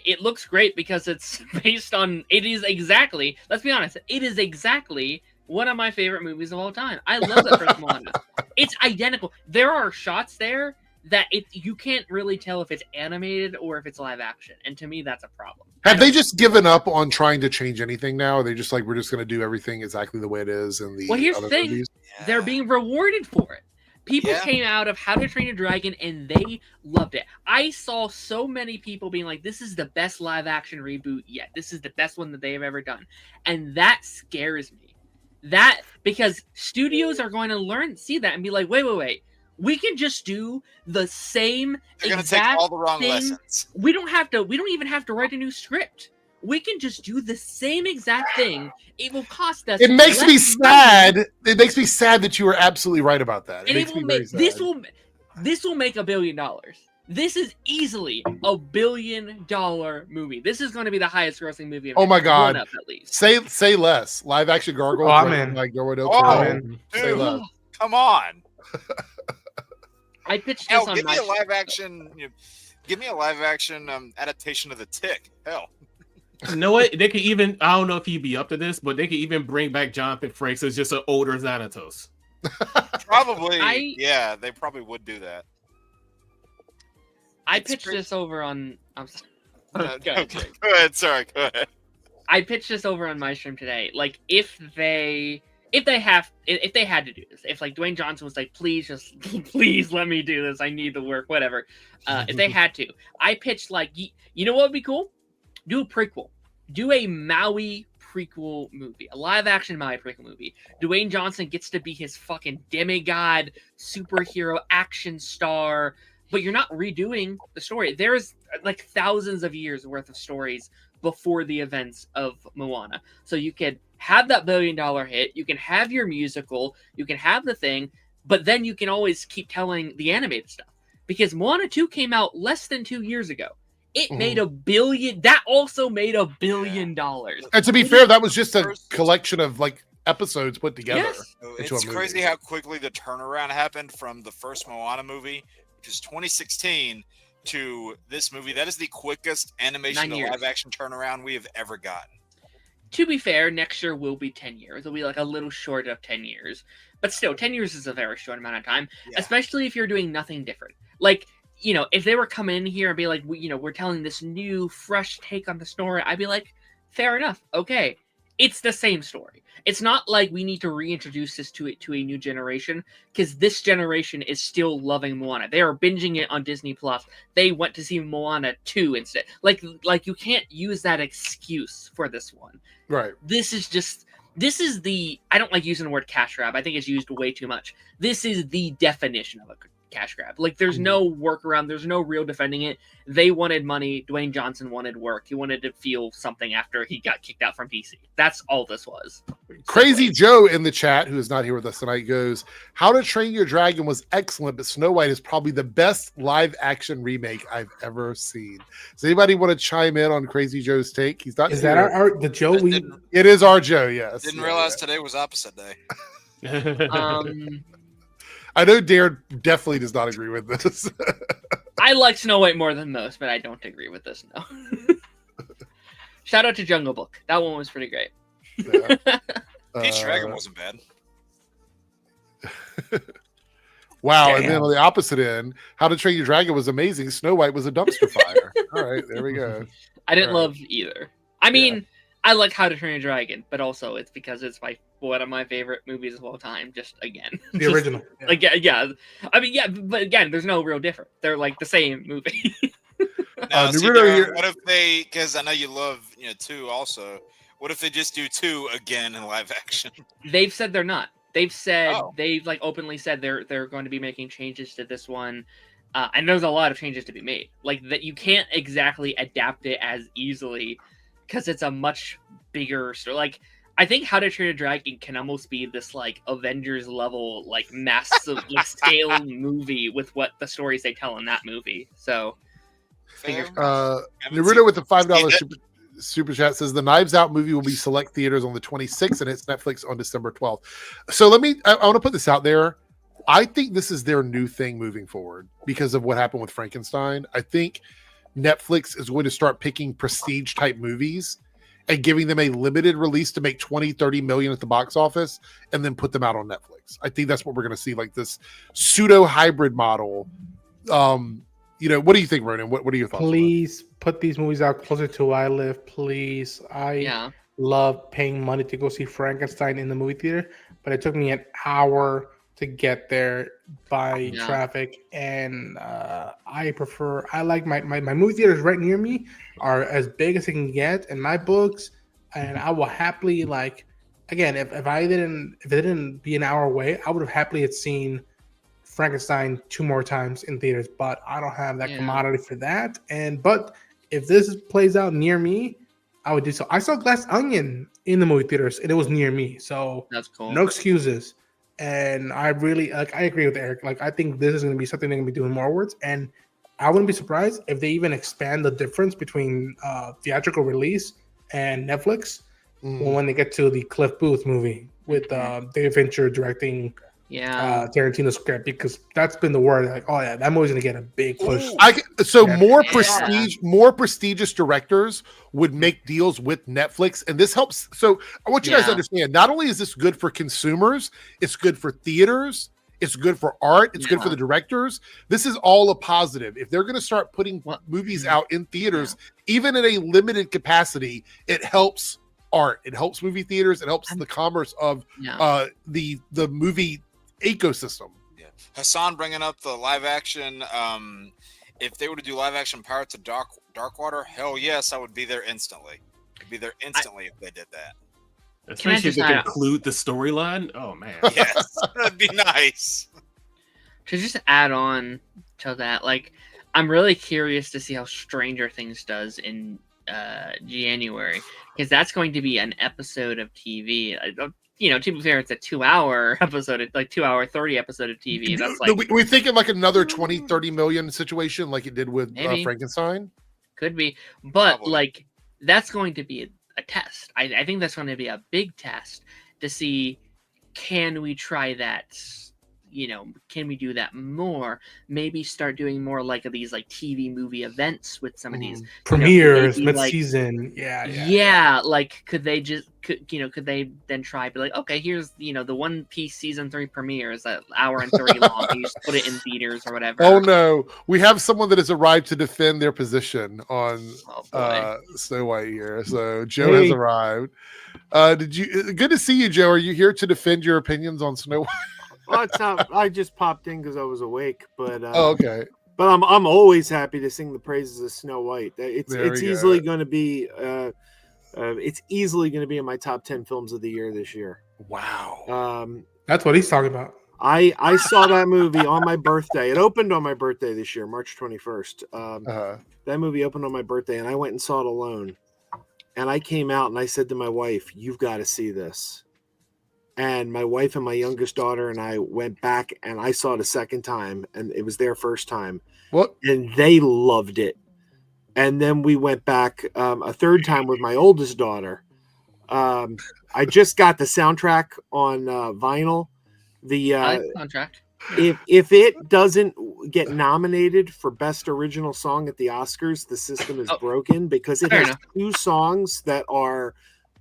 It looks great because it's based on... It is exactly... Let's be honest. It is exactly one of my favorite movies of all time. I love that first Moana. It's identical. There are shots there that you can't really tell if it's animated or if it's live action. And to me, that's a problem. Have they just given up on trying to change anything now? Are they just like, we're just going to do everything exactly the way it is in the Well, here's other the thing. movies? They're being rewarded for it. People came out of How to Train a Dragon and they loved it. I saw so many people being like, this is the best live action reboot yet. This is the best one that they have ever done. And that scares me. That, because studios are going to see that and be like, wait. We can just do the same They're gonna exact take all the wrong thing. lessons. We don't even have to write a new script. We can just do the same exact thing. It will cost us. It makes me less sad. money, It makes me sad that you were absolutely right about that. It and makes it will me very make sad. this will make $1 billion. This is easily $1 billion movie. This is going to be the highest grossing movie. Oh my God. One up at least. Say less. Live action gargoyles. Oh, I'm in. Like Guillermo del Oh, Toro. man. Say dude, less. come on. I pitched this Hell, on give my me a live action. Give me a live action adaptation of The Tick. Hell, You know what? They could even, I don't know if he'd be up to this, but they could even bring back Jonathan Frakes as just an older Xanatos. probably. Yeah, they probably would do that. I It's pitched great. this over on. I'm sorry. Okay, Okay. go ahead. Sorry, go ahead. I pitched this over on my stream today. Like, if they had to do this, if like Dwayne Johnson was like, please let me do this, I need the work, whatever. If they had to, I pitched like, you know what would be cool? Do a prequel. Do a Maui prequel movie, a live action Maui prequel movie. Dwayne Johnson gets to be his fucking demigod superhero action star, but you're not redoing the story. There's like thousands of years worth of stories before the events of Moana. So you could have that $1 billion hit, you can have your musical, you can have the thing, but then you can always keep telling the animated stuff. Because Moana 2 came out less than 2 years ago. It made $1 billion. That also made $1 billion. And to be fair, that was just a collection of like episodes put together. Yes. into a It's movie. crazy how quickly the turnaround happened from the first Moana movie, which is 2016, to this movie. That is the quickest animation 9 to years. live action turnaround we have ever gotten. To be fair, next year will be 10 years. It'll be like a little short of 10 years. But still, 10 years is a very short amount of time, Yeah. especially if you're doing nothing different. Like, you know, if they were coming in here and be like, we're telling this new, fresh take on the story, I'd be like, fair enough. Okay. It's the same story. It's not like we need to reintroduce this to a new generation, because this generation is still loving Moana. They are binging it on Disney Plus. They went to see Moana 2 instead. Like you can't use that excuse for this one. Right. This is the, I don't like using the word cash grab. I think it's used way too much. This is the definition of a cash grab. Like, there's no workaround. There's no real defending it. They wanted money. Dwayne Johnson wanted work. He wanted to feel something after he got kicked out from DC. That's all this was. Crazy Joe in the chat, who is not here with us tonight, goes, How to Train Your Dragon was excellent, but Snow White is probably the best live action remake I've ever seen. Does anybody want to chime in on Crazy Joe's take? He's not Is here. that the Joe we? It is our Joe, yes. Didn't Yeah, realize yeah. today was opposite day. I know Darren definitely does not agree with this. I like Snow White more than most, but I don't agree with this, no. Shout out to Jungle Book. That one was pretty great. Yeah. Peach Dragon wasn't bad. Wow, Damn. and then on the opposite end, How to Train Your Dragon was amazing. Snow White was a dumpster fire. All right, there we go. I didn't Right. love either. I mean, I like How to Train a Dragon, but also it's because it's one of my favorite movies of all time. Just again, The Just, original. Like, yeah. I mean, yeah, but again, there's no real difference. They're like the same movie. Now, see, Naruto Darren, here- what if they? Because I know you love 2 also. What if they just do 2 again in live action? They've said they're not. They've said Oh. they've like openly said they're going to be making changes to this one, and there's a lot of changes to be made. Like that, you can't exactly adapt it as easily because it's a much bigger story. Like, I think How to Train a Dragon can almost be this like Avengers level, like massive like, scale movie with what the stories they tell in that movie. So Fair. Fingers Uh, Haven't Naruto with the $5 seen it. super Super Chat says the Knives Out movie will be select theaters on the 26th and hits Netflix on December 12th. So I want to put this out there. I think this is their new thing moving forward because of what happened with Frankenstein. I think Netflix is going to start picking prestige type movies and giving them a limited release to make 20, 30 million at the box office and then put them out on Netflix. I think that's what we're going to see, like this pseudo hybrid model. What do you think, Ronan? What are your thoughts? Please put these movies out closer to where I live, please. I love paying money to go see Frankenstein in the movie theater, but it took me an hour to get there by traffic, and I like my movie theaters right near me are as big as it can get in my books, and I will happily, like, again, if it didn't be an hour away, I would have happily had seen Frankenstein 2 more times in theaters, but I don't have that commodity for that. But if this plays out near me, I would do so. I saw Glass Onion in the movie theaters, and it was near me, so that's cool. No excuses. And I really I agree with Eric. Like, I think this is going to be something they're going to be doing more with, and I wouldn't be surprised if they even expand the difference between theatrical release and Netflix when they get to the Cliff Booth movie with David Fincher directing. Tarantino script, because that's been the word. Like, oh yeah, that movie's gonna get a big push. More prestigious directors would make deals with Netflix, and this helps. So I want you guys to understand. Not only is this good for consumers, it's good for theaters. It's good for art. It's good for the directors. This is all a positive. If they're going to start putting movies out in theaters, even in a limited capacity, it helps art. It helps movie theaters. It helps the commerce of the movie ecosystem. Hassan bringing up the live action. If they were to do live action Pirates of Darkwater, hell yes, I would be there instantly. I'd be there instantly if they did that. Especially if they include the storyline. Oh man, yes, that'd be nice. To just add on to that, like, I'm really curious to see how Stranger Things does in January, because that's going to be an episode of TV. To be fair, it's a 2-hour episode, it's like 2-hour 30 episode of TV. That's like we're thinking like another 20-30 million situation, like it did with Frankenstein. Could be, but probably. Like, that's going to be a test. I think that's going to be a big test to see, can we try that? Can we do that more? Maybe start doing more like these like TV movie events with some of these premieres mid-season. Like, could they then try, be like, okay, here's the One Piece season 3 premiere is an hour and 30 long. You just put it in theaters or whatever. Oh no, we have someone that has arrived to defend their position on Snow White here. So Joe has arrived. Good to see you, Joe. Are you here to defend your opinions on Snow White? Well, it's not. I just popped in because I was awake, but okay. But I'm always happy to sing the praises of Snow White. It's easily going to be in my top 10 films of the year this year. Wow. That's what he's talking about. I saw that movie on my birthday. It opened on my birthday this year, March 21st. That movie opened on my birthday, and I went and saw it alone. And I came out and I said to my wife, "You've got to see this." And my wife and my youngest daughter and I went back and I saw it a second time, and it was their first time. What? And they loved it. And then we went back a third time with my oldest daughter. I just got the soundtrack on vinyl. I like the soundtrack. If it doesn't get nominated for Best Original Song at the Oscars, the system is broken, because it has 2 songs that are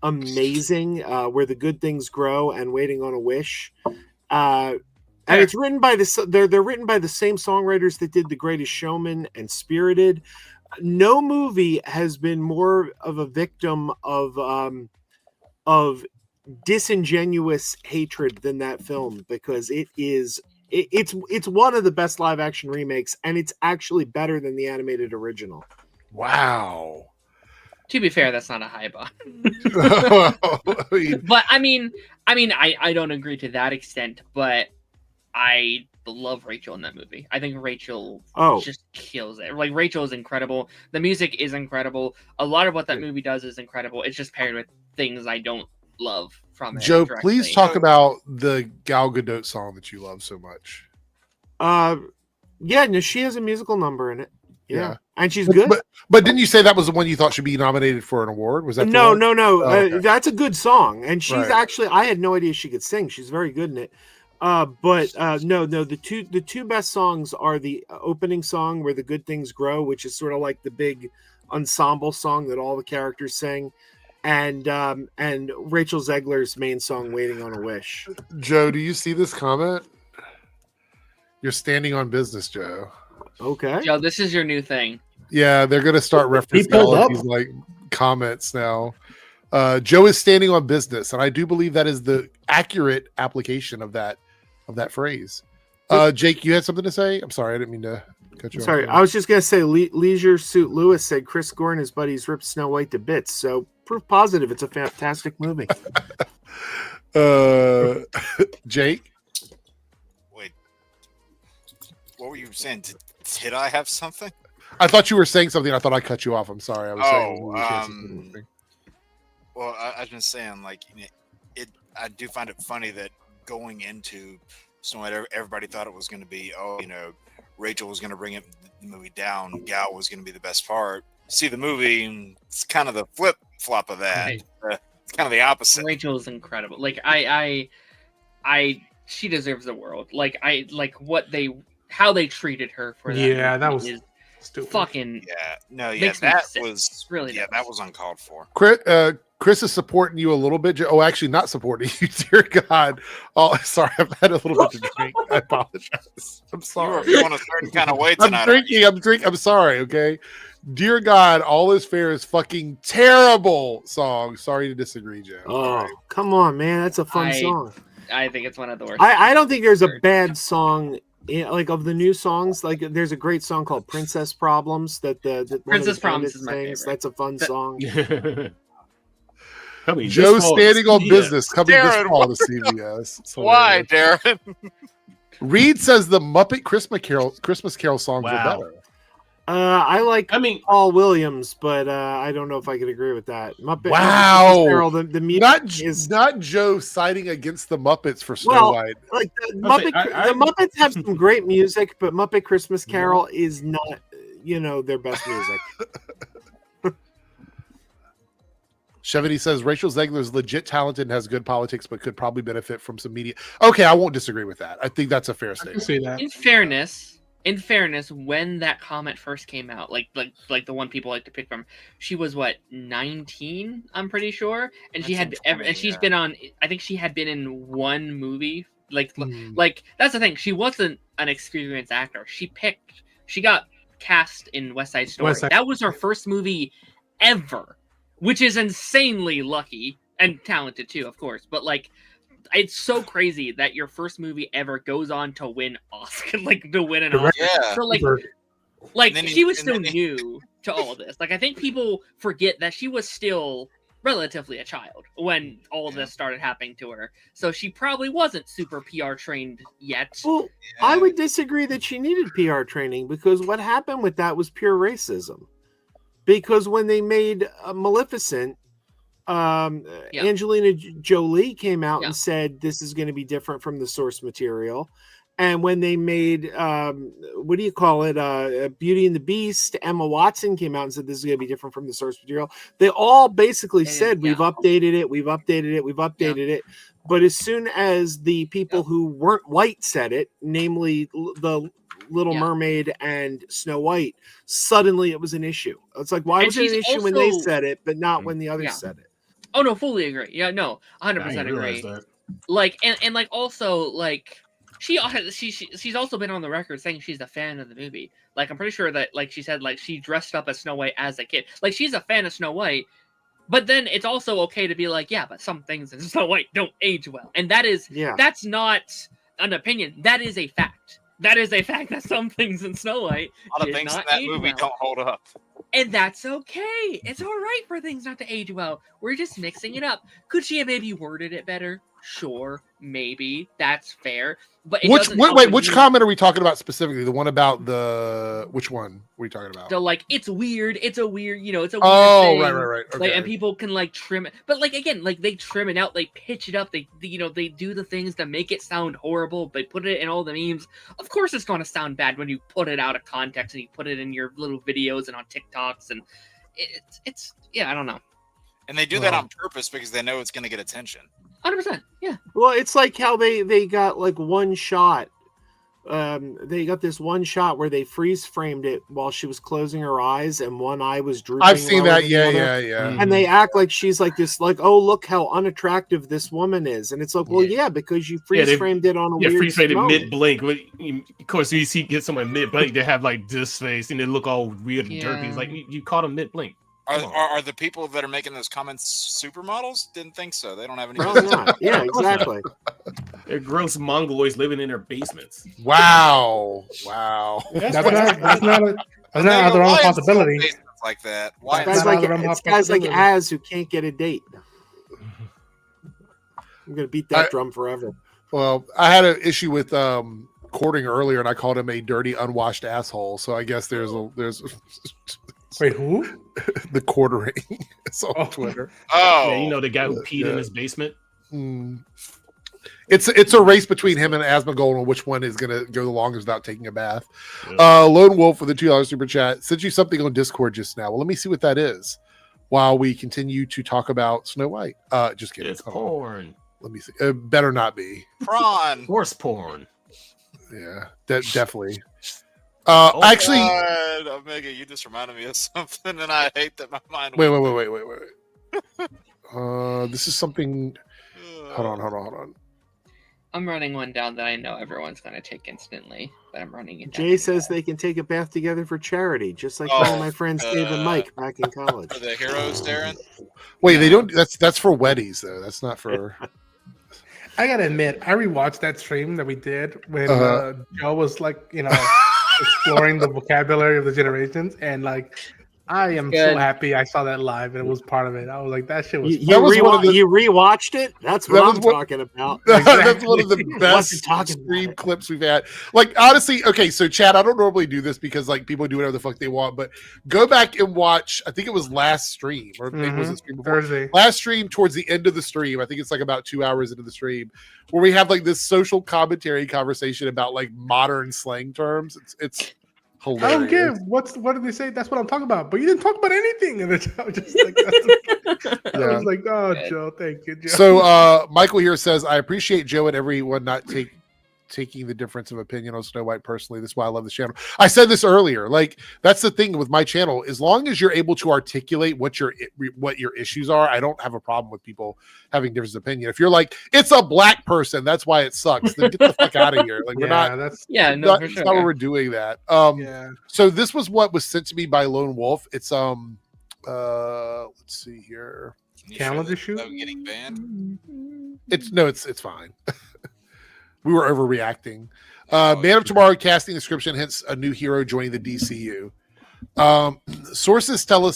amazing, Where the Good Things Grow and Waiting on a Wish, and it's written by they're written by the same songwriters that did The Greatest Showman and Spirited. No movie has been more of a victim of disingenuous hatred than that film, because it's one of the best live action remakes, and it's actually better than the animated original. Wow. To be fair, that's not a high bar. But I mean, I don't agree to that extent, but I love Rachel in that movie. I think Rachel just kills it. Like, Rachel is incredible. The music is incredible. A lot of what that movie does is incredible. It's just paired with things I don't love from it. Joe, please talk about the Gal Gadot song that you love so much. Yeah, no, she has a musical number in it. Yeah. And she's good. But didn't you say that was the one you thought should be nominated for an award? Was that No. Oh, okay. That's a good song, and she's Right. actually, I had no idea she could sing. She's very good in it. But no, the two best songs are the opening song, Where the Good Things Grow, which is sort of like the big ensemble song that all the characters sing, and Rachel Zegler's main song, Waiting on a Wish. Joe, do you see this comment? You're standing on business, Joe. Okay. Joe, this is your new thing. Yeah, they're going to start referencing all of these like comments now. Joe is standing on business, and I do believe that is the accurate application of that phrase. Jake, you had something to say? I'm sorry, I didn't mean to cut you off. Sorry, I was just gonna say Leisure Suit Lewis said Chris Gore and his buddies ripped Snow White to bits. So proof positive, it's a fantastic movie. Jake, Wait, what were you saying? Did I have something? I thought you were saying something. I thought I cut you off. I'm sorry. I was saying. Well, I was just saying, like, I do find it funny that going into Snow White, everybody thought it was going to be, Rachel was going to bring the movie down. Gal was going to be the best part. See the movie, and it's kind of the flip flop of that. Right. It's kind of the opposite. Rachel's incredible. Like she deserves the world. How they treated her for that. Yeah, that was is stupid. fucking That was really that was uncalled for. Chris is supporting you a little bit. Oh, actually, not supporting you. Dear God. Oh, sorry. I've had a little bit to drink. I apologize. I'm sorry. You want a certain kind of way tonight. I'm drinking. I'm sorry. Okay. Dear God, All Is Fair is fucking terrible song. Sorry to disagree, Joe. Oh, come on, man. That's a fun song. I think it's one of the worst. I don't think there's a bad song. Like of the new songs, like there's a great song called "Princess Problems" that Princess Problems is my favorite. That's a fun song. Joe standing on business coming this fall to CBS. Why, Darren? Reed says the Muppet Christmas Carol songs are better. I like Paul Williams, but I don't know if I could agree with that. Muppet Carol, the music is not Joe siding against the Muppets for Snow White. Like the Muppets have some great music, but Muppet Christmas Carol is not, their best music. Chevity says Rachel Zegler is legit talented and has good politics, but could probably benefit from some media. Okay, I won't disagree with that. I think that's a fair statement. I can see that. In fairness, when that comment first came out, like the one people like to pick from, she was 19, I'm pretty sure, and she's been on. I think she had been in one movie. Like that's the thing. She wasn't an experienced actor. She got cast in West Side Story. That was her first movie ever, which is insanely lucky and talented too, of course. But it's so crazy that your first movie ever goes on to win Oscar, to win an Oscar. Yeah. So she was still new to all of this. I think people forget that she was still relatively a child when all of this started happening to her. So she probably wasn't super PR trained yet. Well, I would disagree that she needed PR training, because what happened with that was pure racism. Because when they made Maleficent, Angelina Jolie came out and said this is going to be different from the source material. And when they made Beauty and the Beast, Emma Watson came out and said this is going to be different from the source material. They all basically said we've updated it. But as soon as the people who weren't white said it, namely the Little Mermaid and Snow White, suddenly it was an issue. It's like, why was it an issue when they said it, but not when the others said it? Oh no, fully agree. Yeah, no, 100% agree. She's also been on the record saying she's a fan of the movie. I'm pretty sure that she said she dressed up as Snow White as a kid. She's a fan of Snow White, but then it's also okay to be but some things in Snow White don't age well, and that's not an opinion. That is a fact. That is a fact that some things in Snow White a lot of things in that movie don't hold up. And that's okay. It's all right for things not to age well. We're just mixing it up. Could she have maybe worded it better? Sure, maybe that's fair. But which comment are we talking about specifically? The one about which one were we talking about? So like it's weird. It's a weird, it's a weird thing. Right. Okay. Like, and people can like trim it, but like again, like they trim it out, they pitch it up, they do the things to make it sound horrible. They put it in all the memes. Of course, it's going to sound bad when you put it out of context and you put it in your little videos and on TikToks, and it's I don't know. And they do that on purpose because they know it's going to get attention. 100%. Yeah. Well, it's like how they got like one shot. They got this one shot where they freeze framed it while she was closing her eyes and one eye was drooping. I've seen that. Yeah. And they act like she's like this, like, oh, look how unattractive this woman is. And it's like, well, yeah, because you freeze framed it on a weird freeze framed it mid blink. Of course, you see get someone mid blink, they have like this face and they look all weird and derpy. It's like you caught them mid blink. Are the people that are making those comments supermodels? Didn't think so. They don't have any. Yeah, exactly. They're gross mongoloids living in their basements. Wow. That's not out of their own possibility. Like that. Why? It's guys like Az who can't get a date. I'm gonna beat that drum forever. Well, I had an issue with courting earlier, and I called him a dirty, unwashed asshole. So I guess there's. Wait, who? The quartering. It's on Twitter. Oh, yeah, the guy who peed in his basement. It's a race between him and Asmongold on which one is going to go the longest without taking a bath. Yeah. Lone Wolf for the $2 super chat sent you something on Discord just now. Well, let me see what that is while we continue to talk about Snow White. Just kidding. It's porn. Let me see. It better not be. Prawn. Horse porn. Yeah, definitely. Actually, God, Omega, you just reminded me of something, and I hate that my mind. Wait. This is something. Hold on. I'm running one down that I know everyone's going to take instantly, but I'm running it down. Jay says they can take a bath together for charity, just like one of my friends Dave and Mike back in college. For the heroes, Darren. Wait, they don't. That's for weddings though. That's not for. I gotta admit, I rewatched that stream that we did when Joe was like, exploring the vocabulary of the generations, and like, I am so happy I saw that live and it was part of it. I was like, that shit was. You rewatched it? That's what I'm talking about. That's one of the best stream clips we've had. Like, honestly, okay, so Chad, I don't normally do this because like people do whatever the fuck they want, but go back and watch. I think it was last stream, or maybe it was the stream before. Thursday. Last stream towards the end of the stream. I think it's like about 2 hours into the stream, where we have like this social commentary conversation about like modern slang terms. It's hilarious. I don't care. What did they say? That's what I'm talking about. But you didn't talk about anything. And I was just like, I was like, oh, Joe, thank you, Joe. So Michael here says, I appreciate Joe and everyone not taking the difference of opinion on Snow White personally. That's why I love this channel. I said this earlier. Like, that's the thing with my channel. As long as you're able to articulate what your issues are, I don't have a problem with people having different opinion. If you're like, it's a black person, that's why it sucks, then get the fuck out of here. Like, we're not. For sure. That's not why we're doing that. So this was what was sent to me by Lone Wolf. It's let's see here. Calendar shoot. Getting banned. It's fine. We were overreacting. Man of Tomorrow casting description hints a new hero joining the DCU. Sources tell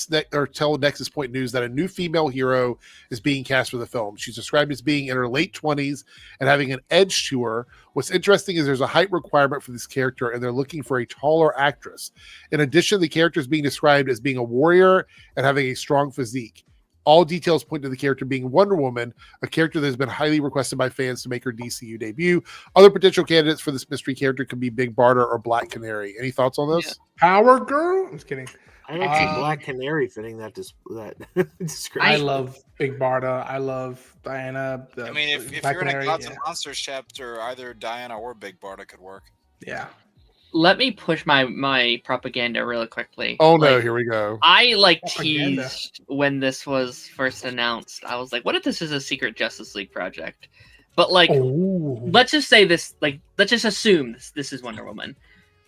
Nexus Point News that a new female hero is being cast for the film. She's described as being in her late 20s and having an edge to her. What's interesting is there's a height requirement for this character, and they're looking for a taller actress. In addition, the character is being described as being a warrior and having a strong physique. All details point to the character being Wonder Woman, a character that has been highly requested by fans to make her DCU debut. Other potential candidates for this mystery character could be Big Barda or Black Canary. Any thoughts on this? Yeah. Power Girl? I'm just kidding. I don't see Black Canary fitting that description. I love Big Barda. I love Diana. If you're in a Gods and Monsters chapter, either Diana or Big Barda could work. Yeah. Let me push my propaganda really quickly. Oh no, here we go. I teased when this was first announced. I was like, what if this is a secret Justice League project? But let's just say this, let's just assume this is Wonder Woman.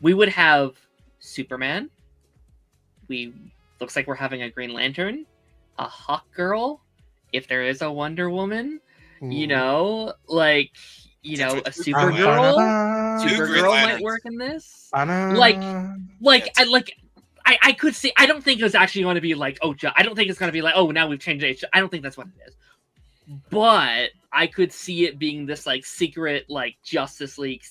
We would have Superman. Looks like we're having a Green Lantern, a Hawk Girl, if there is a Wonder Woman, a Supergirl. Supergirl might work in this. I could see. I don't think it's actually going to be like, I don't think it's going to be like, now we've changed it. I don't think that's what it is. but I could see it being this like secret like Justice League.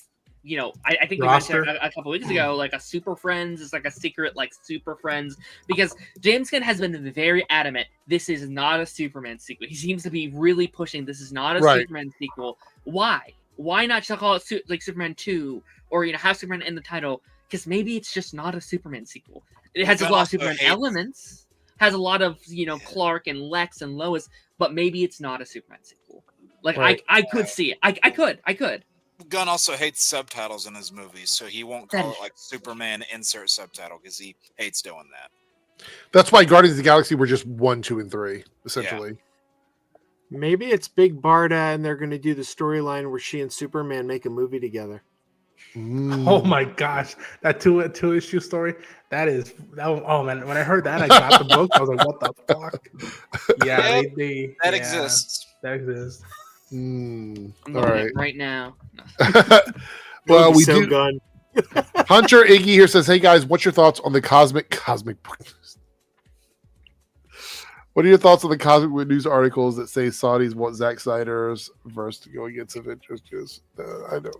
You know, I think we Roster? mentioned a couple weeks ago, like a Super Friends is like a secret like Super Friends, because James Gunn has been very adamant this is not a Superman sequel. He seems to be really pushing this is not a Right. Superman sequel. Why? Why not just call it like Superman 2 or have Superman in the title? Because maybe it's just not a Superman sequel. It has a lot of Superman elements, has a lot of Clark and Lex and Lois, but maybe it's not a Superman sequel. Like Right. I could see it. I could. Gunn also hates subtitles in his movies, so he won't call it like Superman insert subtitle because he hates doing that. That's why Guardians of the Galaxy were just 1, 2, and 3, essentially. Maybe it's Big Barda, and they're going to do the storyline where she and Superman make a movie together. Oh my gosh, that two issue story. Oh man, when I heard that, I got the book. I was like, what the fuck? Yeah, That exists. That exists. I'm All looking at right. it right now. Well, we so do. Gun. Hunter Iggy here says, "Hey guys, what's your thoughts on the cosmic book news? What are your thoughts on the cosmic book news articles that say Saudis want Zack Snyder's verse to go against Avengers? I don't.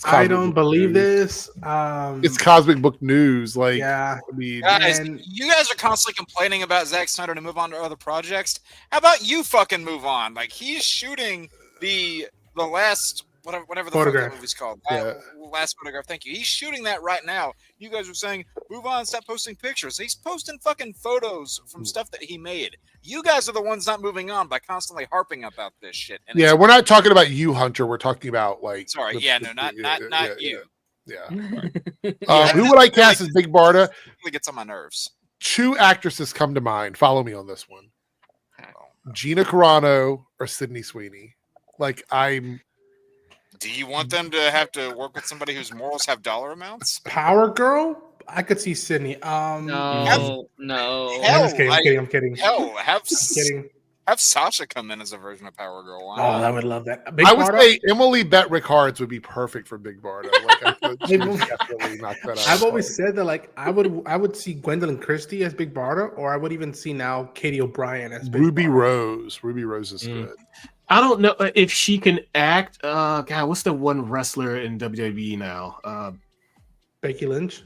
I don't believe this. It's comic book news. Like, yeah. I mean, Guys, you guys are constantly complaining about Zack Snyder to move on to other projects. How about you fucking move on? Like, he's shooting the last whatever the fuck that movie's called. Yeah. Last Photograph. Thank you. He's shooting that right now. You guys are saying move on, stop posting pictures. He's posting fucking photos from stuff that he made. You guys are the ones not moving on by constantly harping about this shit. And yeah, we're not talking about you, Hunter. We're talking about like. Sorry, not you. Yeah. Who would I cast as Big Barda? It really gets on my nerves. 2 actresses come to mind. Follow me on this one. Gina Carano or Sydney Sweeney. Like, Do you want them to have to work with somebody whose morals have dollar amounts? Power Girl? I could see Sydney. No. I'm just kidding. I'm kidding. Hell, I'm kidding. have Sasha come in as a version of Power Girl. Oh, I would love that. I would say Emily Bett Rickards would be perfect for Big Barda. Like, definitely knock that out. I've always said that, like, I would see Gwendolyn Christie as Big Barda, or I would even see now Katie O'Brien as Big Ruby Barda. Rose. Ruby Rose is good. I don't know if she can act. God, what's the one wrestler in WWE now? Becky Lynch.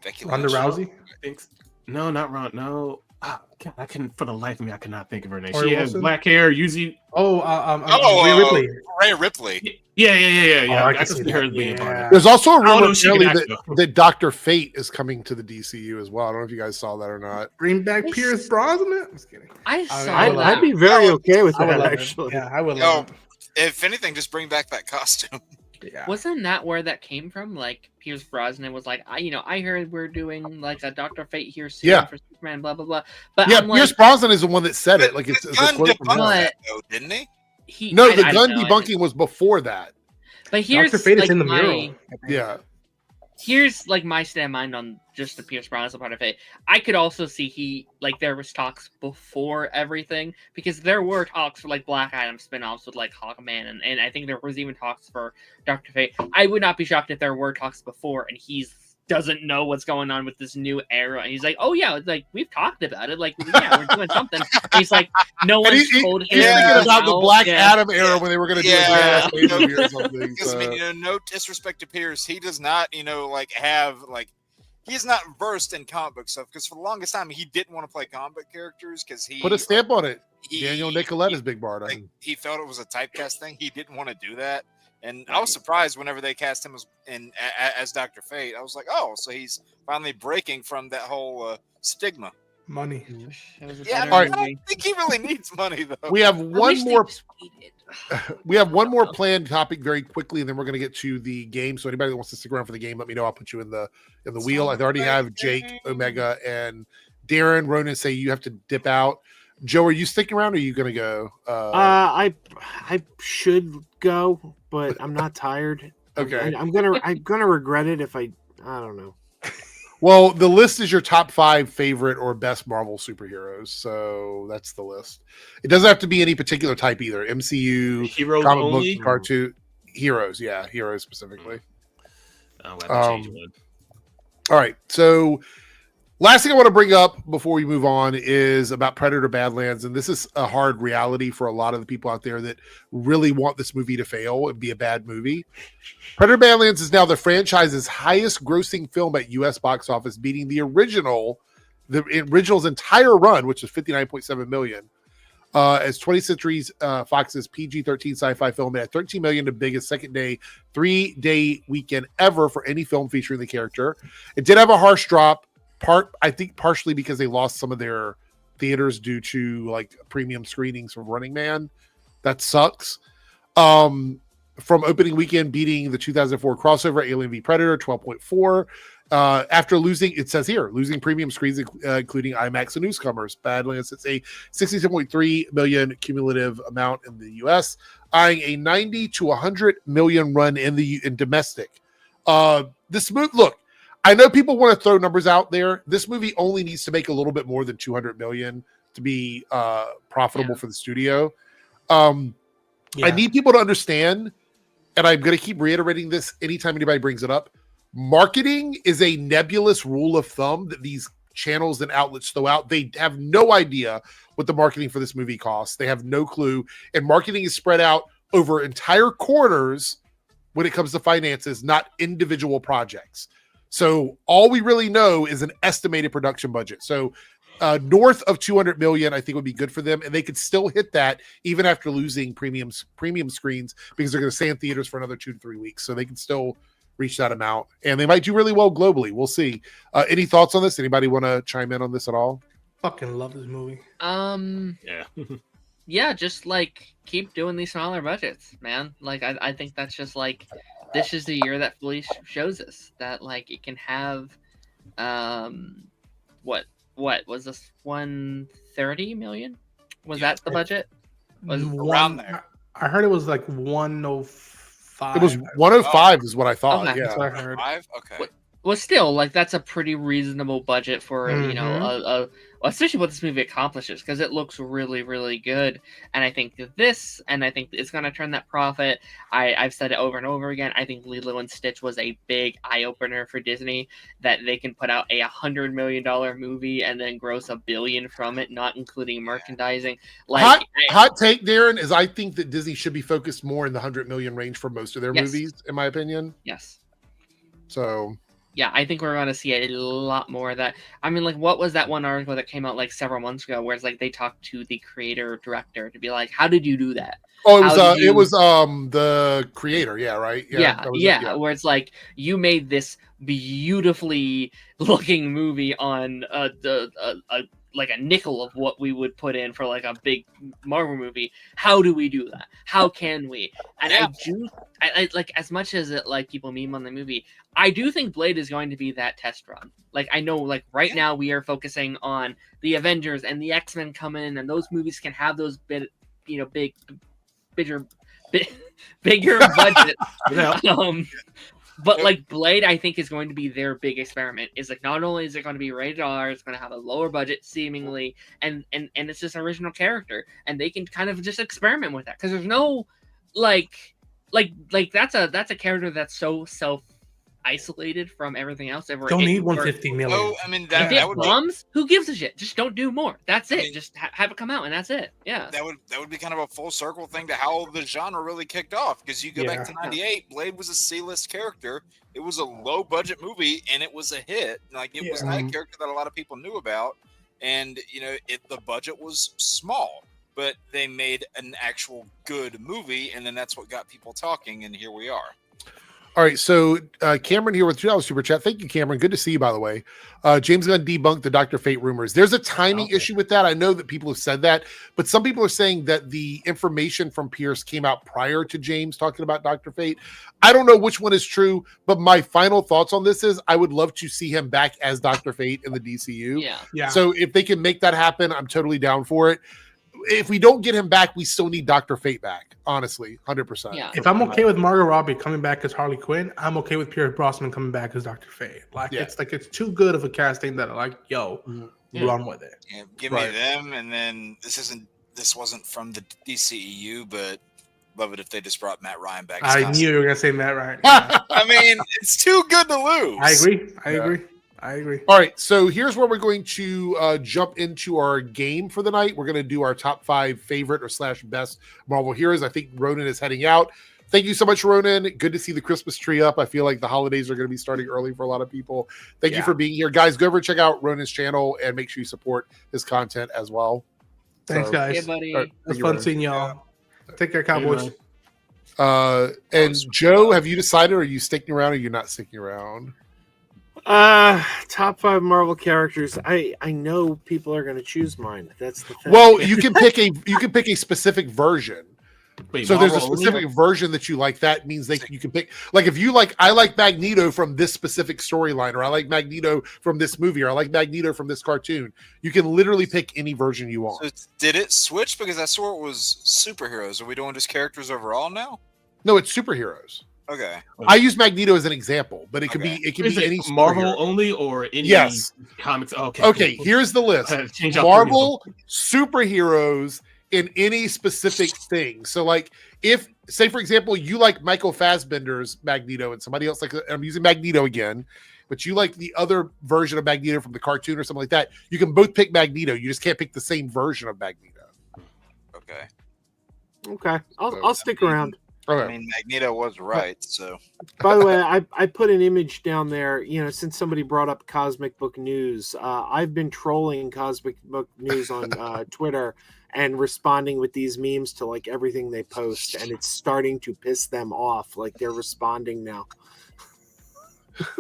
Becky Ronda Lynch. Rousey. I think no, not Ron. No, God, I can for the life of me, I cannot think of her name. Tori She has Wilson? black hair. Usually, Rhea Ripley. Ray Ripley. yeah. I I can can see see her that, as being a yeah. part. There's also a I don't know rumor if she can apparently act, that Dr. Fate is coming to the DCU as well. I don't know if you guys saw that or not. Bring back Pierce Brosnan. I'm just kidding. I'd be very okay with I would that, love actually. it. Yeah, I would Yo, love if anything, just bring back that costume. it. Yeah. Wasn't that where that came from? Like Pierce Brosnan was like, I heard we're doing like a Dr. Fate here soon for Superman, blah blah blah. But Yeah, I'm Pierce like, Brosnan is the one that said it. Like, it's a Gunn quote from him. debunked that, though, didn't he? No, I the don't gun know. debunking was before that. But here's Dr. Fate like is in the my, mural. Yeah. Here's like my stand mind on just the Pierce Brosnan part of it. I could also see there was talks before everything, because there were talks for like Black Adam spinoffs with like Hawkman, and I think there was even talks for Dr. Fate. I would not be shocked if there were talks before and doesn't know what's going on with this new era, and he's like, oh yeah, like we've talked about it, like yeah, we're doing something. And he's like, no And one's told him. he's thinking about the how. Black Yeah. Adam era when they were going to do Yeah. a movie or something. Because I mean, no disrespect to Pierce, he does not, he's not versed in comic book stuff. Because for the longest time, he didn't want to play comic book characters because he Put a stamp on it. he- Daniel Nicolette is Big Barda. like, he felt it was a typecast thing. He didn't want to do that. And I was surprised whenever they cast him as Dr. Fate. I was like, oh, so he's finally breaking from that whole stigma. Money. It was a Yeah, better I movie. don't think he really needs money though. We have I one wish they more. just waited. We have one more planned topic very quickly, and then we're going to get to the game. So anybody that wants to stick around for the game, let me know. I'll put you in the wheel. I already have Jake, Omega, and Darren. Ronan say you have to dip out. Joe, are you sticking around, or are you going to go? I should go, but I'm not tired. Okay. I'm gonna regret it if I don't know. Well, the list is your top 5 favorite or best Marvel superheroes. So that's the list. It doesn't have to be any particular type either. MCU, Heroes comic only? book, cartoon, heroes. Yeah, heroes specifically. I'm gonna change one. All right. So Last thing I want to bring up before we move on is about Predator Badlands, and this is a hard reality for a lot of the people out there that really want this movie to fail and be a bad movie. Predator Badlands is now the franchise's highest-grossing film at U.S. box office, beating the original's entire run, which is $59.7 million. As 20th Century Fox's PG-13 sci-fi film at $13 million, the biggest second-day, 3-day weekend ever for any film featuring the character. It did have a harsh drop, I think partially because they lost some of their theaters due to like premium screenings from Running Man. That sucks. From opening weekend, beating the 2004 crossover Alien v Predator, 12.4. After losing premium screens, including IMAX and newcomers. Badlands, it's a $67.3 million cumulative amount in the U.S., eyeing a 90 to 100 million run in domestic. This movie, look, I know people want to throw numbers out there. This movie only needs to make a little bit more than 200 million to be profitable for the studio. I need people to understand, and I'm going to keep reiterating this anytime anybody brings it up. Marketing is a nebulous rule of thumb that these channels and outlets throw out. They have no idea what the marketing for this movie costs. They have no clue. And marketing is spread out over entire quarters when it comes to finances, not individual projects. So all we really know is an estimated production budget. So north of 200 million, I think would be good for them. And they could still hit that even after losing premium screens because they're going to stay in theaters for another 2 to 3 weeks. So they can still reach that amount, and they might do really well globally. We'll see. Any thoughts on this? Anybody want to chime in on this at all? Fucking love this movie. Yeah, just like keep doing these smaller budgets, man. Like I think that's just like this is the year that fully shows us that like it can have what was this 130 million? Was that the budget? Was around there? I heard it was like 105. It was 105 is what I thought. Okay. Yeah. That's what I heard. Okay. Well, still, like that's a pretty reasonable budget for you know, especially what this movie accomplishes because it looks really, really good. And I think it's going to turn that profit. I've said it over and over again. I think Lilo and Stitch was a big eye opener for Disney that they can put out a $100 million movie and then gross $1 billion from it, not including merchandising. Like hot take, Darren, is I think that Disney should be focused more in the 100 million range for most of their movies, in my opinion. Yes. So. Yeah, I think we're going to see a lot more of that. I mean, like, what was that one article that came out like several months ago where it's like they talked to the creator director to be like, how did you do that? Oh, it was the creator. Yeah. Right. Yeah. Where it's like you made this beautifully looking movie on like a nickel of what we would put in for like a big Marvel movie. How do we do that? How can we? And I like as much as it like people meme on the movie, I do think Blade is going to be that test run. Like I know like right now we are focusing on the Avengers and the X-Men come in and those movies can have those bigger budget. But like Blade, I think is going to be their big experiment. Is like not only is it going to be rated R, it's going to have a lower budget seemingly, and it's just an original character, and they can kind of just experiment with that because there's no like that's a character that's so self isolated from everything else. Don't need 150 million. Oh, I mean if it bombs, who gives a shit? Just don't do more. That's it. Just have it come out, and that's it. Yeah, that would be kind of a full circle thing to how the genre really kicked off. Because you go back to '98, Blade was a C-list character. It was a low budget movie, and it was a hit. Like it was not a character that a lot of people knew about, and you know, the budget was small, but they made an actual good movie, and then that's what got people talking, and here we are. All right, so Cameron here with $2 super chat. Thank you, Cameron. Good to see you, by the way. James Gunn debunked the Dr. Fate rumors. There's a timing issue with that. I know that people have said that, but some people are saying that the information from Pierce came out prior to James talking about Dr. Fate. I don't know which one is true, but my final thoughts on this is I would love to see him back as Dr. Fate in the DCU. Yeah. So if they can make that happen, I'm totally down for it. If we don't get him back, we still need Dr. Fate back. Honestly, 100%. Yeah. If I'm okay with Margot Robbie coming back as Harley Quinn, I'm okay with Pierce Brosnan coming back as Dr. Fate. It's too good of a casting that run with it. Yeah, give me them, and then this wasn't from the DCEU, but love it if they just brought Matt Ryan back. I knew you were gonna say Matt Ryan. I mean, it's too good to lose. I agree. I agree. All right, so here's where we're going to jump into our game for the night. We're going to do our top 5 favorite or / best Marvel heroes. I think Ronan is heading out. Thank you so much, Ronan. Good to see the Christmas tree up. I feel like the holidays are going to be starting early for a lot of people. Thank you for being here. Guys, go over and check out Ronan's channel and make sure you support his content as well. Thanks, guys. Hey, buddy. All right, It was fun seeing y'all. Take care, Cowboys. And Joe, have you decided, or are you sticking around or you're not sticking around? Top 5 Marvel characters. I know people are going to choose mine. That's the thing. Well, you can pick a specific version. Wait, So there's a Marvel specific only? version that you like. That means you can pick, like, if you like, I like Magneto from this specific storyline, or I like Magneto from this movie, or I like Magneto from this cartoon. You can literally pick any version you want. So did it switch? Because I saw it was superheroes. Are we doing just characters overall now? No, it's superheroes. Okay. I use Magneto as an example, but it could Okay. be Is any it Marvel superhero. only or any Yes. comics? Okay. Okay, here's the list: Change out Marvel superheroes in any specific thing. So, like, if, say, for example, you like Michael Fassbender's Magneto, and somebody else, like, I'm using Magneto again, but you like the other version of Magneto from the cartoon or something like that, you can both pick Magneto. You just can't pick the same version of Magneto. Okay. Okay, I'll stick around. Okay. I mean, Magneto was right. So By the way, I put an image down there. You know, since somebody brought up Cosmic Book News, I've been trolling Cosmic Book News on Twitter and responding with these memes to like everything they post, and it's starting to piss them off. Like they're responding now.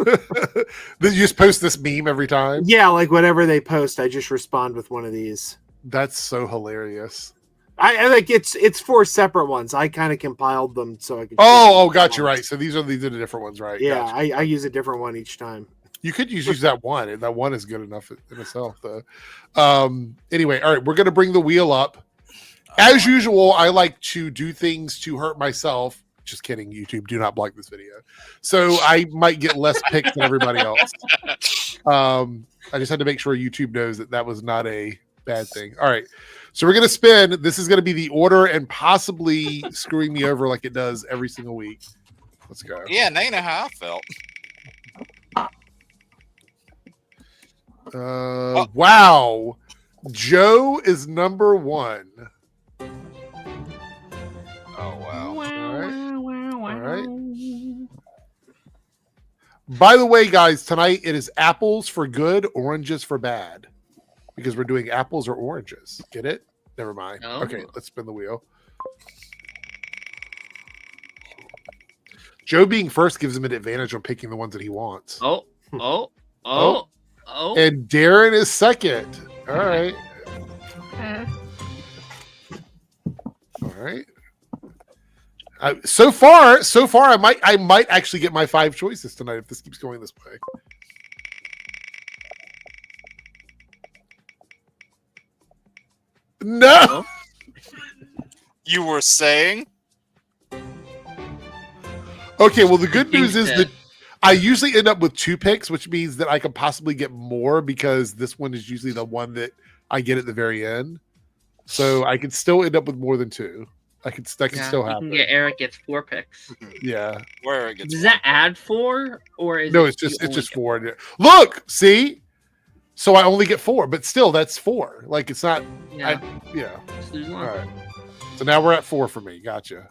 You just post this meme every time? Yeah, like whatever they post, I just respond with one of these. That's so hilarious. I like it's 4 separate ones. I kind of compiled them so I could. Oh, got you right. So these are the different ones, right? Yeah, Gotcha. I use a different one each time. You could use that one, and that one is good enough in itself, though. Anyway, all right, we're gonna bring the wheel up. As usual, I like to do things to hurt myself. Just kidding, YouTube. Do not block this video. So I might get less picks than everybody else. I just had to make sure YouTube knows that was not a bad thing. All right. So we're going to spin. This is going to be the order and possibly screwing me over like it does every single week. Let's go. yeah, now you know how I felt. Wow. Joe is number 1. Oh wow. All right. By the way, guys, tonight it is apples for good, oranges for bad. Because we're doing apples or oranges. Get it? Never mind. Oh. Okay, let's spin the wheel. Joe being first gives him an advantage on picking the ones that he wants. Oh. And Darren is second. All right. All right. So far, I might actually get my 5 choices tonight if this keeps going this way. No. You were saying? Okay, well, the good news is said. that I usually end up with 2 picks, which means that I could possibly get more because this one is usually the one that I get at the very end. So I could still end up with more than 2. That can still You happen. can get Eric gets 4 picks. Yeah. Where it gets Does that add 4 or is No, it it's just you only get 4. Look, see? So I only get 4, but still that's 4. Like it's not Yeah. yeah. Just lose All one. right. So now we're at 4 for me. Gotcha.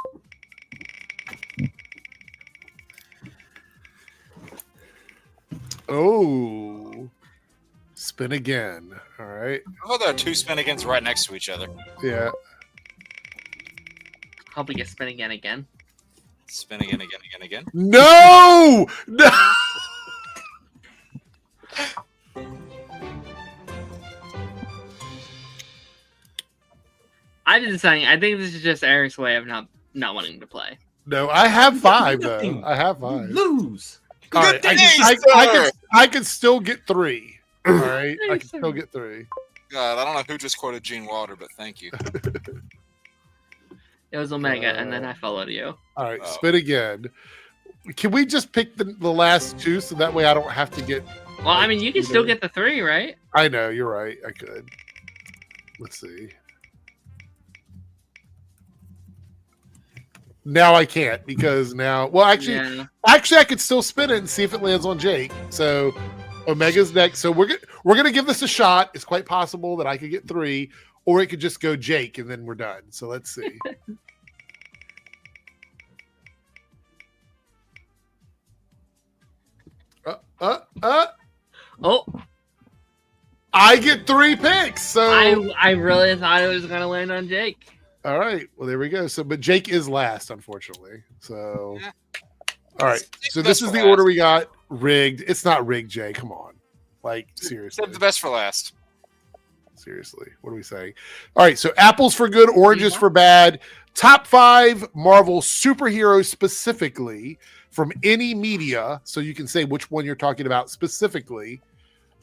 Oh. Spin again. All right. I thought there are 2 spin-agains right next to each other. Yeah. Hope we get spin again. Spin again. No! No! I've been deciding. I think this is just Eric's way of not wanting to play. No, I have 5 though. I have 5. Lose. All right, Good day, I can still get 3. All right, I can Thanks, still get 3. God, I don't know who just quoted Gene Wilder, but thank you. It was Omega, and then I followed you. All right, Oh. spin again. Can we just pick the last 2 so that way I don't have to get? Well, I mean, you can still get the 3, right? I know you're right. I could. Let's see. Now I can't because now. Well, actually, Yeah. I could still spin it and see if it lands on Jake. So Omega's next. So we're gonna give this a shot. It's quite possible that I could get 3, or it could just go Jake, and then we're done. So let's see. Oh, I get 3 picks. So I really thought it was gonna land on Jake. all right. Well, there we go. So, but Jake is last, unfortunately. So, Yeah. all right. So this is the order we got. Rigged. It's not rigged, Jay. Come on. Like seriously. Save the best for last. Seriously. What are we saying? All right. So apples for good, oranges for bad. Top 5 Marvel superheroes specifically from any media. So you can say which one you're talking about specifically.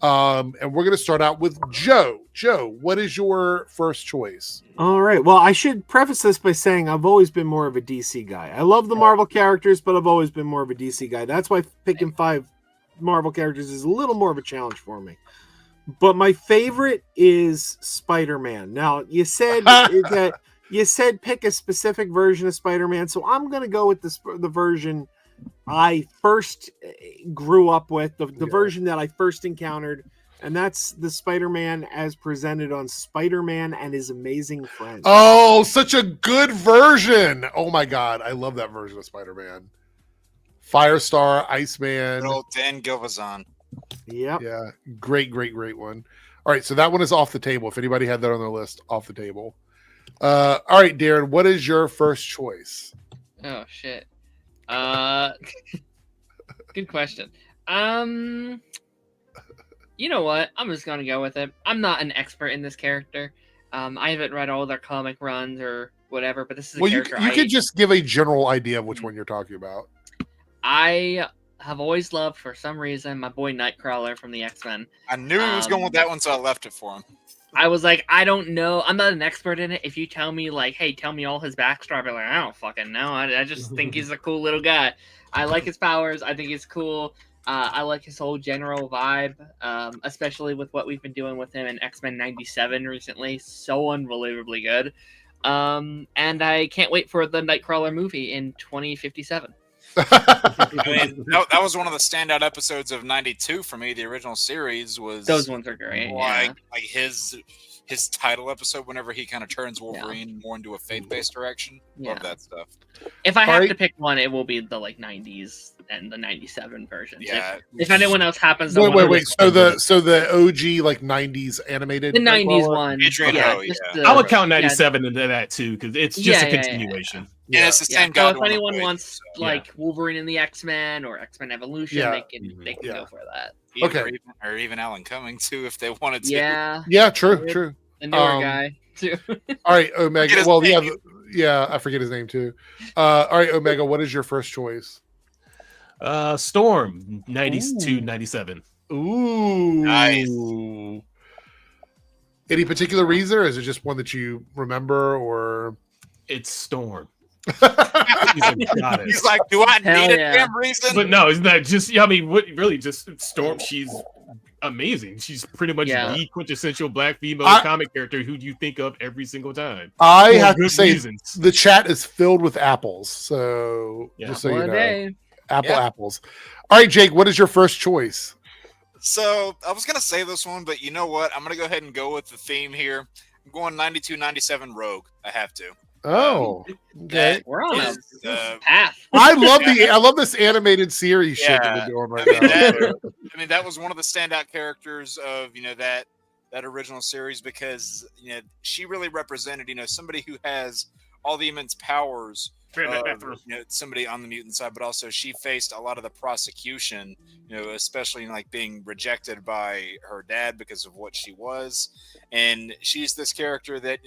And we're going to start out with Joe. Joe, what is your first choice? All right. Well, I should preface this by saying I've always been more of a DC guy. I love the Marvel characters, but I've always been more of a DC guy. That's why picking 5 Marvel characters is a little more of a challenge for me. But my favorite is Spider-Man. Now, you said that pick a specific version of Spider-Man, so I'm going to go with the version I first grew up with, the version that I first encountered, and that's the Spider-Man as presented on Spider-Man and His Amazing Friends. Oh, such a good version. Oh my God. I love that version of Spider-Man. Firestar, Iceman. Good old Dan Gilvazan. Yep. Yeah. Great one. All right. So that one is off the table. If anybody had that on their list, off the table. All right, Darren, what is your first choice? Oh shit. Good question. You know what? I'm just gonna go with it. I'm not an expert in this character. I haven't read all their comic runs or whatever, but this is a character. You could just give a general idea of which one you're talking about. I have always loved, for some reason, my boy Nightcrawler from the X-Men. I knew he was going with that one, so I left it for him. I was like, I don't know. I'm not an expert in it. If you tell me, like, hey, tell me all his backstory, I'll be like, I don't fucking know. I just think he's a cool little guy. I like his powers. I think he's cool. I like his whole general vibe, especially with what we've been doing with him in X-Men 97 recently. So unbelievably good. And I can't wait for the Nightcrawler movie in 2057. I mean, that was one of the standout episodes of '92 for me. The original series was those ones are great. Like his title episode, whenever he kind of turns Wolverine more into a faith-based direction. Love that stuff. If I have to pick one, it will be the 90s and the 97 version. Yeah. If anyone else happens, wait. So the OG 90s animated, the 90s one. I would count 97 into that too, because it's just a continuation. Yeah, it's the same guy. So if anyone wants Wolverine in the X-Men or X-Men Evolution, they can go for that. Or even Alan Cumming too, if they wanted to. Yeah, true. The newer guy too. All right, Omega. Well, I forget his name too. All right, Omega. What is your first choice? Storm, 92, 97. Ooh, nice. Any particular reason, or is it just one that you remember, or it's Storm? He's like, do I need a damn reason? But no, it's not just. I mean, what really? Just Storm. She's amazing. She's pretty much the quintessential black female comic character who you think of every single time. I have to say, the chat is filled with apples. So just so you know, apples. All right, Jake, what is your first choice? So I was gonna say this one, but you know what? I'm gonna go ahead and go with the theme here. I'm going 92, 97 Rogue. I have to. Oh, okay. We're on a path. I love this animated series shit that we're doing right now. I mean, that was one of the standout characters of that original series, because she really represented somebody who has all the immense powers. Somebody on the mutant side, but also she faced a lot of the prosecution, especially in being rejected by her dad because of what she was. And she's this character that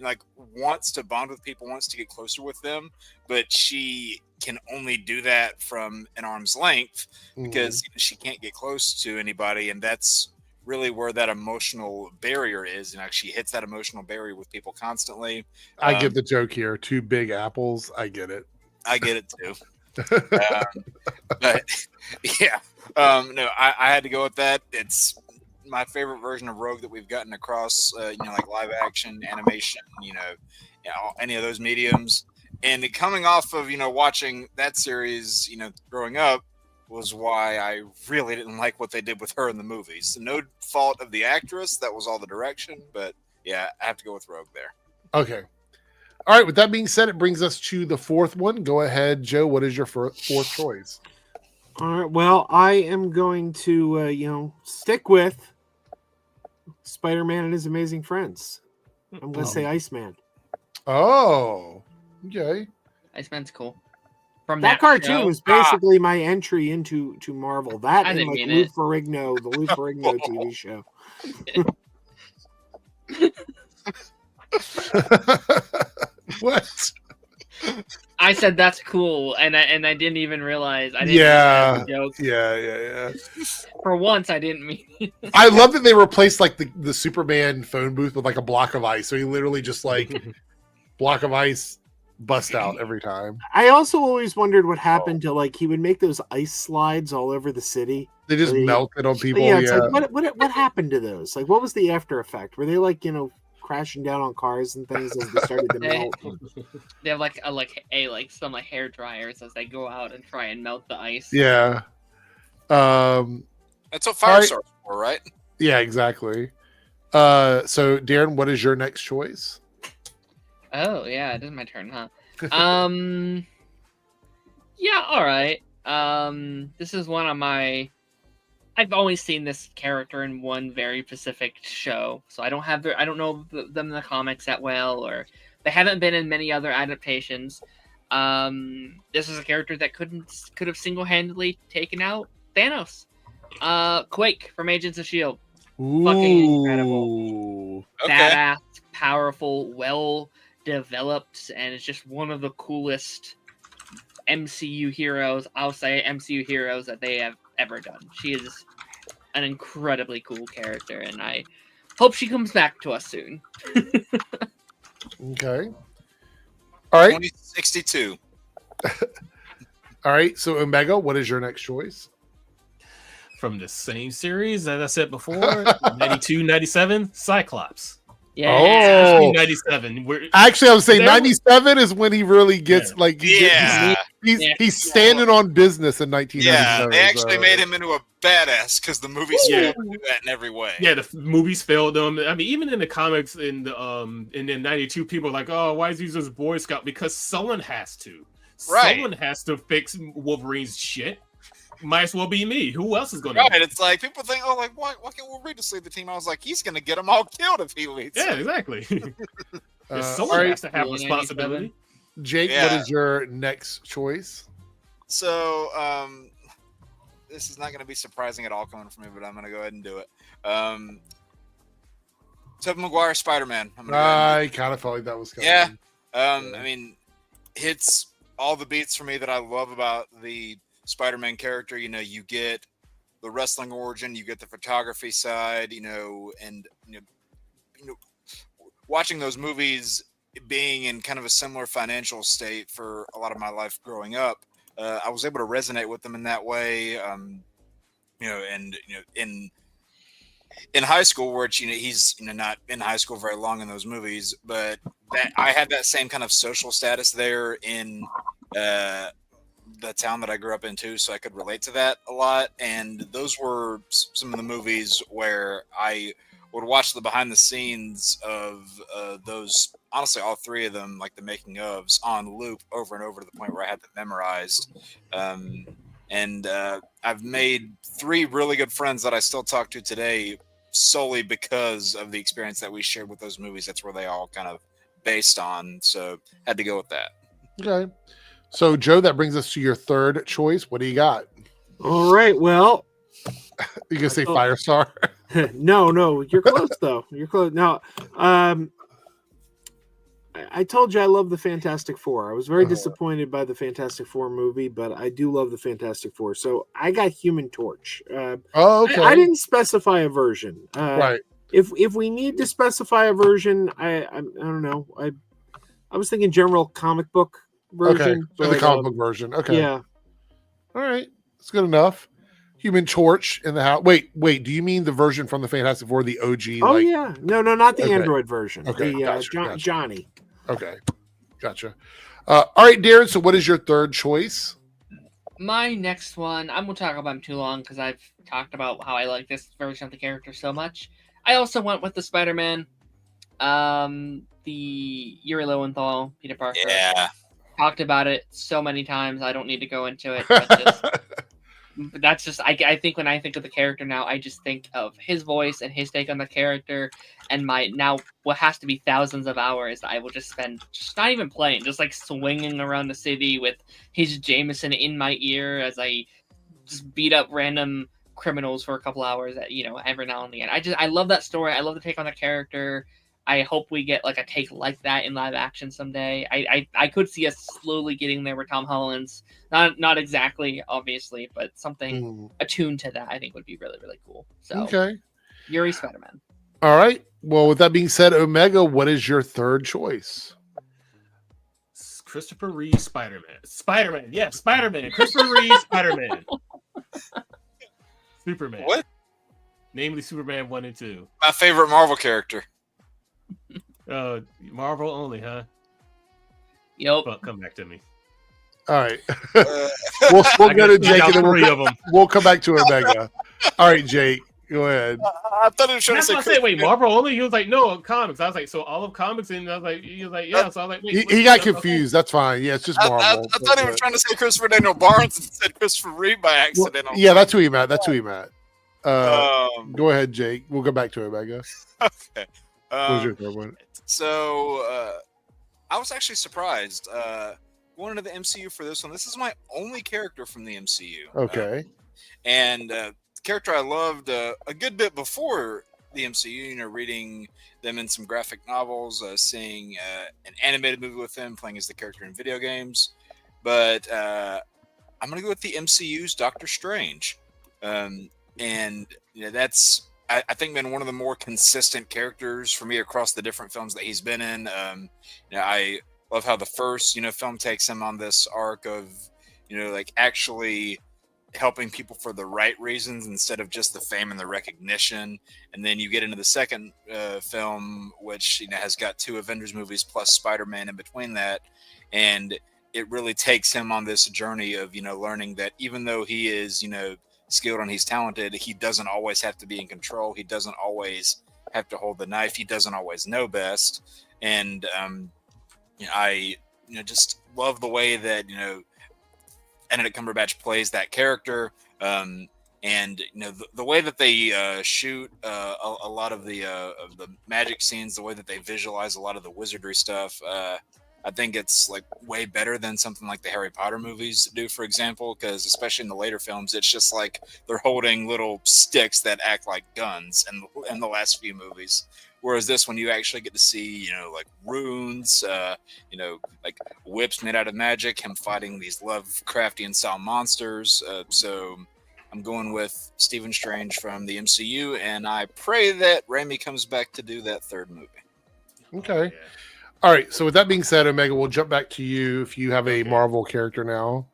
wants to bond with people, wants to get closer with them, but she can only do that from an arm's length because she can't get close to anybody. And that's really where that emotional barrier is, and she hits that emotional barrier with people constantly. I get the joke here. 2 big apples. I get it. I get it too. But yeah, no, I had to go with that. It's my favorite version of Rogue that we've gotten across, live action, animation, any of those mediums. And coming off of, watching that series, growing up, was why I really didn't like what they did with her in the movies. No fault of the actress, that was all the direction, but yeah, I have to go with Rogue there. Okay. All right. With that being said, it brings us to the fourth one. Go ahead, Joe. What is your fourth choice? All right. Well, I am going to, stick with Spider-Man and His Amazing Friends. I'm going to say Iceman. Oh, okay. Iceman's cool. From That cartoon show. was basically my entry into Marvel. That I and didn't like mean Lou it. Ferrigno, the Lou Ferrigno TV show. What? I said that's cool, and I didn't even realize. I didn't Yeah. mean that as a joke. Yeah. For once, I didn't mean it. I love that they replaced like the Superman phone booth with like a block of ice. So he literally just like block of ice bust out every time. I also always wondered what happened to like he would make those ice slides all over the city. They just Like, melted on people. Yeah, it's like what happened to those? Like, what was the after effect? Were they like crashing down on cars and things as they started to melt? They have some hair dryers as they go out and try and melt the ice. Yeah. That's what fire starts for, right? Yeah, exactly. So Darren, what is your next choice? Oh yeah, it is my turn, huh? Yeah, all right. This is one of my. I've always seen this character in one very specific show, so I don't know them in the comics that well, or they haven't been in many other adaptations. This is a character that could have single-handedly taken out Thanos. Quake from Agents of S.H.I.E.L.D. Fucking incredible. Okay. Badass, powerful, well-developed, and it's just one of the coolest MCU heroes, I'll say MCU heroes that they have ever done. She is an incredibly cool character, and I hope she comes back to us soon. Okay. All right. 2062. All right. So Omega, what is your next choice? From the same series, as I said before, 92, 97, Cyclops. Yeah. Oh. 97. Actually, I would say 97 is when he really gets he's standing on business in 1997. Yeah, they actually made him into a badass because the movies failed to do that in every way. Yeah, the movies failed them. I mean, even in the comics in the 92, people are like, "Oh, why is he just Boy Scout?" Because someone has to. Right. Someone has to fix Wolverine's shit. Might as well be me. Who else is going to? Right. It's like people think, "Oh, like why can't Wolverine just leave the team?" I was like, he's going to get them all killed if he leaves. Yeah, exactly. Someone has to have responsibility. Jake, what is your next choice? So, this is not going to be surprising at all coming from me, but I'm going to go ahead and do it. Tobey Maguire, Spider-Man. I kind of felt like that was coming. Yeah. I mean, hits all the beats for me that I love about the Spider-Man character. You get the wrestling origin, you get the photography side, and watching those movies, being in kind of a similar financial state for a lot of my life growing up, I was able to resonate with them in that way. In high school, where he's not in high school very long in those movies, but that I had that same kind of social status there in the town that I grew up in too, so I could relate to that a lot. And those were some of the movies where I would watch the behind the scenes of those. Honestly, all three of them, like the making ofs, on loop over and over to the point where I had them memorized. And I've made 3 really good friends that I still talk to today solely because of the experience that we shared with those movies. That's where they all kind of based on. So had to go with that. Okay. So, Joe, that brings us to your third choice. What do you got? All right. Well, You gonna say Firestar? no, you're close though. You're close. Now, I told you I love the Fantastic Four. I was very disappointed by the Fantastic Four movie, but I do love the Fantastic Four. So I got Human Torch. Okay. I didn't specify a version. Right. If we need to specify a version, I don't know. I was thinking general comic book version. Okay. The comic book version. Okay. Yeah. All right. That's good enough. Human Torch in the house. Wait. Do you mean the version from the Fantastic Four, the OG? Oh yeah. No, not the Okay. Android version. Okay. The Gotcha. Johnny. Okay. Gotcha. All right, Darren. So, what is your third choice? My next one, I won't talk about him too long because I've talked about how I like this version of the character so much. I also went with the Spider-Man, the Yuri Lowenthal, Peter Parker. Yeah. Talked about it so many times. I don't need to go into it. But that's just I think when I think of the character now, I just think of his voice and his take on the character, and my now what has to be thousands of hours I will just spend just not even playing, just like swinging around the city with his Jameson in my ear as I just beat up random criminals for a couple hours every now and again. I love that story. I love the take on the character. I hope we get like a take like that in live action someday. I could see us slowly getting there with Tom Holland's not exactly obviously, but something attuned to that I think would be really, really cool. So Okay. Yuri Spider-Man. All right. Well, with that being said, Omega, what is your third choice? Christopher Reeve Spider-Man. Spider-Man. Yeah, Spider-Man. Christopher Reeve Spider-Man. Superman. What? Namely Superman 1 and 2. My favorite Marvel character. Marvel only, huh? Yep. Well, come back to me. All right. we'll go to Jake and then we'll come back to Omega. All right, Jake, go ahead. I thought he was trying to say, wait, Marvel only? He was like, no, comics. I was like, so all of comics, and I was like, he was like, yeah. So I was like, wait, he got confused. That's fine. Yeah, it's just Marvel. I thought he was trying to say Christopher Daniel Barnes and said Christopher Reeve by accident. Well, yeah, that's who he meant. Go ahead, Jake. We'll go back to Omega. Okay. What was your third one? So I was actually surprised. Going into the MCU for this one. This is my only character from the MCU. Okay. And the character I loved a good bit before the MCU, reading them in some graphic novels, seeing an animated movie with him, playing as the character in video games. But I'm going to go with the MCU's Doctor Strange. And that's, I think, been one of the more consistent characters for me across the different films that he's been in. I love how the first, film takes him on this arc of, actually helping people for the right reasons instead of just the fame and the recognition. And then you get into the second film, which, has got 2 Avengers movies plus Spider-Man in between that. And it really takes him on this journey of, learning that even though he is, skilled and he's talented, he doesn't always have to be in control. He doesn't always have to hold the knife. He doesn't always know best. And I just love the way that Benedict Cumberbatch plays that character, and the way that they shoot a lot of the magic scenes, the way that they visualize a lot of the wizardry stuff. I think it's like way better than something like the Harry Potter movies do, for example, because especially in the later films, it's just like they're holding little sticks that act like guns in the last few movies. Whereas this one, you actually get to see, like runes, like whips made out of magic, him fighting these Lovecraftian style monsters. So I'm going with Stephen Strange from the MCU, and I pray that Raimi comes back to do that third movie. Okay. Yeah. All right. So with that being said, Omega, we'll jump back to you if you have a Marvel character now.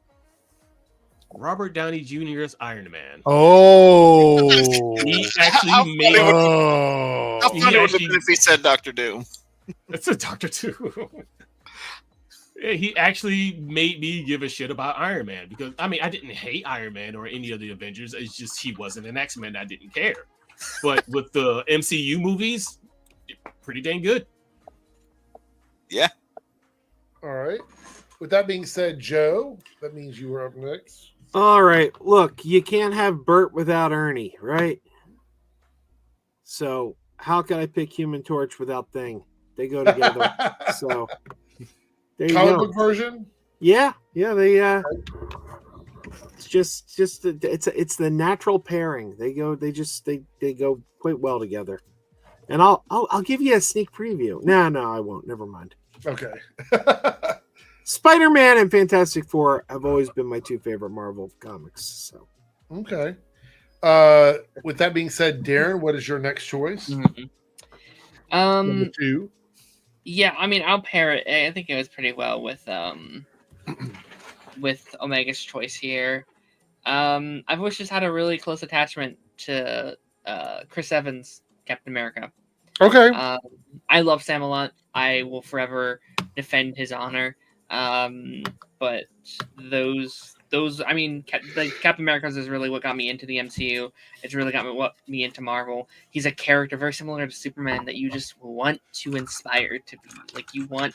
Robert Downey Jr.'s Iron Man. Oh, he actually made. How funny would it be if he said Doctor Doom? That's a Doctor Doom. He actually made me give a shit about Iron Man because I didn't hate Iron Man or any of the Avengers. It's just he wasn't an X-Men. I didn't care. But with the MCU movies, pretty dang good. Yeah. All right. With that being said, Joe, that means you were up next. All right. Look, you can't have Bert without Ernie, right? So how can I pick Human Torch without Thing? They go together. So there you Comic go. book version? Yeah. They it's just it's the natural pairing. They go quite well together. And I'll give you a sneak preview. No, I won't. Never mind. Okay. Spider-Man and Fantastic Four have always been my 2 favorite Marvel comics. So okay. With that being said, Darren, what is your next choice? Mm-hmm. Number 2. Yeah, I'll pair it. I think it was pretty well with Omega's choice here. I've always just had a really close attachment to Chris Evans, Captain America. Okay. I love Sam a lot. I will forever defend his honor. But those those, I mean, Captain America's is really what got me into the MCU. It's really got me into Marvel. He's a character very similar to Superman that you just want to inspire to be. Like, you want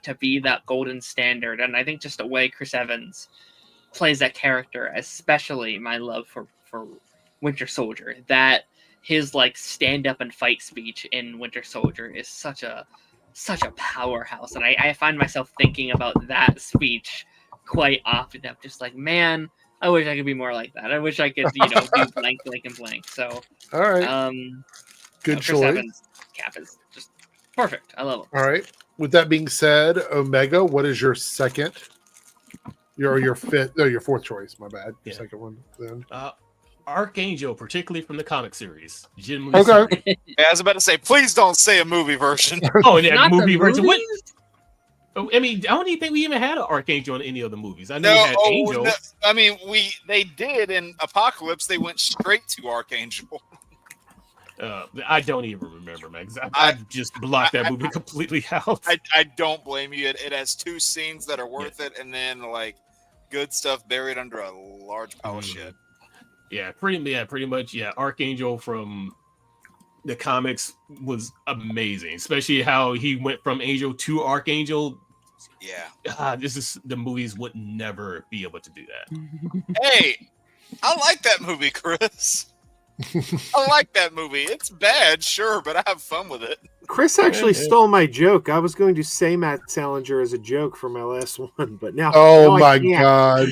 to be that golden standard. And I think just the way Chris Evans plays that character, especially my love for Winter Soldier, that his like stand up and fight speech in Winter Soldier is such a powerhouse. And I find myself thinking about that speech quite often. I'm just like, man, I wish I could be more like that. I wish I could, do blank, blank, and blank. So, all right. Good Chris choice. Evans, Cap is just perfect. I love him. All right. With that being said, Omega, what is your second? Your fifth? No, your fourth choice. My bad. Your second one. Then. Archangel, particularly from the comic series. Okay. Yeah, I was about to say, please don't say a movie version. Oh, yeah, Not the movie version. What? movies? I mean, I don't even think we even had an Archangel in any of the movies. I know No, we had Angel. no, I mean, they did in Apocalypse. They went straight to Archangel. I don't even remember, man. I just blocked that movie completely out. I don't blame you. It has 2 scenes that are worth it, and then like good stuff buried under a large pile of shit. Yeah, pretty much. Yeah, Archangel from the comics was amazing, especially how he went from Angel to Archangel. Yeah, the movies would never be able to do that. Hey, I like that movie, Chris. I like that movie. It's bad, sure, but I have fun with it. Chris actually stole my joke. I was going to say Matt Salinger as a joke for my last one, but now. Oh my god!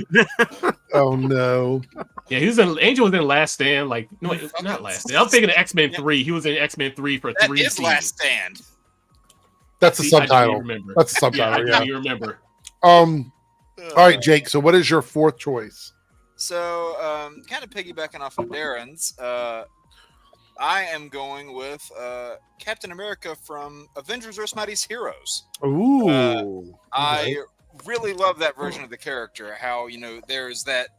Oh no! Yeah, Angel was in Last Stand. Like, no, not Last Stand. I'm thinking of X-Men 3. He was in X-Men 3 for 3 seasons. That is Last Stand. That's a subtitle. That's a subtitle. Yeah, I do remember. All right, Jake. So, what is your fourth choice? So, kind of piggybacking off of Darren's, I am going with Captain America from Avengers: Earth's Mightiest Heroes. Ooh. I really love that version of the character. How, there's that,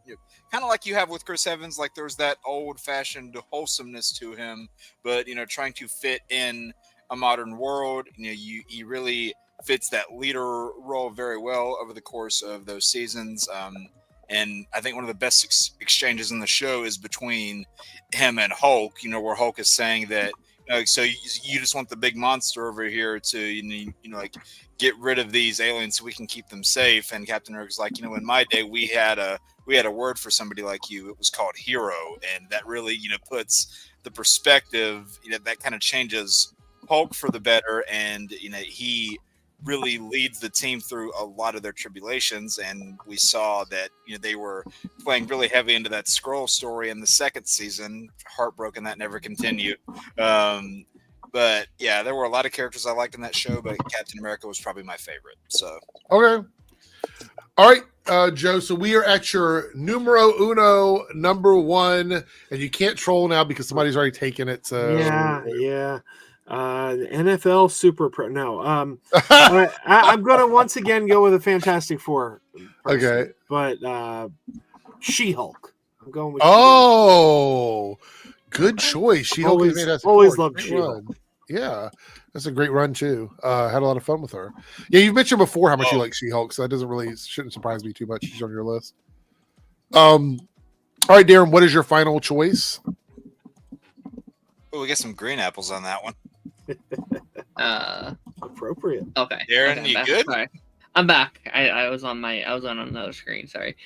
kind of like you have with Chris Evans, like there's that old-fashioned wholesomeness to him, but, trying to fit in a modern world. He really fits that leader role very well over the course of those seasons. And I think one of the best exchanges in the show is between him and Hulk, where Hulk is saying that, so you just want the big monster over here to, like get rid of these aliens so we can keep them safe. And Captain America's like, in my day, we had a word for somebody like you. It was called hero. And that really, puts the perspective, that kind of changes Hulk for the better. And, he really leads the team through a lot of their tribulations, and we saw that they were playing really heavy into that Skrull story in the second season. Heartbroken that never continued. But yeah, there were a lot of characters I liked in that show, but Captain America was probably my favorite. So okay, all right, Joe. So we are at your numero uno, number one, and you can't troll now because somebody's already taken it. So yeah. NFL Super Pro. No, I'm going to once again go with a Fantastic Four. Okay, but She-Hulk. I'm going with. Oh, good choice. She-Hulk always loved She-Hulk. Yeah, that's a great run too. Had a lot of fun with her. Yeah, you've mentioned before how much you like She-Hulk, so that shouldn't surprise me too much. She's on your list. All right, Darren, what is your final choice? Oh, we get some green apples on that one. Appropriate. Okay. Darren, you good? Sorry. I'm back. I was on another screen. Sorry.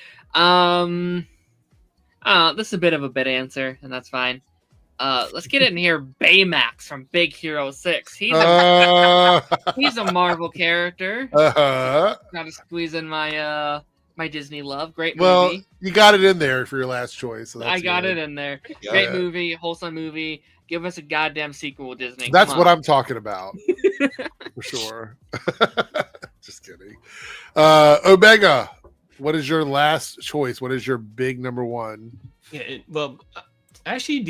This is a bit of a bit answer, and that's fine. Let's get in here. Baymax from Big Hero 6. He's a Marvel character. Gotta squeeze in my my Disney love. Great movie. Well, you got it in there for your last choice. So I got it in there. Great movie, wholesome movie. Give us a goddamn sequel, Disney. That's what I'm talking about. For sure. Just kidding. Omega, what is your last choice? What is your big number one? Yeah, well, actually,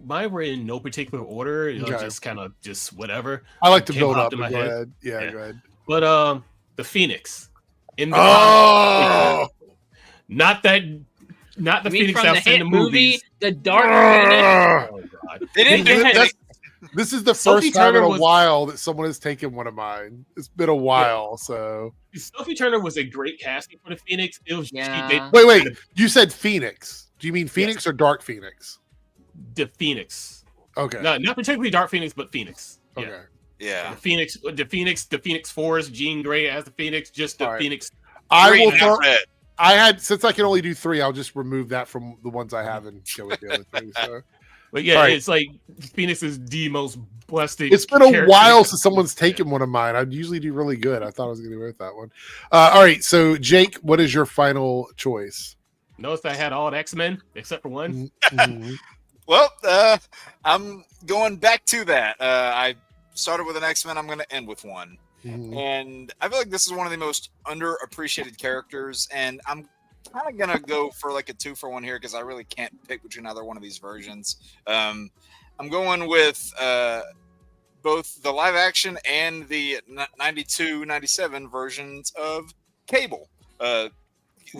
mine were in no particular order. Just kind of whatever. I like to build up. Go ahead. Yeah, go ahead. But the Phoenix. In the not the Phoenix from I've seen in the movies. The Dark Phoenix. Oh, God. They didn't do that. This is the Sophie first time Turner in a was- while that someone has taken one of mine. It's been a while, so. Sophie Turner was a great casting for the Phoenix. It was Yeah. Wait. You said Phoenix. Do you mean Phoenix or Dark Phoenix? the Phoenix. Okay. No, not particularly Dark Phoenix, but Phoenix. Yeah. Okay. Yeah. The Phoenix Force, Jean Grey as the Phoenix, just the All right. Phoenix. I Green, will not throw. red. I had since I can only do 3. I'll just remove that from the ones I have and go with the other 3. So. But yeah, All right. it's like Phoenix is the most blessed. It's been a character. while since someone's taken one of mine. I usually do really good. I thought I was going to go with that one. All right. So, Jake, what is your final choice? Notice I had all the X-Men except for one. Mhm. Well, I'm going back to that. I started with an X-Men. I'm going to end with one. Mhm. And I feel like this is one of the most underappreciated characters. And I'm kind of going to go for like a 2-for-1 here because I really can't pick between either one of these versions. I'm going with both the live action and the 92, 97 versions of Cable.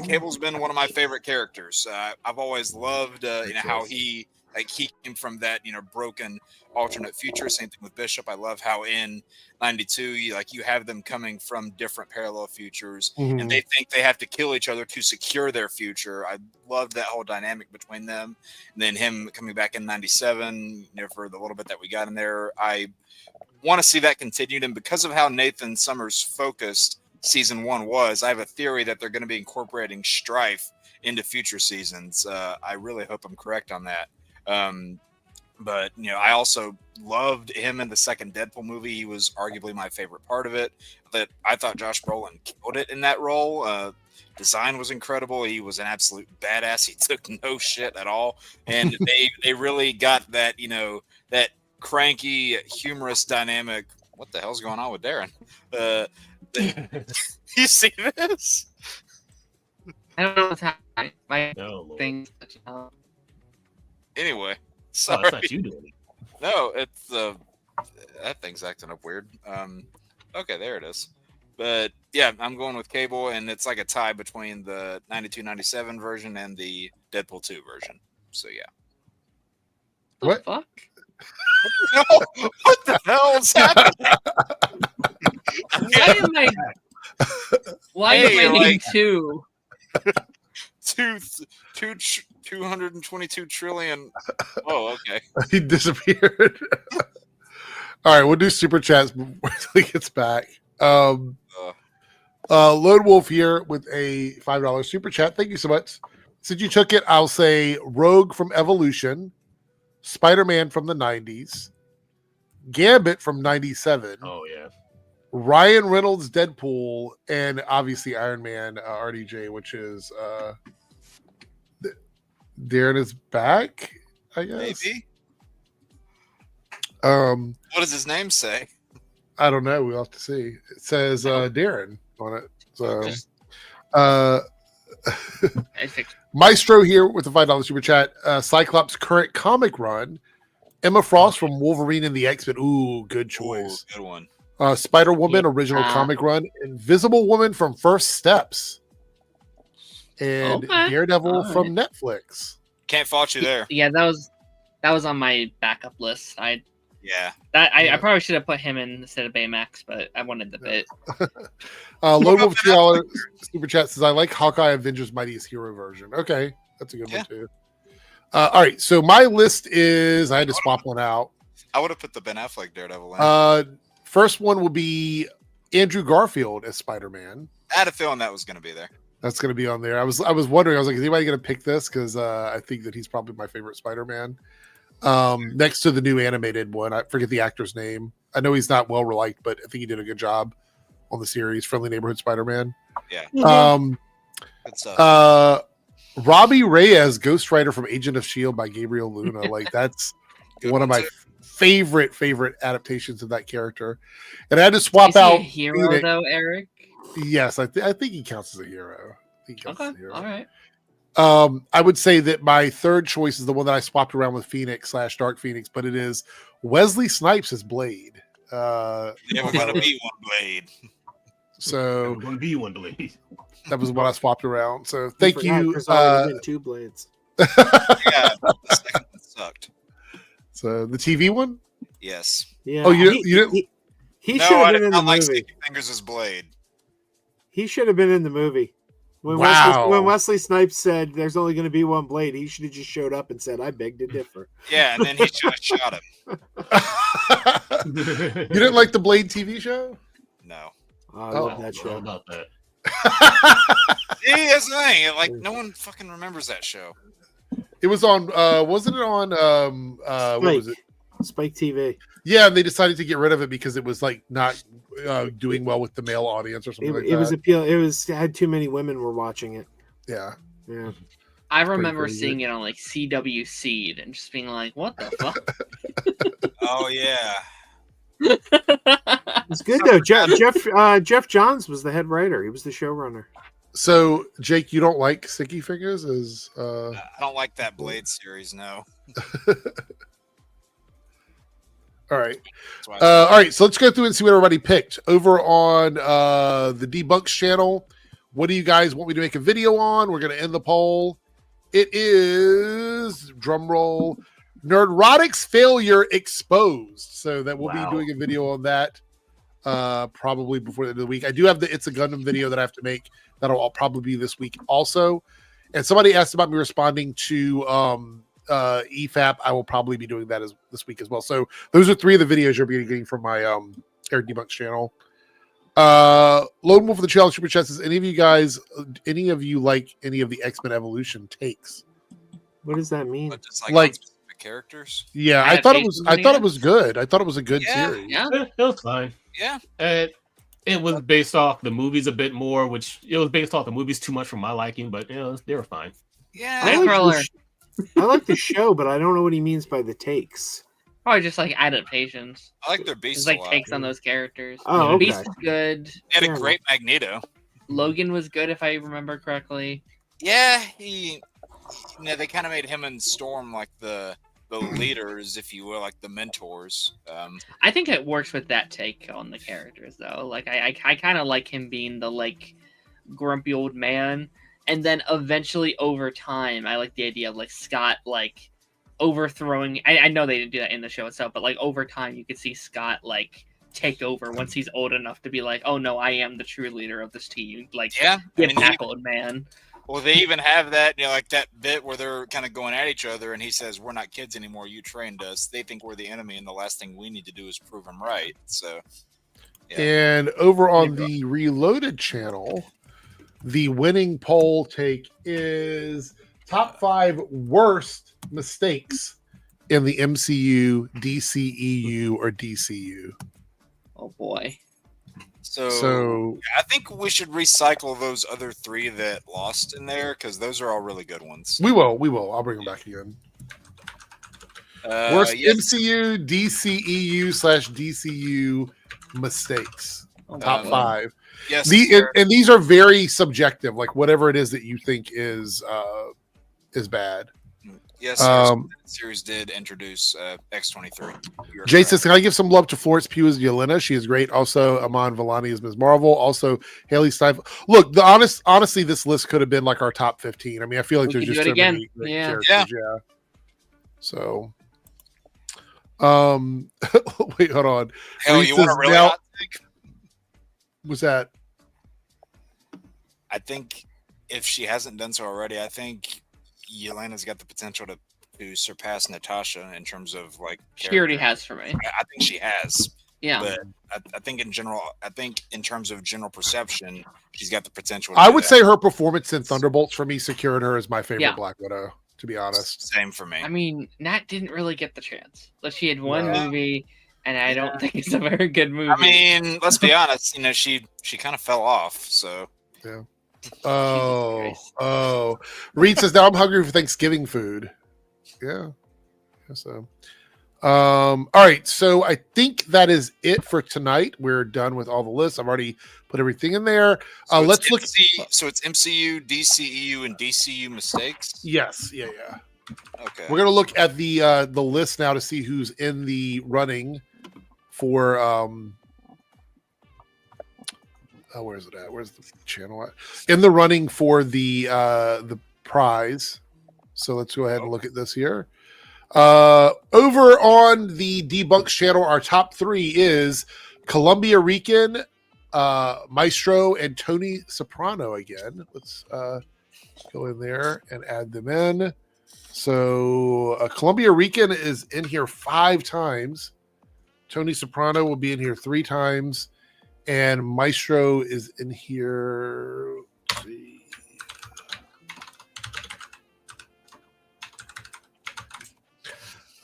Cable's been one of my favorite characters. I've always loved how he came from that broken alternate future. Same thing with Bishop. I love how in 92 you have them coming from different parallel futures, and they think they have to kill each other to secure their future. I loved that whole dynamic between them, and then him coming back in 97. For the little bit that we got in there, I want to see that continued. And because of how Nathan Summers focused season 1 was, I have a theory that they're going to be incorporating Strife into future seasons. I really hope I'm correct on that. But I also loved him in the second Deadpool movie. He was arguably my favorite part of it. That I thought Josh Brolin killed it in that role. Design was incredible. He was an absolute badass. He took no shit at all, and they really got that that cranky, humorous dynamic. What the hell's going on with Darren? You see this? I don't know what's happening. My No, Lord. thing's Anyway, Oh, sorry. it's not you doing it. No, it's that thing's acting up weird. Okay, there it is. But yeah, I'm going with Cable, and it's like a tie between the 92-97 version and the Deadpool 2 version. So yeah. What? Fuck? What the hell is happening? Why am I? Why Hey, am I like- two? 222 trillion. Oh, okay. He disappeared. All right, we'll do super chats before he gets back. Lone Wolf here with a $5 super chat. Thank you so much. Since you took it, I'll say Rogue from Evolution, Spider-Man from the 90s, Gambit from 97, Oh yeah. Ryan Reynolds Deadpool, and obviously Iron Man RDJ, which is Darren is back, I guess. Maybe. What does his name say? I don't know. We'll have to see. It says Darren on it. So Maestro here with the $5 super chat. Cyclops current comic run. Emma Frost from Wolverine and the X-Men. Ooh, good choice. Ooh, good one. Spider-Woman original comic run. Invisible Woman from First Steps. And Daredevil from Netflix. Can't fault you there. Yeah, that was on my backup list. I probably should have put him in instead of Baymax, but I wanted the bit. Lone Wolf $2 super chat says, I like Hawkeye Avengers Mightiest Hero version. Okay, that's a good one too. All right, so my list is, I had to swap one out. I would have put the Ben Affleck Daredevil in. First one will be Andrew Garfield as Spider-Man. I had a feeling that was going to be there. That's going to be on there. I was wondering. I was like, is anybody going to pick this? Because I think that he's probably my favorite Spider-Man. Next to the new animated one, I forget the actor's name. I know he's not well liked, but I think he did a good job on the series. Friendly Neighborhood Spider-Man. Yeah. Robbie Reyes, Ghost Rider from Agent of S.H.I.E.L.D. by Gabriel Luna. Like that's one of my favorite adaptations of that character. And I had to swap out a hero though, Eric. Yes, I think he counts as a hero. Okay, all right. I would say that my third choice is the one that I swapped around with Phoenix / Dark Phoenix, but it is Wesley Snipes as Blade. Never gonna be one Blade. So Never gonna be one Blade. That was what I swapped around. So thank you. Two blades. Yeah, the second one sucked. So the TV one? Yes. Yeah. Oh, you didn't. He No, should I have did been in the not like movie. Sticky Fingers' Blade. He should have been in the movie. When Wow. Wesley Snipes said there's only going to be one Blade, he should have just showed up and said, "I beg to differ." Yeah, and then he should have shot him. You didn't like the Blade TV show? No. I Oh, love that show. about that. See, that's the thing. Like, no one fucking remembers that show. It was on. Wasn't it on? What was it? Spike TV. Yeah, and they decided to get rid of it because it was like not doing well with the male audience or something like that. It was appeal. It had too many women were watching it. Yeah. Yeah. I remember crazy. seeing it on like CW Seed and just being like, "What the fuck?" Oh, yeah. It's good though. Jeff Johns was the head writer. He was the showrunner. So, Jake, you don't like Sticky Fingers? I don't like that Blade series, no. All right. That's why I All right. So let's go through and see what everybody picked over on the Debunks channel. What do you guys want me to make a video on? We're going to end the poll. It is, drum roll, Nerdrotic's failure exposed. So that we'll be doing a video on that probably before the end of the week. I do have the It's a Gundam video that I have to make. That'll probably be this week also. And somebody asked about me responding to EFAP. I will probably be doing that this week as well. So those are three of the videos you'll be getting from my AirrickDebunks channel. Lone Wolf of the Challenge Super Chats says, any of you like any of the X-Men Evolution takes? What does that mean? But just like- on specific characters. Yeah, I thought it was good. I thought it was a good Yeah. series. Yeah. It was fine. Yeah. It was based off the movies a bit more, which it was based off the movies too much for my liking, but they were fine. Yeah. Nightcrawler. I like the show, but I don't know what he means by the takes. Probably just like adaptations. I like their beasts It's a like lot. takes on those characters. Oh, okay. Beast was good. They had a Yeah. great Magneto. Logan was good if I remember correctly. Yeah, they kind of made him and Storm like the leaders, if you will, like the mentors. I think it works with that take on the characters though. Like I kind of like him being the like grumpy old man, and then eventually over time, I like the idea of like Scott like overthrowing. I know they didn't do that in the show itself, but like over time, you could see Scott like take over once he's old enough to be like, oh no, I am the true leader of this team. Like, Yeah, get back, old man. Well, they even have that, like that bit where they're kind of going at each other, and he says, "We're not kids anymore. You trained us." They think we're the enemy, and the last thing we need to do is prove them right. So, yeah. And over on the Reloaded channel, the winning poll take is top 5 worst mistakes in the MCU, DCEU, or DCU. Oh boy. So I think we should recycle those other 3 that lost in there, because those are all really good ones. We will. I'll bring them back again. Worst MCU, DCEU / DCU mistakes. Top 5. Yes. And these are very subjective. Like whatever it is that you think is bad. Yes, the series did introduce X-23. Jay says, can I give some love to Florence Pugh as Yelena? She is great. Also, Aman Vellani as Ms. Marvel. Also, Haley Steinfeld. Look, honestly, this list could have been like our top 15. I mean, I feel like there's just so many great characters. Yeah. So, wait, hold on. Hell, you want a really hot take? What's that? I think if she hasn't done so already, I think Yelena's got the potential to surpass Natasha in terms of like. She already has for me. I think she has. Yeah. But I think in general, in terms of general perception, she's got the potential. I would say her performance in Thunderbolts for me secured her as my favorite Black Widow. To be honest, same for me. I mean, Nat didn't really get the chance. Like she had one movie, and I don't think it's a very good movie. I mean, let's be honest. She kind of fell off. So yeah. Oh. Reed says, now I'm hungry for Thanksgiving food. Yeah. So, all right. So I think that is it for tonight. We're done with all the lists. I've already put everything in there. So let's look. So it's MCU, DCEU, and DCU mistakes. Yes. Yeah. Okay. We're gonna look at the list now to see who's in the running for where is it at? Where's the channel at? In the running for the prize. So let's go ahead and look at this here. Over on the Debunks channel, our top 3 is Columbia Rican, Maestro, and Tony Soprano again. Let's go in there and add them in. So Columbia Rican is in here 5 times. Tony Soprano will be in here 3 times. And Maestro is in here. Let's see.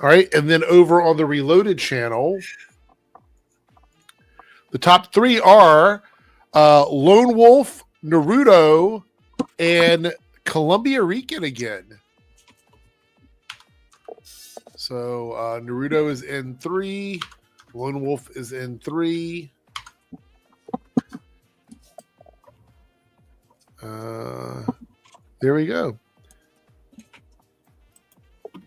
All right. And then over on the Reloaded channel, the top 3 are Lone Wolf, Naruto, and Columbia Rican again. So Naruto is in 3. Lone Wolf is in 3. There we go.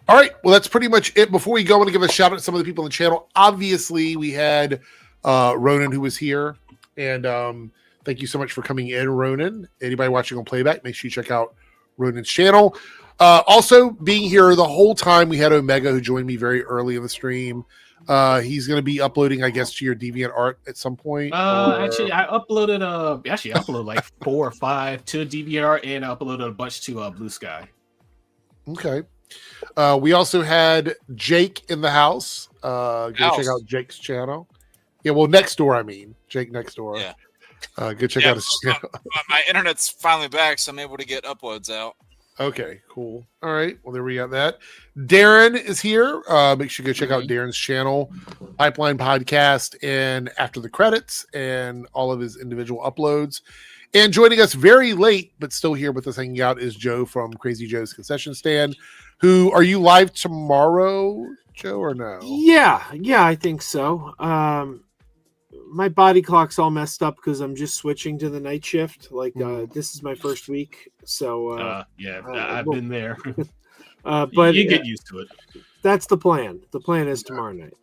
All right. Well, that's pretty much it. Before we go, I want to give a shout out to some of the people on the channel. Obviously, we had Ronan, who was here. And thank you so much for coming in, Ronan. Anybody watching on playback, make sure you check out Ronan's channel. Also, being here the whole time, we had Omega, who joined me very early in the stream. He's going to be uploading, I guess, to your DeviantArt at some point. Actually, I uploaded like 4 or 5 to DeviantArt, and I uploaded a bunch to Blue Sky. Okay. We also had Jake in the house. Go check out Jake's channel. Yeah, well, next door, I mean. Jake next door. Yeah. Go check out his channel. My internet's finally back, so I'm able to get uploads out. Okay, cool. All right. Well, there we got that. Darren is here. Make sure you go check out Darren's channel, Pipeline Podcast, and After the Credits, and all of his individual uploads. And joining us very late, but still here with us hanging out, is Joe from Crazy Joe's Concession Stand. Who are you live tomorrow, Joe, or no? Yeah, I think so. My body clock's all messed up because I'm just switching to the night shift. Like this is my first week, so I've been there. But you get used to it. That's the plan. The plan is tomorrow night.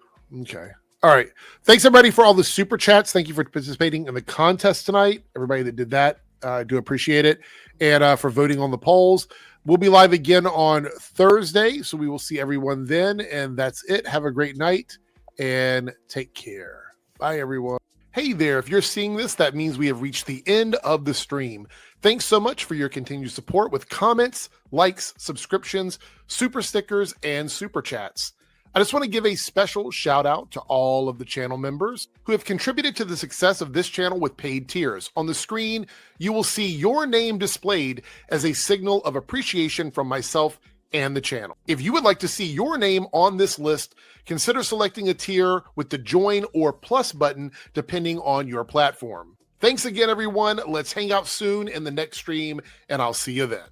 Okay. All right. Thanks everybody for all the super chats. Thank you for participating in the contest tonight. Everybody that did that, I do appreciate it, and for voting on the polls. We'll be live again on Thursday, so we will see everyone then. And that's it. Have a great night and take care. Bye, everyone. Hey there. If you're seeing this, that means we have reached the end of the stream. Thanks so much for your continued support with comments, likes, subscriptions, super stickers, and super chats. I just want to give a special shout out to all of the channel members who have contributed to the success of this channel with paid tiers. On the screen, you will see your name displayed as a signal of appreciation from myself and the channel. If you would like to see your name on this list, consider selecting a tier with the join or plus button, depending on your platform. Thanks again, everyone. Let's hang out soon in the next stream, and I'll see you then.